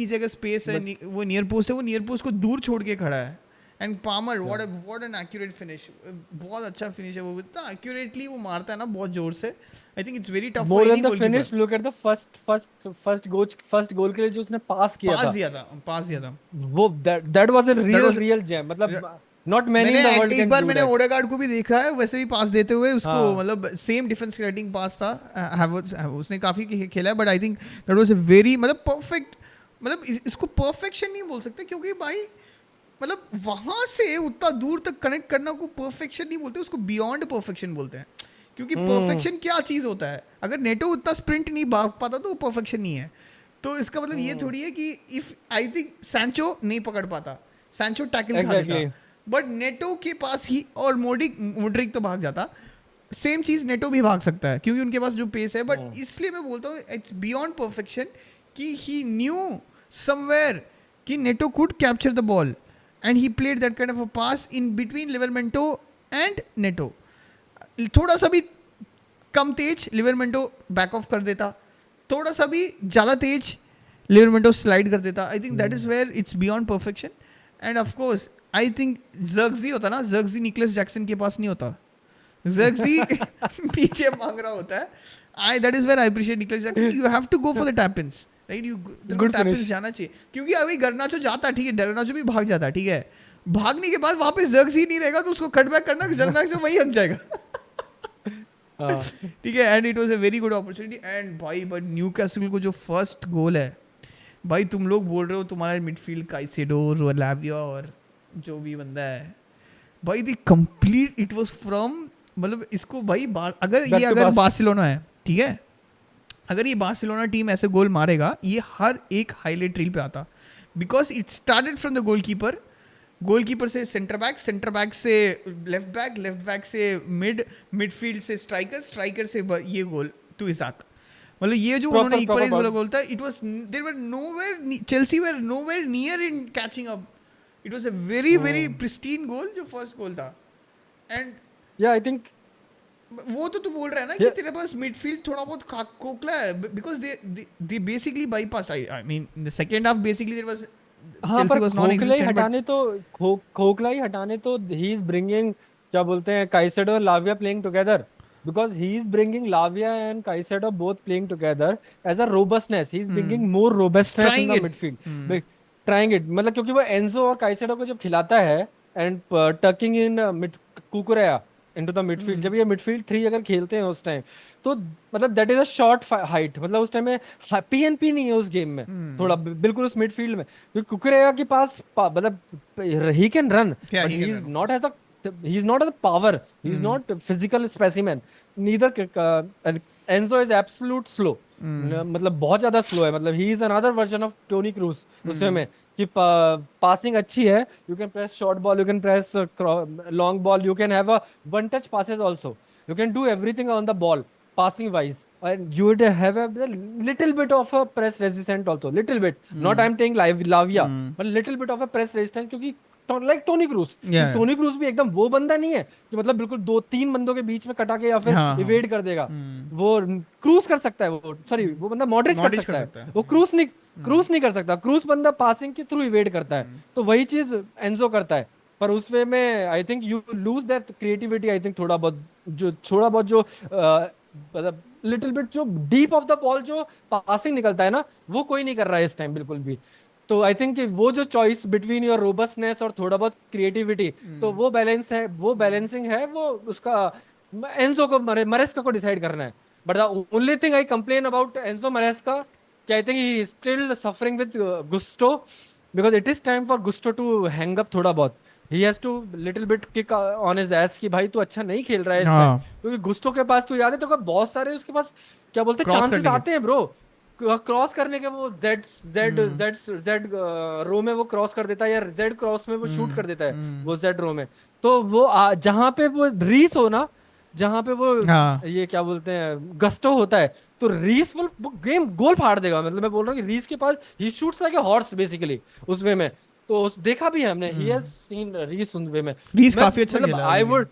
जगह स्पेस है, वो नियर पोस्ट है, वो नियर पोस्ट को दूर छोड़ के खड़ा है. And Palmer, what an accurate finish, बहुत अच्छा फिनिश है वो, इतना एक्यूरेटली वो मारता है ना बहुत जोर से. I think it's very tough more than the finish, look at the first goal के लिए जो उसने पास दिया था वो that was a real gem. मतलब not many in the world can do. एक बार मैंने ओडेगार्ड को भी देखा है वैसे भी पास देते हुए उसको, मतलब सेम डिफेंस क्रिएटिंग पास था. उसने काफी खेला है, but I think that was a very मतलब परफेक्ट. मतलब इसको परफेक्शन नहीं बोल सकते क्योंकि भाई मतलब वहां से उतना दूर तक कनेक्ट करना को परफेक्शन नहीं बोलते, उसको बियॉन्ड परफेक्शन बोलते हैं. क्योंकि परफेक्शन क्या चीज होता है, अगर नेटो उतना स्प्रिंट नहीं भाग पाता तो वो परफेक्शन नहीं है. तो इसका मतलब ये थोड़ी है कि इफ आई थिंक सैंचो नहीं पकड़ पाता, सैंचो टैकल खा देता, बट नेटो के पास ही, और मोड्रिक तो भाग जाता, सेम चीज नेटो भी भाग सकता है क्योंकि उनके पास जो पेस है. बट इसलिए मैं बोलता हूँ इट्स बियॉन्ड परफेक्शन कि ही न्यू समवेयर कि NATO could capture the ball and he played that kind of a pass in between Livermento and Neto. थोड़ा सा भी कम तेज लिवरमेंटो बैक ऑफ कर देता, थोड़ा सा भी ज़्यादा तेज लिवरमेंटो स्लाइड कर देता. I think that is where it's beyond perfection. And of course I think जर्गजी होता ना, जर्गजी निकलस जैक्सन के पास नहीं होता, जर्गजी पीछे मांग रहा होता है. That is where I appreciate Nicolas Jackson. You have to go for the tap ins, right? You tap ins जाना चाहिए क्योंकि अभी गर्नाचो जाता है, ठीक है, गर्नाचो भी भाग जाता है, ठीक है, भागने के बाद वहाँ पे जर्गजी नहीं रहेगा तो उसको कटबैक करना, जर्गजी वहीं हक जाएगा. ठीक है. And it was a very good opportunity. And भाई बट न्यूकासल को जो फर्स्ट गोल है, भाई तुम लोग बोल रहे हो तुम्हारा मिडफील्ड काइसेडो, लाविया और जो भी बंदा है, भाई the complete it was from, मतलब इसको भाई अगर बार्सिलोना है, ठीक है, अगर ये बार्सिलोना टीम ऐसे गोल मारेगा, ये हर एक हाईलाइट रील पे आता, because it started from the goalkeeper से सेंटर बैक से लेफ्ट बैक से मिडफील्ड से स्ट्राइकर से ये गोल टू इसाक. मतलब ये जो उन्होंने इक्वलाइज वाला गोल था, it was there were nowhere, Chelsea were nowhere near in catching up. It was a very very pristine goal जो फर्स्ट गोल था. एंड या आई थिंक वो तो तू बोल रहा है ना कि तेरे पास मिडफील्ड थोड़ा बहुत खोखला है, because they basically bypass. I mean in the second half basically there was Chelsea was non-existent, खोखला ही हटाने तो he is bringing, क्या बोलते हैं, Caicedo and Lavia playing together, because he is bringing Lavia and Caicedo both playing together as a robustness. He is bringing more robustness in the midfield, trying it. मतलब क्योंकि वो Enzo और Caicedo को जब खिलाता है and tucking in Cucurella, into the midfield. जब ये मिडफील्ड 3 अगर खेलते हैं उस टाइम, तो मतलब that is a short height, मतलब उस टाइम में पीएनपी नहीं है उस गेम में, थोड़ा बिल्कुल उस मिडफील्ड में, क्योंकि कुकरेया के पास मतलब he can run, Yeah, but he he can is run. Not as the he is not a power, he is not a physical specimen, neither Enzo is absolute slow, मतलब बहुत ज्यादा स्लो है, मतलब he is another version of Toni Kroos उसमें में, कि passing अच्छी है, you can press short ball, you can press long ball, you can have a one touch passes also, you can do everything on the ball passing wise, and you would have a little bit of a press resistant also, little bit, not I'm saying live lavia, but little bit of a press resistance, क्योंकि like Toni Kroos, कि Yeah. Toni Kroos भी एकदम वो बंदा नहीं है कि मतलब बिल्कुल 2-3 बंदों के बीच में कटा के या फिर हाँ हाँ. इवेड कर देगा, वो क्रूज कर सकता है, वो सॉरी वो बंदा मॉडरिच कर मॉडरिच कर सकता है, सकता है. वो क्रूज नहीं कर सकता, क्रूज बंदा पासिंग के थ्रू इवेड करता है, तो वही चीज एंजो करता है, पर उस वे में आई think you lose that creativity, I think थोड़ा बहुत जो मतलब लिटिल बिट जो डीप ऑफ द बॉल जो पासिंग निकलता है ना, वो कोई नहीं कर रहा है इस टाइम बिल्कुल भी। तो आई थिंक वो जो चॉइस बिटवीन योर रोबस्टनेस और थोड़ा बहुत क्रिएटिविटी, तो वो बैलेंस है, वो बैलेंसिंग है, वो उसका एंजो को मरेस्का को डिसाइड करना है। But the only thing I complain about Enzo Maresca, कि I think he still suffering with Gusto, because it is time for Gusto to hang up थोड़ा बहुत, he has to little bit kick on his ass कि भाई तू अच्छा नहीं खेल रहा है इस टाइम, हाँ. क्योंकि गुस्टो के पास, तू याद है तो बहुत सारे उसके पास क्या बोलते हैं क्रॉस चांसेस करने के. आते हैं ब्रो, क्रॉस करने के, वो जेड जेड जेड जेड रो में वो क्रॉस कर देता है, या जेड क्रॉस में वो शूट कर देता है, वो जेड रो में, तो वो जहां पे वो रीस हो ना, जहां पे वो हाँ. ये क्या बोलते हैं गस्टो होता है, तो रीस वो गेम गोल फाड़ देगा, मतलब मैं बोल रहा हूँ कि रीस के पास he shoots like a horse basically उस वे में, तो देखा भी है हमने, ही हैज सीन रीस उस वे में। रीस मैं काफी अच्छा मतलब खेला आई लेकिन. वुड,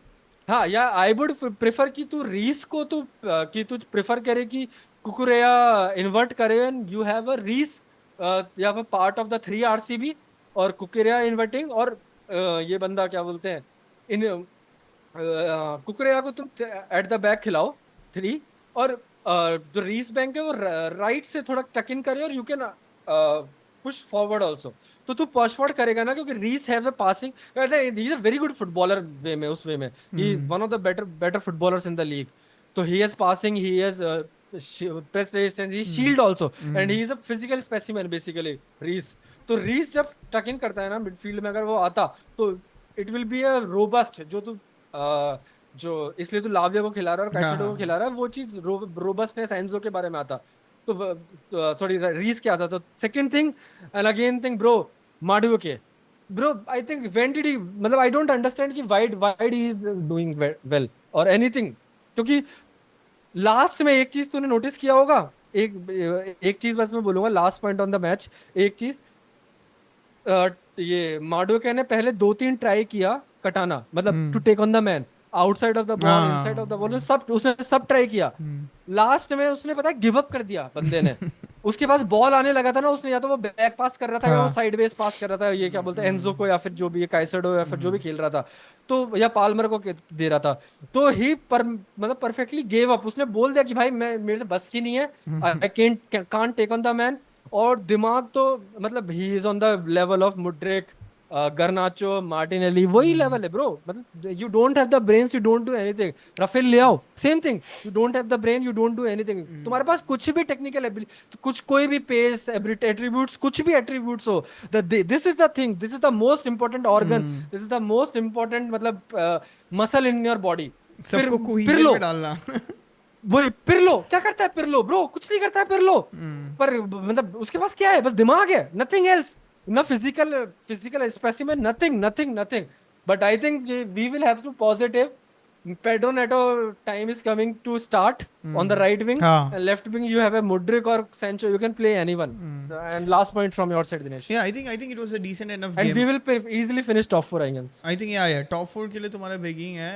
हाँ या आई वुड प्रेफर कि तू रीस को तू कि तू प्रेफर करे कि कुकुरेया इन्वर्ट करे, and you have a Reece, you have a part of the 3 RCB, और कुकुरेया इन्वर्टिंग, और ये बंदा क्या बोलते हैं इन कुकुरेया को तुम एट द बैक खिलाओ 3, और जो रीस बैंक है वो राइट से थोड़ा टक इन करे, और you can push forward also, तो तू पुश फॉरवर्ड करेगा ना, क्योंकि Reece have a passing, he is a very good footballer way में, उस वे में he one of the better footballers in the league, तो he has passing, he has press resistance, he shield also, and he is a physical specimen basically, रीस, तो रीस जब टक इन करता है ना मिडफील्ड में, अगर वो आता, तो it will be a robust, जो तू जो इसलिए तू लाविया को खिला रहा है और हाँ कैसेडो को हाँ. खिला रहा है, वो चीज रोबस्टनेस एंजो के बारे में आता, तो सॉरी रीस क्या आता, तो second thing and again thing bro, Madueke bro, I think when did he, मतलब आई डोंट अंडरस्टैंड कि wide he is doing well और एनीथिंग, क्योंकि लास्ट में एक चीज तूने नोटिस किया होगा, एक चीज बस मैं बोलूंगा last point on the match, एक चीज, ये माडुके ने पहले 2-3 ट्राई किया कटाना, मतलब to take on the man, outside of the ball, inside of the ball, हाँ. सब उसने सब ट्राई किया, लास्ट में उसने पता है गिव अप कर दिया बंदे ने, उसके पास बॉल आने लगा था ना, उसने या तो वो बैक पास कर रहा था, या वो हाँ. साइडवेज पास कर रहा था, ये क्या बोलते हैं एंजो को, या फिर जो भी काइसेडो, या फिर जो भी खेल रहा था, तो या पाल्मर को दे रहा था, तो ही मतलब परफेक्टली गेव अप, उसने बोल दिया कि भाई मैं, मेरे से बस की नहीं है, I can't take on the man, और दिमाग तो मतलब he is on the level of Mudryk, Garnacho, Martinelli, वही लेवल है ब्रो, मतलब you don't have the brains, you don't do anything, Rafael Leao same thing, you don't have the brain, you don't do anything, तुम्हारे पास कुछ भी technical ability, कुछ कोई भी पेस एट्रीब्यूट्स, कुछ भी एट्रीब्यूट्स हो, this is the thing, this is the most important organ, this is the most important मतलब मसल इन योर बॉडी, सबको कोहिजन पिरलो, में डालना. वही पिरलो क्या करता है, पिरलो ब्रो कुछ नहीं करता है पिरलो, पर मतलब उसके पास क्या है, बस दिमाग है, नथिंग एल्स, ना physical specimen, nothing, but I think we will have to positive, Pedro Neto time is coming to start on the right wing, हाँ. and left wing you have a Mudryk or Sancho, you can play anyone, and last point from your side Dinesh, Yeah, I think it was a decent enough and game. we will easily finish top 4 I guess. I think yeah, top 4 के लिए तुम्हारा begging है.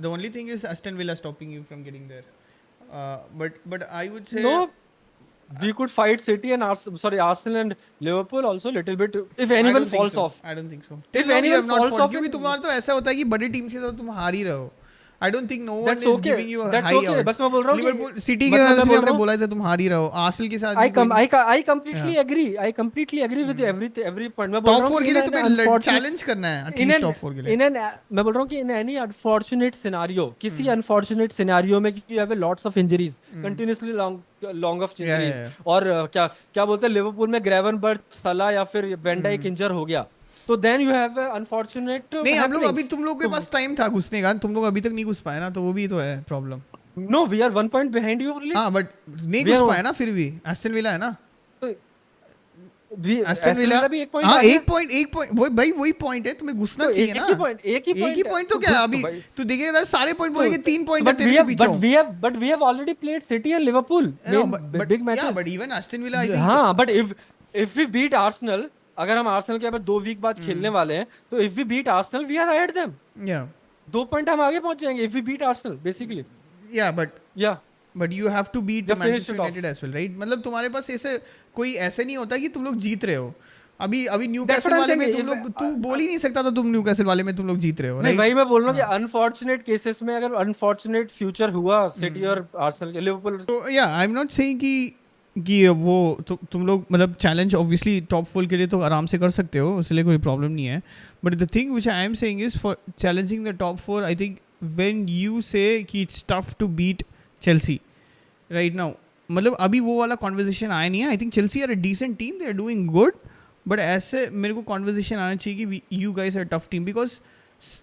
The only thing is Aston Villa stopping you from getting there. But I would say No, we could fight City and Arsenal and Liverpool also little bit if I anyone don't think falls so. off. I don't think so. If Till now you anyone have not falls fought. off क्योंकि in, तुम्हारा तो ऐसा होता है कि बड़ी team से तो तुम हार ही रहे हो. I don't think no one That's is okay. giving you a That's high okay. odds. बस मैं बोल रहा हूँ लिवरपूल कि सिटी के बस मैं मैच में बोल हमने रहा हूँ बोला था तुम हार ही रहो, आर्सेनल के साथ भी कोई नहीं। I completely agree. I completely agree with you every point. मैं बोल टॉप रहा हूँ 4 कि के लिए in an तुम्हें unfortunate चैलेंज करना है in एटलीस्ट an टॉप 4 के लिए। मैं बोल रहा हूँ कि in any unfortunate scenario, किसी unfortunate scenario में कि you have a lots of injuries, continuously long of या injuries, और क्या क्या बोलते हैं लिवरपूल में ग्रेवनबर्च, सला या फिर वेन डाइक इंजर हो गया, तो then you have a unfortunate नहीं हम लोग अभी happenings. तुम लोग के तो पास टाइम था घुसने का, तुम लोग अभी तक नहीं घुस पाए ना, तो वो भी तो है problem. no, we are 1 point behind you only. हाँ बट नहीं We घुस are पाए ना, फिर भी एस्टन विला है ना, तो एस्टन एस्टन विला विला भी 1 point हाँ आ गया। एक पॉइंट वही भाई वही पॉइंट है, तुम्हें घुसना तो चाहिए एक ना। ही पॉइंट एक ही पॉइंट तो क्या अभी तू देखेगा सारे पॉइंट बोलेंगे 3 पॉइंट है but तेरे we से have पीछे हूँ। but we have already played City and Liverpool big matches. But even Aston villa I think हाँ but if we beat Arsenal, अगर हम आर्सेनल के अब 2 वीक बाद खेलने वाले हैं, तो if we beat Arsenal we are ahead them. या 2 पॉइंट हम आगे पहुंच जाएंगे if we beat Arsenal basically. या but you have to beat Yeah, finish Manchester it off. United as well, right? मतलब तुम्हारे पास ऐसे कोई ऐसे नहीं होता कि तुम लोग जीत रहे हो। अभी That's न्यूकैसल what I'm वाले में saying. तुम लोग, तू बोल ही नहीं सकता था तुम न्यूकैसल वाले में तुम लोग जीत रहे हो, नहीं राइट? वही मैं बोल रहा हूँ कि अनफॉर्चुनेट केसेस में अगर अनफॉर्चुनेट फ्यूचर हुआ सिटी और आर्सेनल के, लिवरपूल तो या आई एम नॉट सेइंग कि वो तुम लोग मतलब चैलेंज ऑब्वियसली टॉप 4 के लिए तो आराम से कर सकते हो, उसके लिए कोई प्रॉब्लम नहीं है। But the thing which I am saying is for challenging the top 4, I think when you say कि it's tough to beat Chelsea right now, मतलब अभी वो वाला कॉन्वर्जेशन आया नहीं है। I think Chelsea are a decent team, they are doing good, but ऐसे मेरे को कॉन्वर्जेशन आना चाहिए कि you guys are tough team, because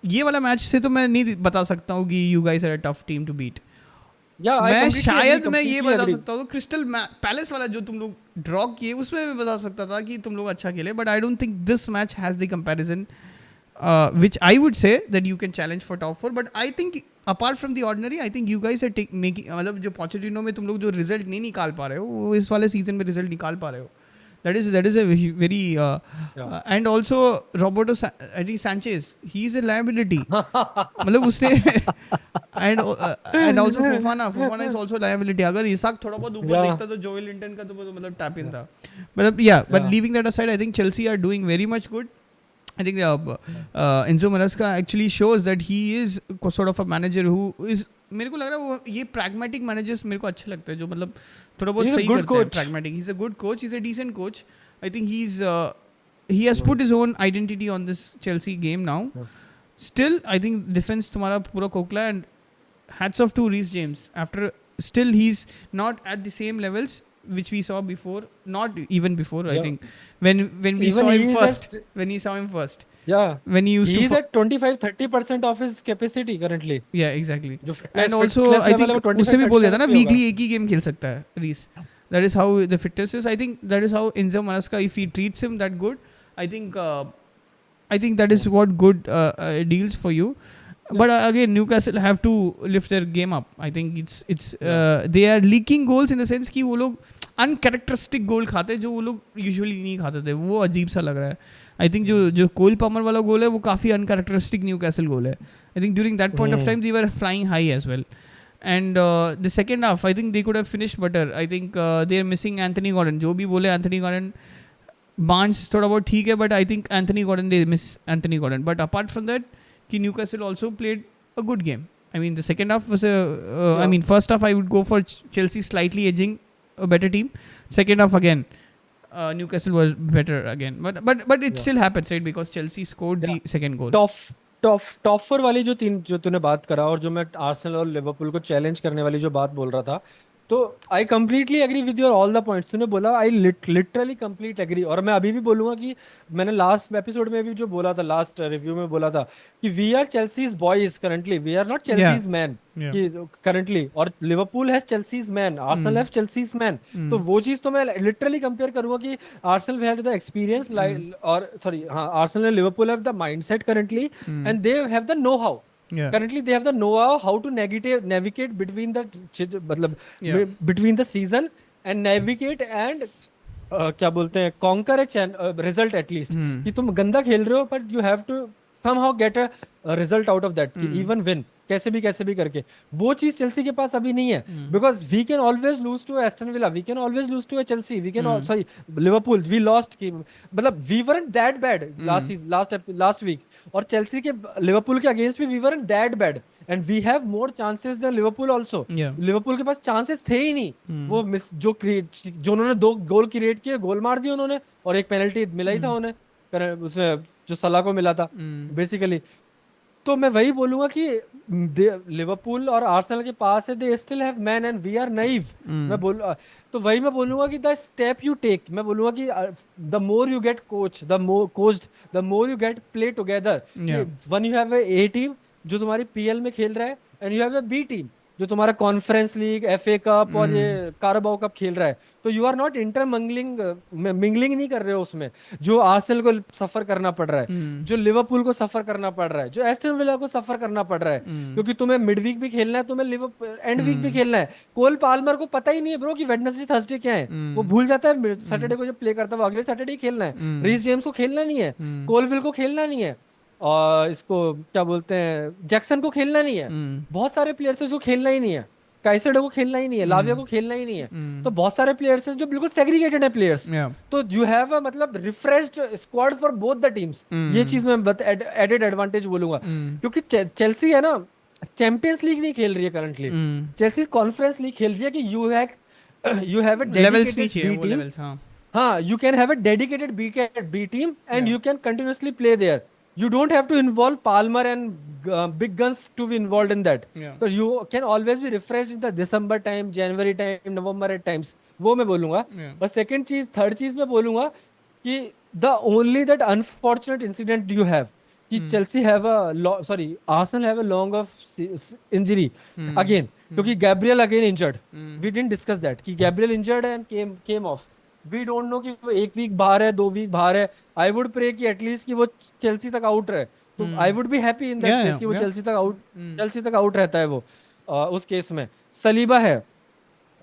ये वाला मैच से तो मैं नहीं बता सकता हूँ कि you guys are a tough team to beat. मैं शायद मैं ये बता सकता हूँ क्रिस्टल पैलेस वाला जो तुम लोग ड्रॉ किए उसमें मैं बता सकता था कि तुम लोग अच्छा खेले, but I don't think this match has the comparison which I would say that you can challenge for top 4, but I think apart from the ordinary, I think you guys are making मतलब जो Pochettino में तुम लोग जो result नहीं निकाल पा रहे हो वो इस वाले सीजन में रिजल्ट निकाल पा रहे हो। that is a very and also Roberto Sanchez, he is a liability मतलब उसने and also Fofana is also liability। अगर इसाक थोड़ा बहुत ऊपर देखता तो जोएल लिंटन का तो मतलब टैप इन था, मतलब but leaving that aside, I think Chelsea are doing very much good। I think Enzo Maresca actually shows that he is sort of a manager who is, मेरे को लग रहा है वो ये pragmatic managers मेरे को अच्छे लगते हैं जो मतलब थोड़ा बहुत सही करते हैं pragmatic। He's a good coach, he's a decent coach। I think he has put his own identity on this Chelsea game now। Still I think defense तुम्हारा पूरा खोखला, and hats off to Reece James। After still he's not at the same levels which we saw before, not even before। I think when we Even saw him he is first, at- when he saw him first, yeah, when he used he to is at 25-30% of his capacity currently. yeah exactly। जो fitness- And also fitness I level है think वो उससे भी बोल देता ना 25-30% weekly एक ही game खेल सकता है रीस। that is how the fitness is। I think that is how Enzo Maresca, if he treats him that good, I think that is what good deals for you। But again Newcastle have to lift their game up। I think it's they are leaking goals in the sense कि वो लोग uncharacteristic गोल खाते हैं जो वो लोग usually नहीं खाते थे, वो अजीब सा लग रहा है। आई थिंक जो कोल पामर वाला गोल है वो काफ़ी अनकैरेक्टरिस्टिक न्यूकैसल गोल है। I think during that point of time they were flying high as well. And the second half I think they could have finished better. I think they are missing Anthony Gordon. जो भी बोले Anthony Gordon, Barnes थोड़ा बहुत ठीक है, but I think Anthony Gordon they miss Anthony Gordon. But apart from that कि Newcastle also played a good game। I mean the second half was I mean first half I would go for Chelsea slightly edging a better team। Second half again Newcastle was better again, but it still happens, right? Because Chelsea scored the second goal। Top 4 वाली जो तूने बात करा और जो मैं Arsenal और Liverpool को चैलेंज करने वाली जो बात बोल रहा था, तो I completely agree with your all the points. तूने बोला आई लिटरली कंप्लीट एग्री। और मैं अभी भी बोलूंगा कि मैंने लास्ट एपिसोड में भी जो बोला था, लास्ट रिव्यू में बोला था कि we are Chelsea's boys currently, we are not Chelsea's man कि करंटली, और Liverpool has Chelsea's man, Arsenal have Chelsea's man. तो वो चीज तो मैं लिटरली कंपेयर करूंगा कि आर्सेनल हैव द एक्सपीरियंस और सॉरी हाँ Arsenal and Liverpool have the mindset currently and they have the know how. Currently they have the know-how how to navigate between the मतलब between the season and navigate and क्या बोलते हैं conquer a result at least। कि तुम गंदा खेल रहे हो but you have to somehow get a result out of that कि even win। कैसे भी करके। वो चीज चेल्सी के पास अभी नहीं है, because we can always lose to Aston Villa, we can always lose to Chelsea, we can sorry Liverpool, we lost की मतलब we weren't that bad last week, और चेल्सी के लिवरपूल के अगेंस्ट भी we weren't that bad, and we have more chances than Liverpool also. Yeah. Liverpool के पास chances थे ही नहीं, वो मिस जो उन्होंने 2 गोल क्रिएट किए, गोल मार दिए उन्होंने, और एक पेनल्टी मिला ही था उन्हें, उसने जो सलाह को मिला था बेसिकली। तो मैं वही बोलूंगा कि लिवरपूल और आर्सेनल के पास है, they still have man and we are naive. तो वही मैं बोलूंगा कि द स्टेप यू टेक, मैं बोलूंगा कि the more you get coached, the more you get play together, one you have a team जो तुम्हारी पीएल में खेल रहा है, and you have a B team जो तुम्हारा कॉन्फ्रेंस लीग, एफए कप और ये कारबाओ कप खेल रहा है। तो यू आर नॉट मिंगलिंग नहीं कर रहे हो उसमें, जो आर्सेनल को सफर करना पड़ रहा है, जो लिवरपूल को सफर करना पड़ रहा है, जो एस्टन विला को सफर करना पड़ रहा है, क्योंकि तुम्हें मिड वीक भी खेलना है, तुम्हें एंड वीक भी खेलना है। कोल पाल्मर को पता ही नहीं है ब्रो कि वेडनेसडे थर्सडे क्या है, वो भूल जाता है सैटरडे को जब प्ले करता है, वो अगले सैटरडे ही खेलना है। रीस जेम्स को खेलना नहीं है, कोलविल को खेलना नहीं है, और इसको क्या बोलते हैं, जैक्सन को खेलना नहीं है, बहुत सारे प्लेयर्स हैं जो खेलना ही नहीं है, काइसेडो को खेलना ही नहीं है, लाविया को खेलना ही नहीं है। तो बहुत सारे प्लेयर्स हैं जो बिल्कुल सेग्रीगेटेड है प्लेयर्स। तो यू हैव अ मतलब refreshed squad for both the teams. ये चीज मैं एडेड एडवांटेज बोलूंगा, क्योंकि चेल्सी है ना चैंपियंस लीग नहीं खेल रही है करंटली, चेल्सी कॉन्फ्रेंस लीग खेल रही है कि you have a dedicated B team. हाँ, you can have a dedicated B team and you can continuously play there. You don't have to involve Palmer and big guns to be involved in that. So you can always be refreshed in the December time, January time, November at times. वो मैं बोलूँगा। और third चीज मैं बोलूँगा कि the only that unfortunate incident you have कि Chelsea have Arsenal have a long of injury again, क्योंकि Gabriel again injured. We didn't discuss that कि Gabriel injured and came off. We don't know कि वो 1 week बाहर है, 2 week बाहर है। I would pray कि एटलीस्ट कि वो चेल्सी तक आउट रहे, तो I would be happy in that case कि वो चेल्सी तक आउट रहता है वो। उस केस में सलीबा है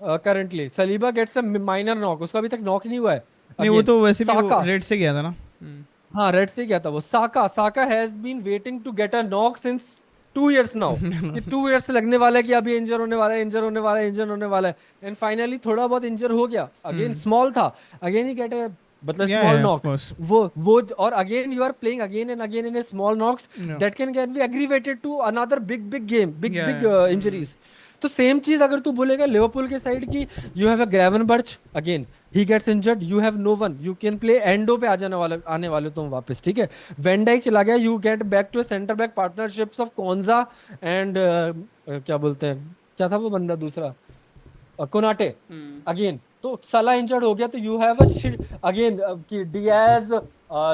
currently, Saliba gets a minor knock, उसका अभी तक नॉक नहीं हुआ है। नहीं, वो तो वैसे भी रेड से गया था ना। हाँ, रेड से गया था वो। Saka has been waiting to get a knock since 2 years now. ये 2 years से लगने वाला है कि अभी इंजर होने वाला है, एंड फाइनली थोड़ा बहुत इंजर हो गया। अगेन स्मॉल था, अगेन ही गेट मतलब स्मॉल नॉक। वो और again you are playing again and again in small knocks that can get be aggravated to another big game, big injuries. तो same चीज अगर तू बोलेगा लिवरपूल के साइड की, you have a Gravenberch, again he gets injured, you have no one, you can play Endo पे आने वाले तुम वापस, ठीक है। वैन डाइक चला गया, you get back to centre back partnerships of कोंजा एंड क्या बोलते हैं, क्या था वो बंदा दूसरा, कोनाटे अगेन। तो सला इंजर्ड हो गया, तो यू हैव अगेन कि डियाज,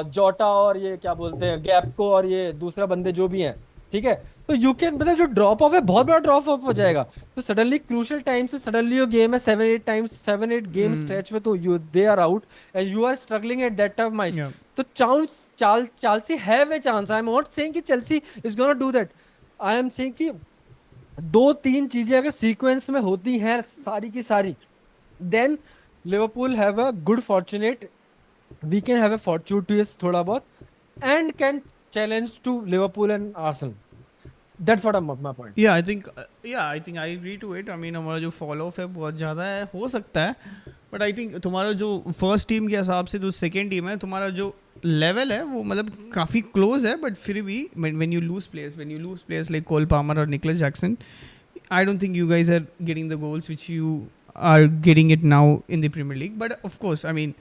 जोटा और ये क्या बोलते हैं गैप्को और ये दूसरा बंदे जो भी हैं, ठीक है। तो यू कैन मतलब जो ड्रॉप ऑफ है बहुत बड़ा ड्रॉप ऑफ हो जाएगा। तो सडनली क्रूशियल टाइम से सडनली यो गेम है 7-8 गेम स्ट्रेच में, तो you they are out and you are struggling at that time match. तो Chelsea have a chance. I am not saying कि Chelsea is gonna do that, I am saying कि 2-3 चीजें अगर sequence में होती हैं सारी की सारी, then Liverpool have a good fortunate, we can have a fortuitous थोड़ा बहुत, and can challenge to Liverpool and Arsenal. That's what my point. Yeah, I think I agree to it. I mean, हमारा जो follow of है बहुत ज़्यादा है, हो सकता है, बट आई थिंक तुम्हारा जो फर्स्ट टीम के हिसाब से जो सेकेंड टीम है, तुम्हारा जो लेवल है वो मतलब काफ़ी क्लोज है, बट फिर भी when you lose players like Cole Palmer or Nicholas Jackson, I don't think you guys are getting the goals which you are getting it now in the Premier League. But of course, I mean,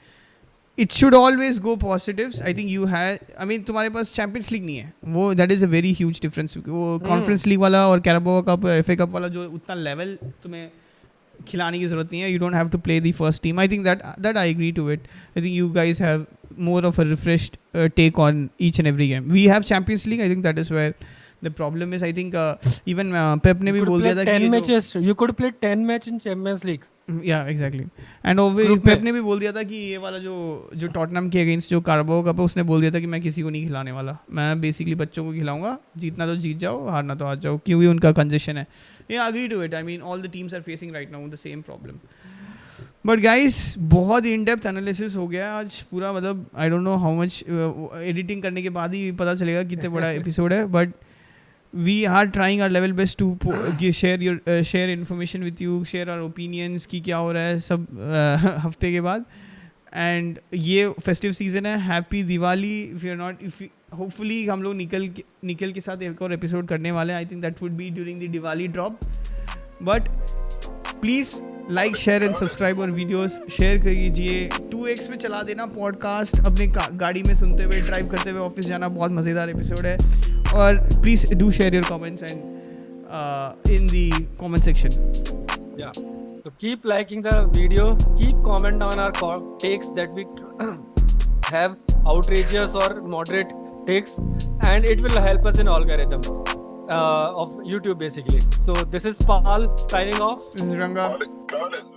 it should always go positives. I think you have, I mean, तुम्हारे पास champions league नहीं है, वो that is a very huge difference. वो conference league वाला और Carabao cup, FA cup वाला जो उतना लेवल तुम्हें खिलाने की जरूरत नहीं है, you don't have to play the first team. I think that I agree to it. I think you guys have more of a refreshed take on each and every game. We have Champions League. I think that is where the problem is. I think even Pep ने भी बोल दिया था कि 10 matches you could play 10 match in Champions League. Yeah, exactly. And पेप ने भी बोल दिया था कि ये वाला जो टॉटनहम के अगेंस्ट जो कार्बाओ कप है, उसने बोल दिया था कि मैं किसी को नहीं खिलाने वाला, मैं बेसिकली बच्चों को खिलाऊंगा, जीतना तो जीत जाओ, हारना तो हार जाओ, क्योंकि उनका कंजेशन है। Yeah, agree to it. I mean, all the teams are facing right now the same problem. But guys, बहुत इन डेप्थ एनालिसिस हो गया आज पूरा, मतलब I don't know how much editing करने के बाद ही पता चलेगा कितने बड़ा एपिसोड है, but we are trying our level best to share information with you, share our opinions कि क्या हो रहा है सब हफ्ते के बाद. And ये फेस्टिव सीजन है. हैप्पी दिवाली. इफ होपफुली हम लोग निकल के साथ एक और एपिसोड करने वाले हैं. I think that would be during the Diwali drop. But please like share and subscribe और वीडियोस शेयर कीजिए. 2x में चला देना पॉडकास्ट. अपने गाड़ी में सुनते हुए, ड्राइव करते हुए ऑफिस जाना. बहुत मज़ेदार एपिसोड है. और please do share your comments and in the comment section. Yeah. So keep liking the video, keep comment on our takes that we have outrageous or moderate takes, and it will help us in algorithm of YouTube basically. So this is Paul signing off. This is Ranga. Got it.